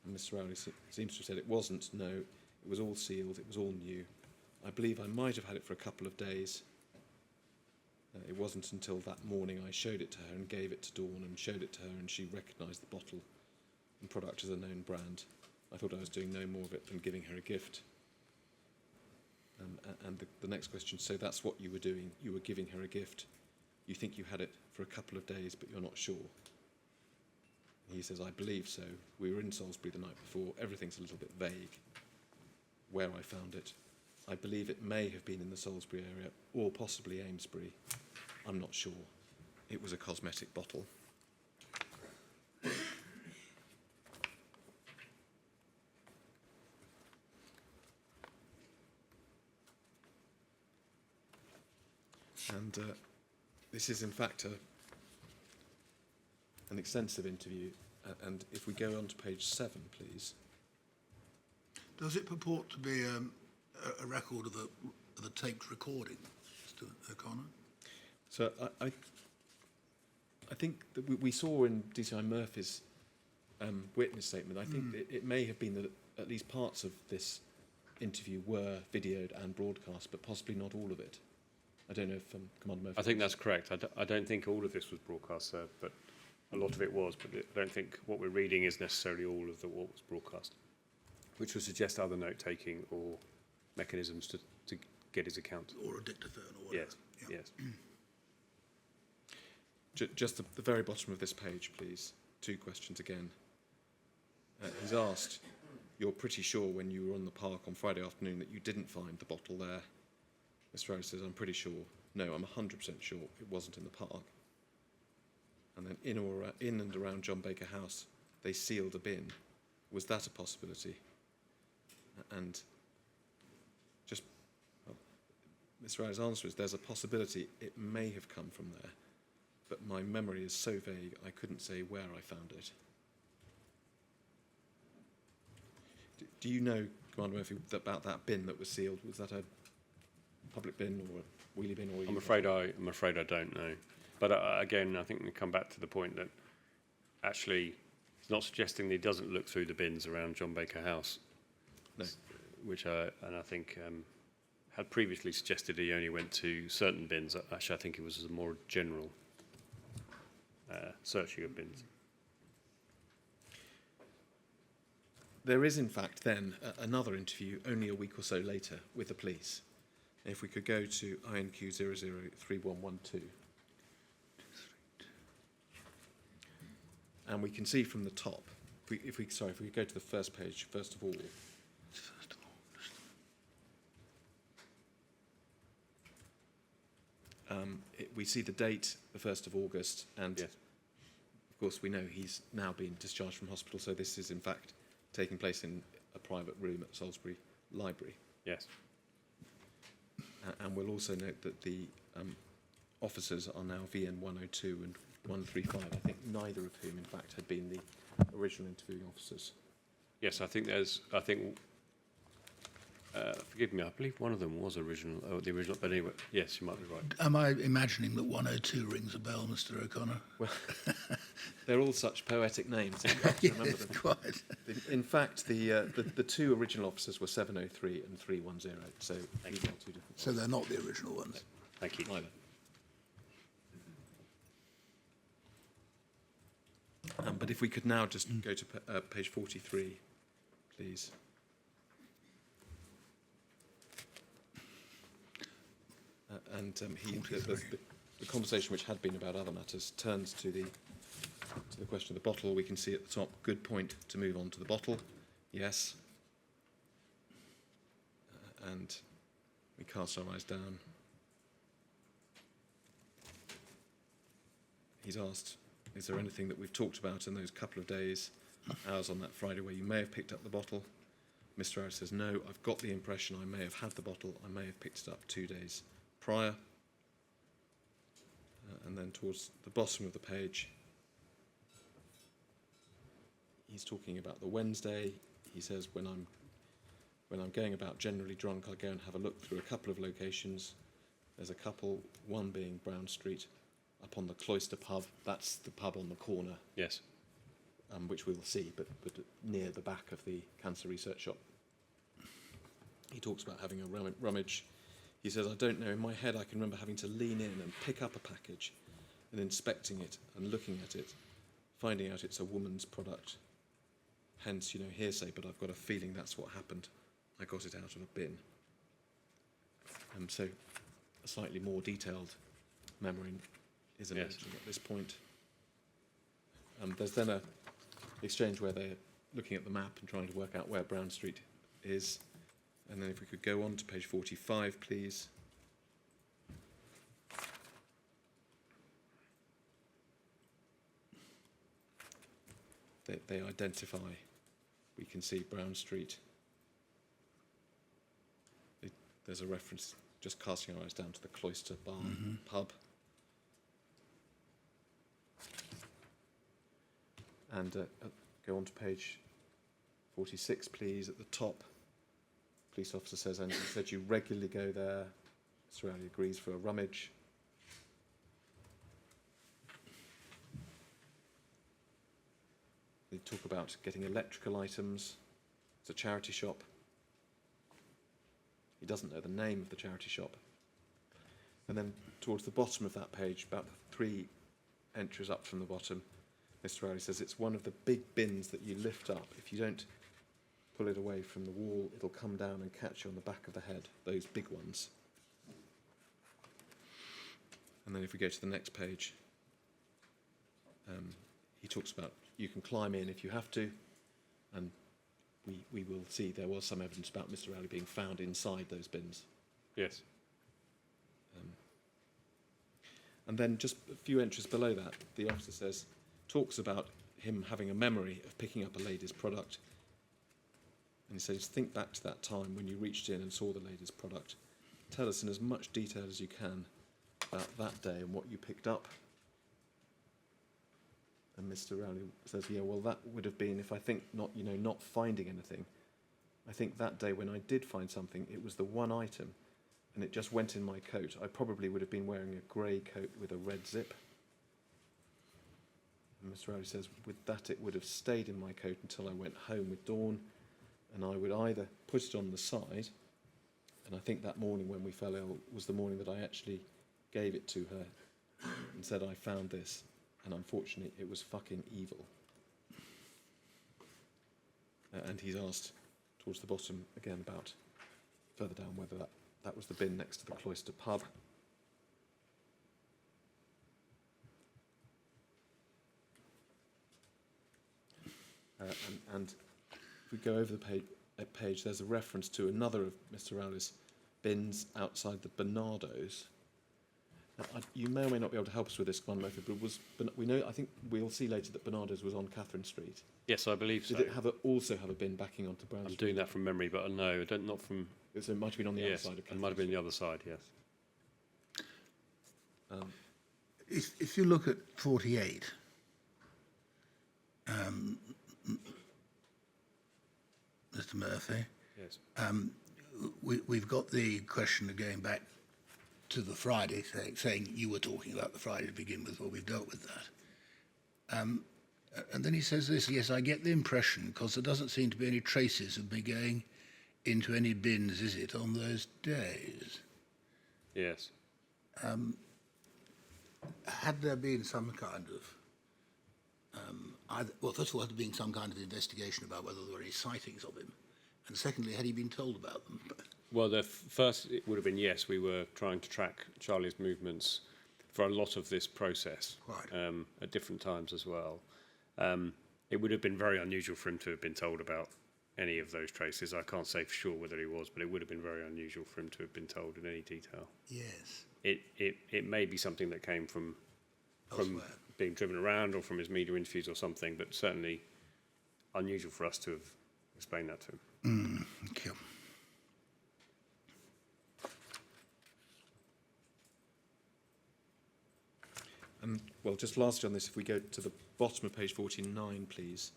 And Mr. Rowley seems to have said it wasn't. No, it was all sealed. It was all new. I believe I might have had it for a couple of days. It wasn't until that morning I showed it to her and gave it to Dawn and showed it to her, and she recognised the bottle and product as a known brand. I thought I was doing no more of it than giving her a gift. And the next question, so that's what you were doing. You were giving her a gift. You think you had it for a couple of days, but you're not sure. He says, I believe so. We were in Salisbury the night before. Everything's a little bit vague where I found it. I believe it may have been in the Salisbury area or possibly Amesbury. I'm not sure. It was a cosmetic bottle. And this is, in fact, an extensive interview. And if we go on to page 7, please. Does it purport to be a record of the taped recording, Mr. O'Connor? So I think that we saw in DCI Murphy's witness statement, I think it may have been that at least parts of this interview were videoed and broadcast, but possibly not all of it. I don't know if Commander Murphy... I think that's correct. I don't think all of this was broadcast, sir, but a lot of it was. But I don't think what we're reading is necessarily all of what was broadcast, which would suggest other note-taking or mechanisms to get his account. Or a dictaphone or whatever. Yes, yes. Just the very bottom of this page, please. 2 questions again. He's asked, you're pretty sure when you were on the park on Friday afternoon that you didn't find the bottle there? Mr. Rose says, I'm pretty sure. No, I'm 100% sure it wasn't in the park. And then in and around John Baker House, they sealed a bin. Was that a possibility? And just, Mr. Rose's answer is there's a possibility it may have come from there, but my memory is so vague I couldn't say where I found it. Do you know, Commander Murphy, about that bin that was sealed? Was that a public bin or a wheelie bin? Or I'm afraid I don't know. But again, I think we come back to the point that actually it's not suggesting that he doesn't look through the bins around John Baker House. No. Which I think had previously suggested he only went to certain bins. Actually, I think it was a more general searching of bins. There is, in fact, then another interview only a week or so later with the police. If we could go to INQ 003112. And we can see from the top, if we go to the first page, first of all. We see the date, the 1st of August, and yes. of course, we know he's now been discharged from hospital, so this is in fact taking place in a private room at Salisbury Library. Yes. And we'll also note that the officers are now VN 102 and 135, I think neither of whom, in fact, had been the original interviewing officers. Yes, forgive me, I believe one of them was the original, but anyway, yes, you might be right. Am I imagining that 102 rings a bell, Mr. O'Connor? Well, they're all such poetic names, so you have to remember them. Quite. In fact, the two original officers were 703 and 310, so these are two different. So they're not the original ones. Thank you. Neither. But if we could now just go to page 43, please. The conversation, which had been about other matters, turns to the question of the bottle. We can see at the top, good point to move on to the bottle. Yes. And we cast our eyes down. He's asked, is there anything that we've talked about in those couple of days, hours on that Friday, where you may have picked up the bottle? Mr. Harris says, no, I've got the impression I may have had the bottle. I may have picked it up 2 days prior. And then towards the bottom of the page, he's talking about the Wednesday. He says, when I'm going about generally drunk, I go and have a look through a couple of locations. There's a couple, one being Brown Street, up on the Cloister pub. That's the pub on the corner. Yes. Which we'll see, but near the back of the cancer research shop. He talks about having a rummage. He says, I don't know, in my head I can remember having to lean in and pick up a package and inspecting it and looking at it, finding out it's a woman's product. Hence, hearsay, but I've got a feeling that's what happened. I got it out of a bin. So a slightly more detailed memory is emerging at this point. There's then a exchange where they're looking at the map and trying to work out where Brown Street is. And then if we could go on to page 45, please. They identify, we can see Brown Street. There's a reference, just casting our eyes down to the Cloister Bar pub. And go on to page 46, please, at the top. Police officer says, and he said you regularly go there. Mr. Rowley agrees for a rummage. They talk about getting electrical items. It's a charity shop. He doesn't know the name of the charity shop. And then towards the bottom of that page, about 3 entries up from the bottom, Mr. Rowley says it's one of the big bins that you lift up. If you don't pull it away from the wall, it'll come down and catch you on the back of the head, those big ones. And then if we go to the next page, he talks about you can climb in if you have to, and we will see there was some evidence about Mr. Rowley being found inside those bins. Yes. And then just a few entries below that, the officer talks about him having a memory of picking up a lady's product. And he says, think back to that time when you reached in and saw the lady's product. Tell us in as much detail as you can about that day and what you picked up. And Mr. Rowley says, yeah, well, that would have been, if I think not finding anything. I think that day when I did find something, it was the one item, and it just went in my coat. I probably would have been wearing a grey coat with a red zip. And Mr. Rowley says, with that, it would have stayed in my coat until I went home with Dawn, and I would either put it on the side, and I think that morning when we fell ill was the morning that I actually gave it to her and said, I found this, and unfortunately it was fucking evil. And he's asked towards the bottom again about further down whether that was the bin next to the Cloister pub. And if we go over the page, there's a reference to another of Mr. Rowley's bins outside the Bernardo's. You may or may not be able to help us with this one method, but we know. I think we'll see later that Bernardo's was on Catherine Street. Yes, I believe so. Did it also have a bin backing onto Brown I'm Street? doing that from memory, but no, not from. So it might have been on the other Yes, side of it Catherine might have been Street. the other side. Yes. If you look at 48, Mr. Murphy, Yes. we've got the question of going back to the Friday, saying you were talking about the Friday to begin with. Well, we've dealt with that. And then he says this, yes, I get the impression, because there doesn't seem to be any traces of me going into any bins, is it, on those days? Yes. Had there been some kind of, well, first of all, had there been some kind of investigation about whether there were any sightings of him? And secondly, had he been told about them? Well, first it would have been yes. We were trying to track Charlie's movements for a lot of this process, Right. at different times as well. It would have been very unusual for him to have been told about any of those traces. I can't say for sure whether he was, but it would have been very unusual for him to have been told in any detail. Yes. It may be something that came from Elsewhere. being driven around or from his media interviews or something, but certainly unusual for us to have explained that to him. Thank you. Well, just lastly on this, if we go to the bottom of page 49, please.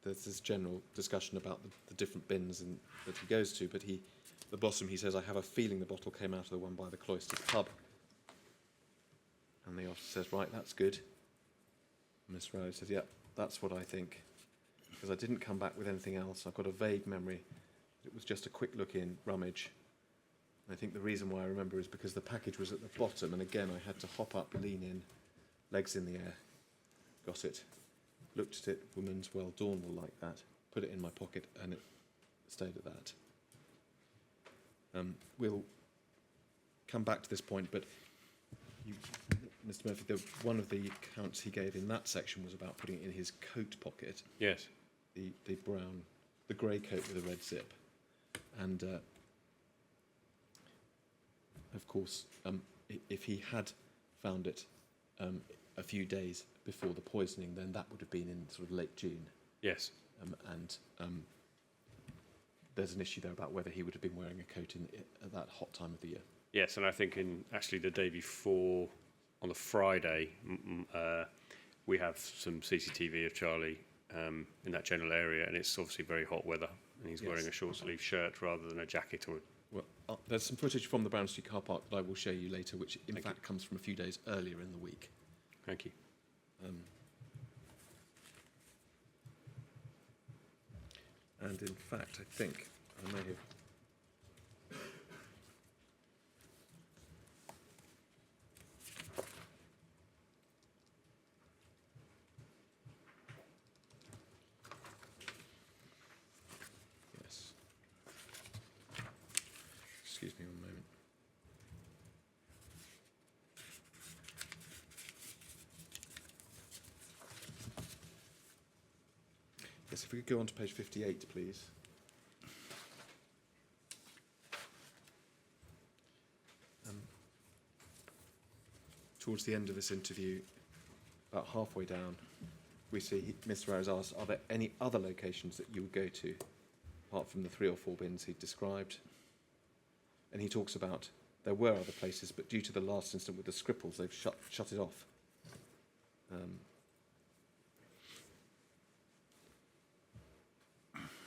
There's this general discussion about the different bins that he goes to, but at the bottom he says, I have a feeling the bottle came out of the one by the Cloisters pub. And the officer says, right, that's good. And Miss Rose says, yeah, that's what I think. Because I didn't come back with anything else. I've got a vague memory. It was just a quick look in, rummage. I think the reason why I remember is because the package was at the bottom, and again I had to hop up, lean in, legs in the air, got it, looked at it, woman's well, Dawn will like that, put it in my pocket, and it stayed at that. We'll come back to this point, but Mr. Murphy, one of the accounts he gave in that section was about putting it in his coat pocket, Yes. the grey coat with a red zip, and of course, if he had found it a few days before the poisoning, then that would have been in sort of late June. Yes. And there's an issue there about whether he would have been wearing a coat at that hot time of the year. Yes, and I think actually the day before, on the Friday, we have some CCTV of Charlie in that general area, and it's obviously very hot weather, and he's wearing a short sleeve shirt rather than a jacket or. Well, there's some footage from the Brown Street car park that I will show you later, which in fact comes from a few days earlier in the week. Thank you. And in fact, I think I may have. Yes. Excuse me one moment. Yes, if we could go on to page 58, please. Towards the end of this interview, about halfway down, we see Mr. Rose asks, are there any other locations that you would go to, apart from the 3 or 4 bins he described? And he talks about there were other places, but due to the last incident with the Scripples, they've shut it off.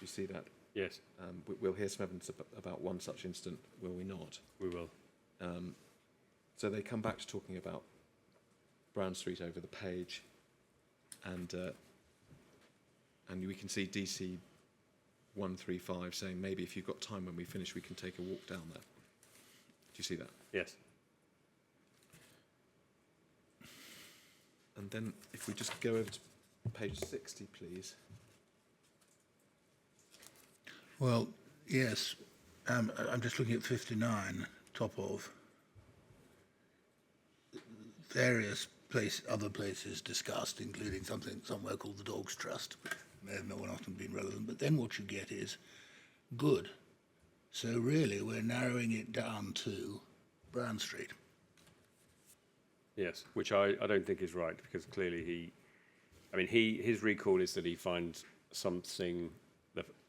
You see that? Yes, We'll hear some evidence about one such incident, will we not? we will. So they come back to talking about Brown Street over the page, and we can see DC 135 saying maybe if you've got time when we finish, we can take a walk down there. Do you see that? Yes. And then if we just go over to page 60, please. Well, yes. I'm just looking at 59, top of. Various other places discussed, including somewhere called the Dogs Trust, which may have not often been relevant. But then what you get is good. So really, we're narrowing it down to Brown Street. Yes, which I don't think is right, because clearly his recall is that he finds something,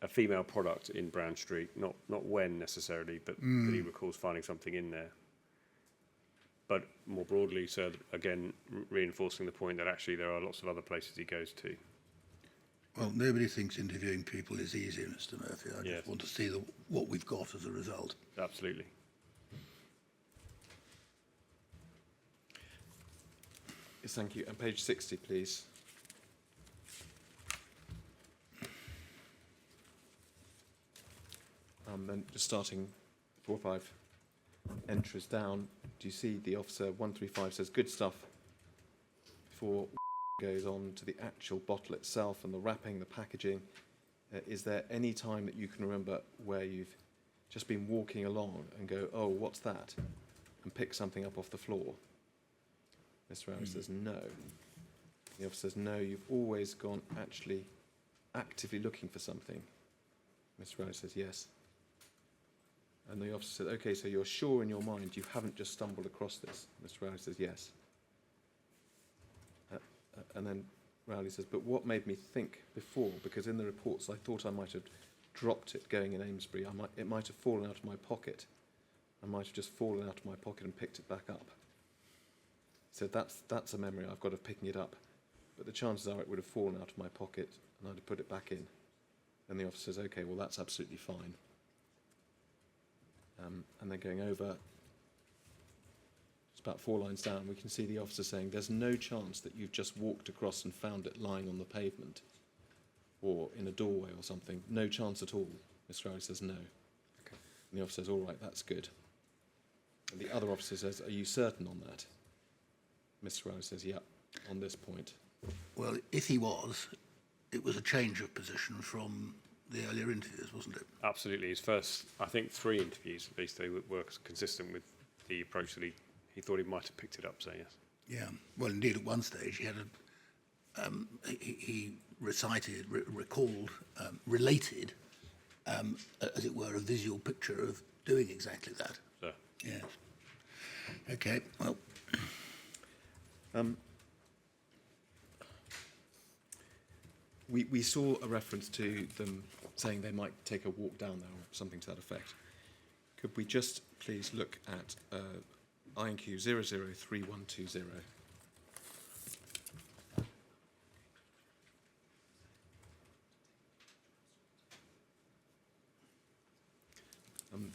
a female product in Brown Street, not when necessarily, but that he recalls finding something in there. But more broadly, so again, reinforcing the point that actually there are lots of other places he goes to. Well, nobody thinks interviewing people is easy, Mr. Murphy. I Yes. just want to see what we've got as a result. Absolutely. Yes, thank you. And page 60, please. Then just starting 4 or 5 entries down, do you see the officer 135 says good stuff before goes on to the actual bottle itself and the wrapping, the packaging. Is there any time that you can remember where you've just been walking along and go, oh, what's that? And pick something up off the floor? Mr. Harris says no. The officer says no, you've always gone actually actively looking for something. Mr. Harris says yes. And the officer said, okay, so you're sure in your mind you haven't just stumbled across this? Mr. Rowley says yes. And then Rowley says, but what made me think before? Because in the reports I thought I might have dropped it going in Amesbury. It might have fallen out of my pocket. I might have just fallen out of my pocket and picked it back up. He said, that's a memory I've got of picking it up. But the chances are it would have fallen out of my pocket and I'd have put it back in. And the officer says, okay, well, that's absolutely fine. And then going over, it's about 4 lines down, we can see the officer saying, there's no chance that you've just walked across and found it lying on the pavement or in a doorway or something. No chance at all. Mr. Rowley says no. Okay. And the officer says, all right, that's good. And the other officer says, are you certain on that? Mr. Rowley says, yeah, on this point. Well, if he was, it was a change of position from the earlier interviews, wasn't it? Absolutely. His first, I think, 3 interviews, at least, they were consistent with the approach that he thought he might have picked it up, so yes. Yeah. Well, indeed, at one stage he had he recited, recalled, related, as it were, a visual picture of doing exactly that. So. Yes. Okay. Well. We saw a reference to them saying they might take a walk down there or something to that effect. Could we just please look at INQ 003120?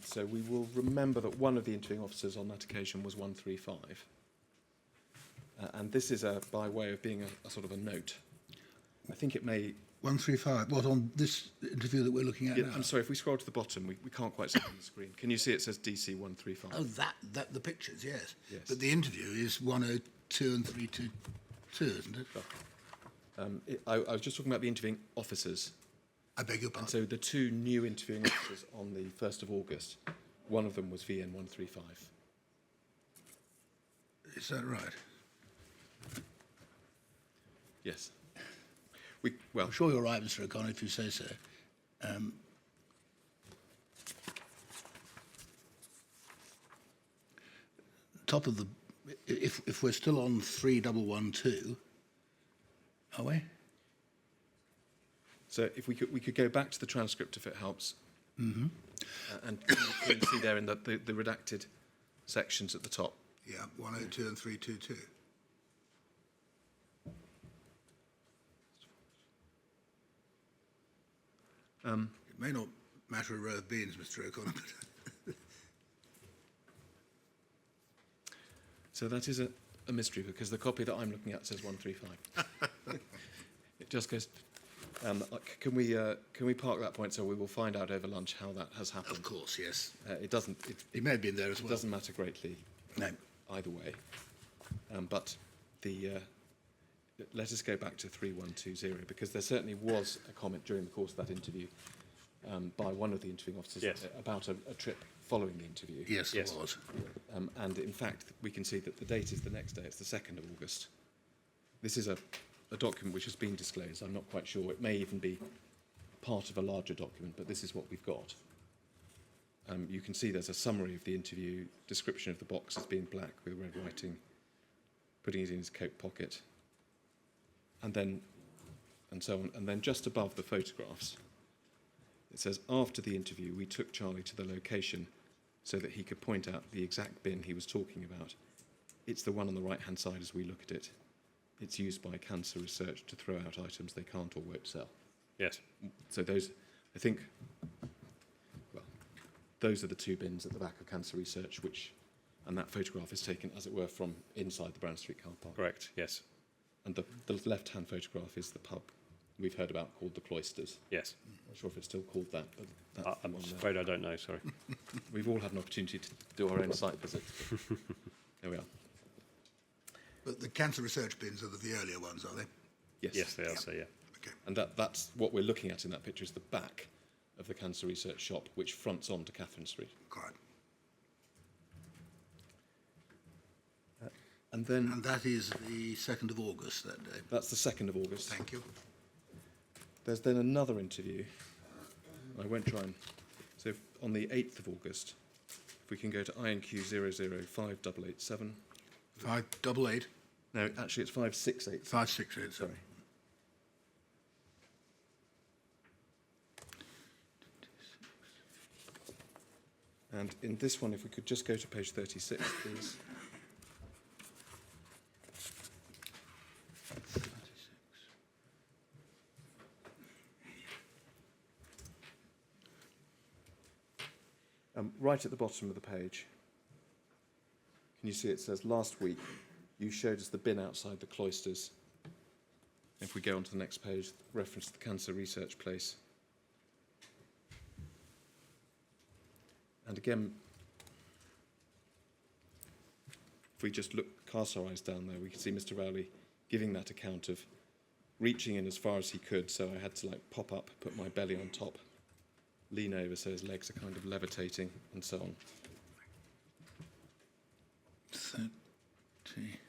So we will remember that one of the interviewing officers on that occasion was 135. And this is by way of being a sort of a note. I think it may... 135, what, on this interview that we're looking at now? I'm sorry, if we scroll to the bottom, we can't quite see it on the screen. Can you see it says DC 135? Oh, that the pictures, yes. Yes. But the interview is 102 and 322, isn't it? I was just talking about the interviewing officers. I beg your And pardon. so the 2 new interviewing officers on the 1st of August, one of them was VN 135. Is that right? Yes. Well, I'm sure you're right, Mr. O'Connor, if you say so. Top of the... If we're still on 3112, are we? so if we could go back to the transcript if it helps. Mm-hmm. And you can see there in the redacted sections at the top. Yeah, 102 and 322. It may not matter a row of beans, Mr. O'Connor, but... So that is a mystery because the copy that I'm looking at says 135. It just goes... can we park that point so we will find out over lunch how that has happened? Of course, yes. It doesn't... He may have been there as It well. doesn't matter greatly No. either way. But let us go back to 3120 because there certainly was a comment during the course of that interview by one of the interviewing officers Yes. about a trip following the interview. Yes, Yes. it was. And in fact, we can see that the date is the next day. It's the 2nd of August. This is a document which has been disclosed. I'm not quite sure. It may even be part of a larger document, but this is what we've got. You can see there's a summary of the interview, description of the box as being black with red writing putting it in his coat pocket, and so on. And then just above the photographs, it says, after the interview, we took Charlie to the location so that he could point out the exact bin he was talking about. It's the one on the right-hand side as we look at it. It's used by cancer research to throw out items they can't or won't sell. Yes. So those, I think, well, those are the two bins at the back of cancer research, and that photograph is taken, as it were, from inside the Brown Street car park. Correct. Yes. And the left-hand photograph is the pub we've heard about called the Cloisters. Yes. Not sure if it's still called that, but that's the I'm one there. afraid I don't know. Sorry. We've all had an opportunity to do our own site visits. There we are. But the cancer research bins are the earlier ones, are they? Yes. Yes, they are. So yeah. Okay. And that's what we're looking at in that picture is the back of the cancer research shop, which fronts onto Catherine Street. Correct. And then And that is the 2nd of August that day. that's the 2nd of August. Thank you. There's then another interview. I won't try and... So on the 8th of August, if we can go to INQ 005887. 588. No, actually it's 568. 568. Sorry. And in this one, if we could just go to page 36, please. Right at the bottom of the page, can you see it says, last week you showed us the bin outside the Cloisters. If we go on to the next page, reference to the cancer research place. And again, if we just cast our eyes down there, we can see Mr. Rowley giving that account of reaching in as far as he could, so I had to pop up, put my belly on top, lean over so his legs are kind of levitating, and so on. 30.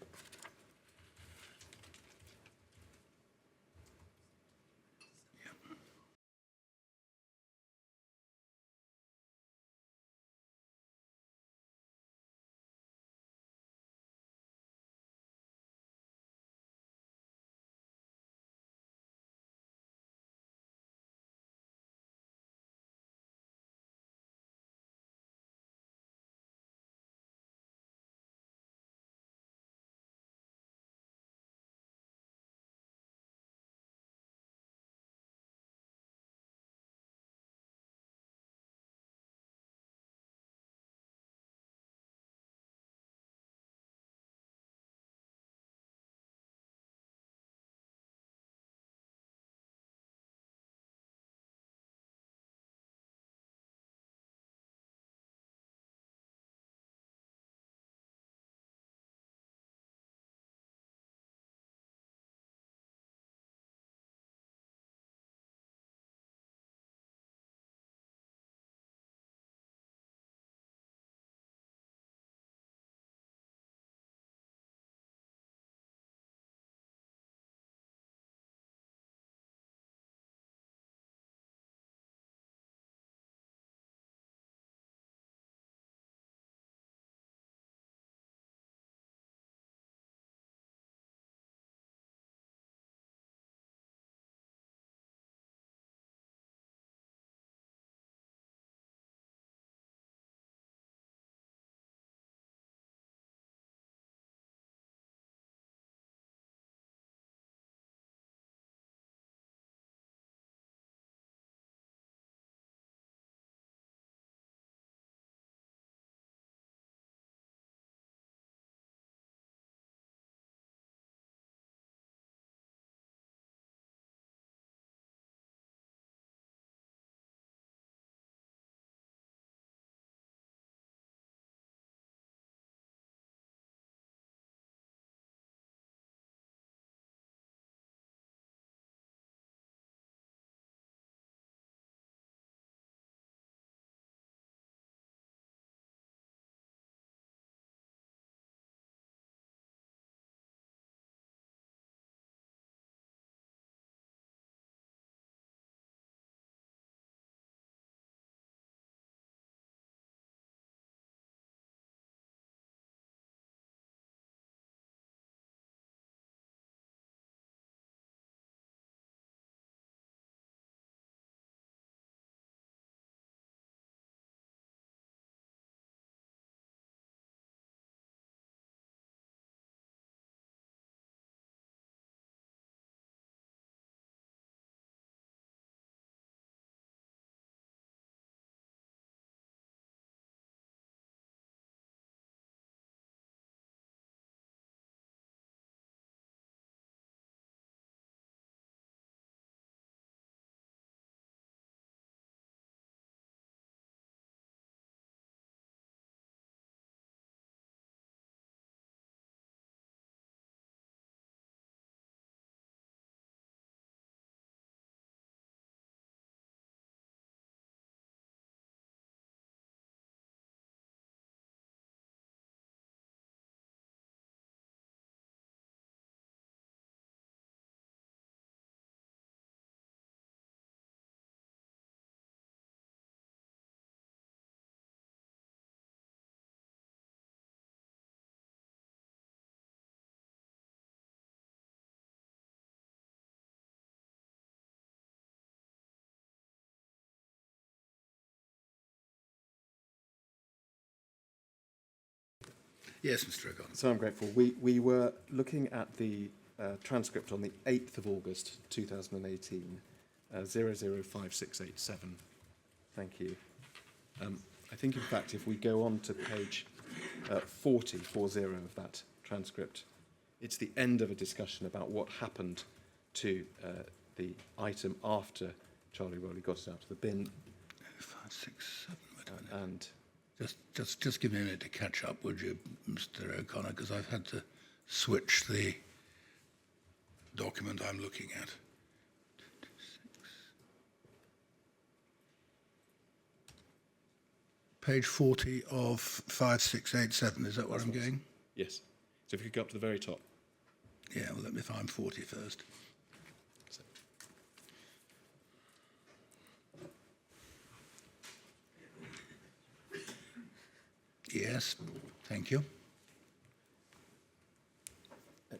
Yes, Mr. O'Connor. So I'm grateful. We were looking at the transcript on the 8th of August 2018, 005687. Thank you. I think, in fact, if we go on to page 40 of that transcript, it's the end of a discussion about what happened to the item after Charlie Rowley got it out of the bin. 5, 6, 7. Wait a minute. And Just give me a minute to catch up, would you, Mr. O'Connor? Because I've had to switch the document I'm looking at. 6. Page 40 of 5687. Is that where I'm going? yes, so if you could go up to the very top. Yeah. Well, let me find 40 first. So, Yes. Thank you.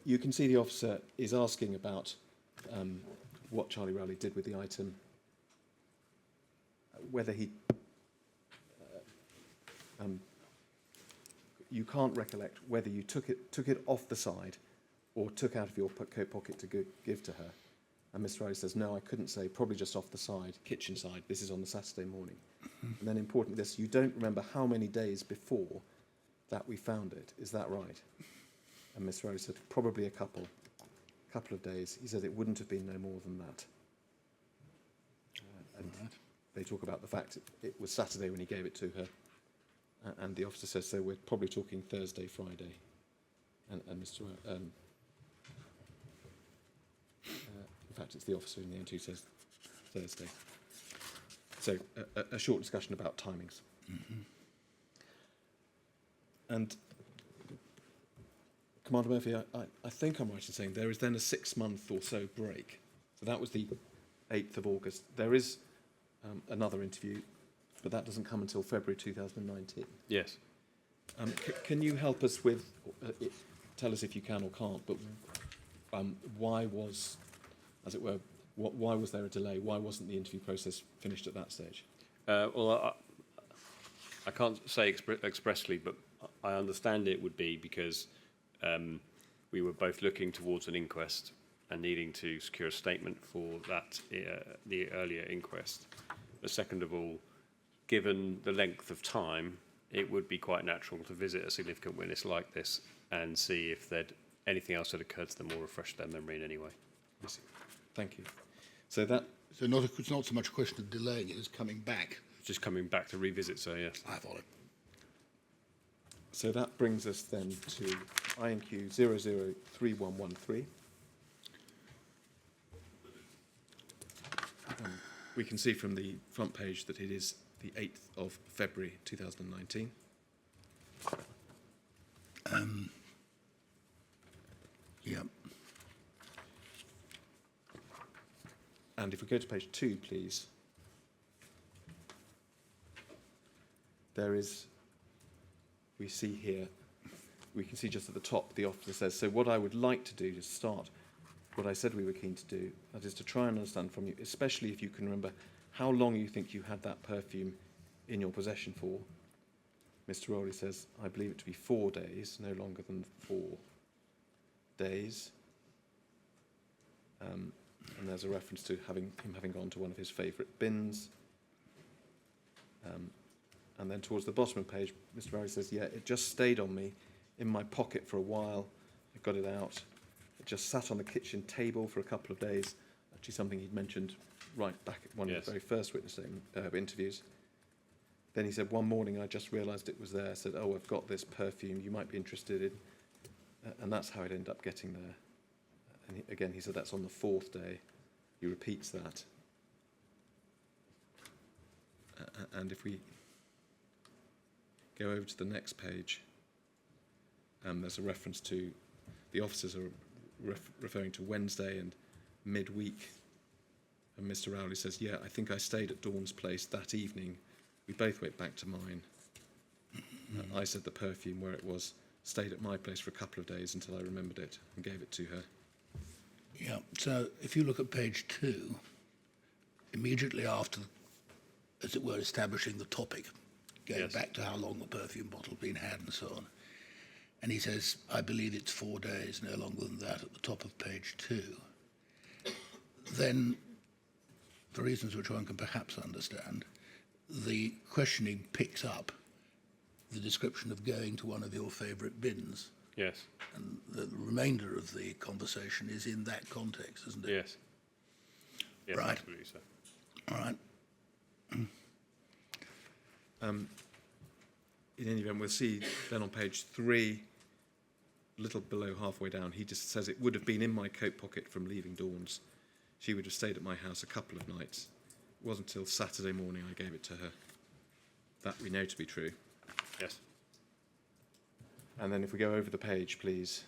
you can see the officer is asking about what Charlie Rowley did with the item, whether he... you can't recollect whether you took it off the side or took out of your coat pocket to give to her. And Mr. Rowley says, no, I couldn't say, probably just off the side, kitchen side. This is on the Saturday morning. And then important this, you don't remember how many days before that we found it. Is that right? And Mr. Rowley said, probably a couple of days. He said it wouldn't have been no more than that. And they talk about the fact it was Saturday when he gave it to her. And the officer says, so we're probably talking Thursday, Friday. And Mr. In fact, it's the officer in the end who says Thursday. So a short discussion about timings. Mm-hmm. And Commander Murphy, I think I'm right in saying there is then a 6-month or so break. So that was the 8th of August. There is another interview, but that doesn't come until February 2019. Yes. Can you help us with, tell us if you can or can't, but why was, as it were, why was there a delay? Why wasn't the interview process finished at that stage? Well, I can't say expressly, but I understand it would be because we were both looking towards an inquest and needing to secure a statement for that, the earlier inquest. But second of all, given the length of time, it would be quite natural to visit a significant witness like this and see if there'd anything else had occurred to them or refreshed their memory in any way. Yes. Thank you. So that... So it's not so much a question of delaying it as coming back. Just coming back to revisit, so yes. I follow. So that brings us then to INQ 003113. We can see from the front page that it is the 8th of February 2019. Yeah. And if we go to page 2, please, there is, we see here, we can see just at the top, the officer says, so what I would like to do to start what I said we were keen to do, that is to try and understand from you, especially if you can remember how long you think you had that perfume in your possession for. Mr. Rowley says, I believe it to be 4 days, no longer than 4 days. And there's a reference to him having gone to one of his favourite bins. And then towards the bottom of the page, Mr. Rowley says, yeah, it just stayed on me in my pocket for a while. I got it out. It just sat on the kitchen table for a couple of days. Actually, something he'd mentioned right back at one of the very first witness interviews. Then he said, one morning I just realised it was there. I said, oh, I've got this perfume you might be interested in. And that's how it ended up getting there. And again, he said that's on the 4th day. He repeats that. And if we go over to the next page, there's a reference to the officers are referring to Wednesday and midweek. And Mr. Rowley says, yeah, I think I stayed at Dawn's place that evening. We both went back to mine. I said the perfume where it was, stayed at my place for a couple of days until I remembered it and gave it to her. Yeah, so if you look at page 2, immediately after, as it were, establishing the topic, going back to how long the perfume bottle had been had and so on, and he says, I believe it's 4 days, no longer than that, at the top of page 2, then, for reasons which one can perhaps understand, the questioning picks up the description of going to one of your favourite bins. Yes. And the remainder of the conversation is in that context, isn't it? Yes. Yes, Right. absolutely, sir. All right. In any event, we'll see then on page 3, a little below halfway down, he just says it would have been in my coat pocket from leaving Dawn's. She would have stayed at my house a couple of nights. It wasn't until Saturday morning I gave it to her. That we know to be true. Yes. And then if we go over the page, please.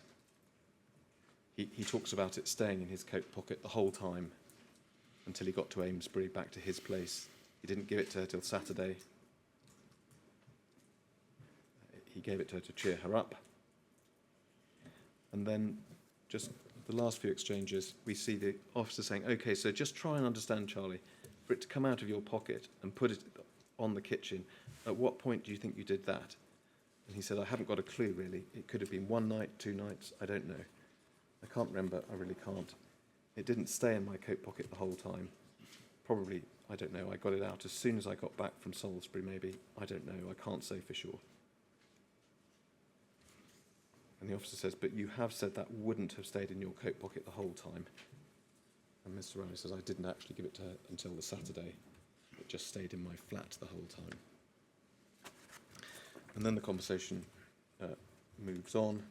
He talks about it staying in his coat pocket the whole time until he got to Amesbury, back to his place. He didn't give it to her till Saturday. He gave it to her to cheer her up. And then just the last few exchanges, we see the officer saying, OK, so just try and understand, Charlie, for it to come out of your pocket and put it on the kitchen, at what point do you think you did that? And he said, I haven't got a clue, really. It could have been 1 night, 2 nights, I don't know. I can't remember, I really can't. It didn't stay in my coat pocket the whole time. Probably, I don't know, I got it out as soon as I got back from Salisbury, maybe. I don't know, I can't say for sure. And the officer says, but you have said that wouldn't have stayed in your coat pocket the whole time. And Mr. Rowley says, I didn't actually give it to her until the Saturday. It just stayed in my flat the whole time. And then the conversation moves on.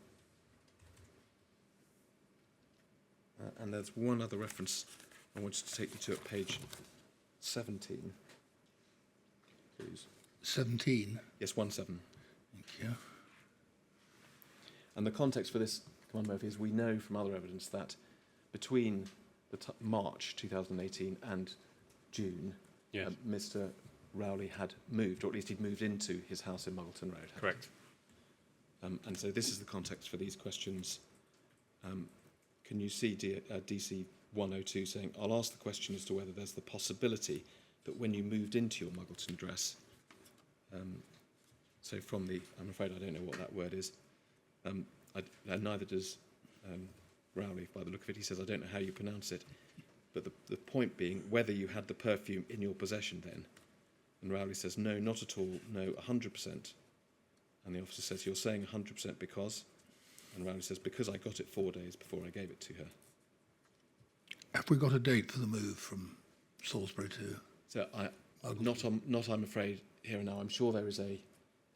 And there's one other reference I wanted to take you to at page 17. Please. 17. Yes, 17. Thank you. And the context for this, come on, Murphy, is we know from other evidence that between March 2018 and June, Yes. Mr. Rowley had moved, or at least he'd moved into his house in Muggleton Road. Correct. And so this is the context for these questions. Can you see DC 102 saying, I'll ask the question as to whether there's the possibility that when you moved into your Muggleton address, so from the, I'm afraid I don't know what that word is, and neither does Rowley by the look of it. He says, I don't know how you pronounce it. But the point being, whether you had the perfume in your possession then. And Rowley says, no, not at all, no, 100%. And the officer says, you're saying 100% because? And Rowley says, because I got it 4 days before I gave it to her. Have we got a date for the move from Salisbury to... So not I'm afraid, here and now. I'm sure there is a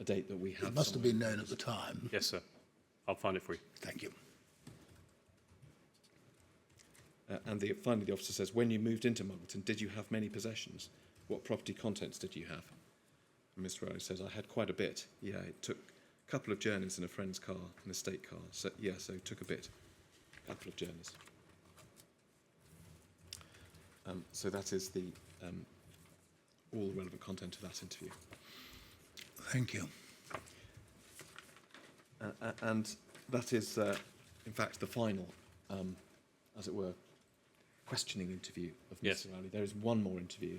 date that we have. It must have been known at the time. Yes, sir. I'll find it for you. Thank you. And finally, the officer says, when you moved into Muggleton, did you have many possessions? What property contents did you have? And Mr. Rowley says, I had quite a bit. Yeah, it took a couple of journeys in a friend's car, an estate car. So, yeah, so it took a bit, a couple of journeys. So that is the all the relevant content of that interview. Thank you. And that is, in fact, the final, as it were, questioning interview of Mr. Yes. Rowley. There is one more interview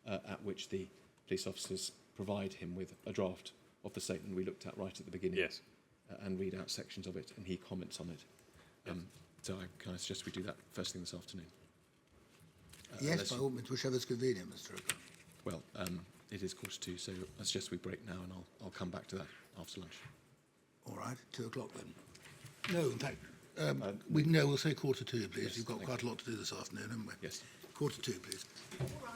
at which the police officers provide him with a draft of the statement we looked at right at the beginning. Yes. And read out sections of it, and he comments on it. So I suggest we do that first thing this afternoon. Yes, by all means, whichever's convenient, Mr. Rooker. Well, it is 2:45, so I suggest we break now, and I'll come back to that after lunch. All right, 2 o'clock then. No, in fact, we'll say 2:45, please. Yes, You've got thank quite a lot to do this afternoon, haven't we? Yes. 2:45, please. All right.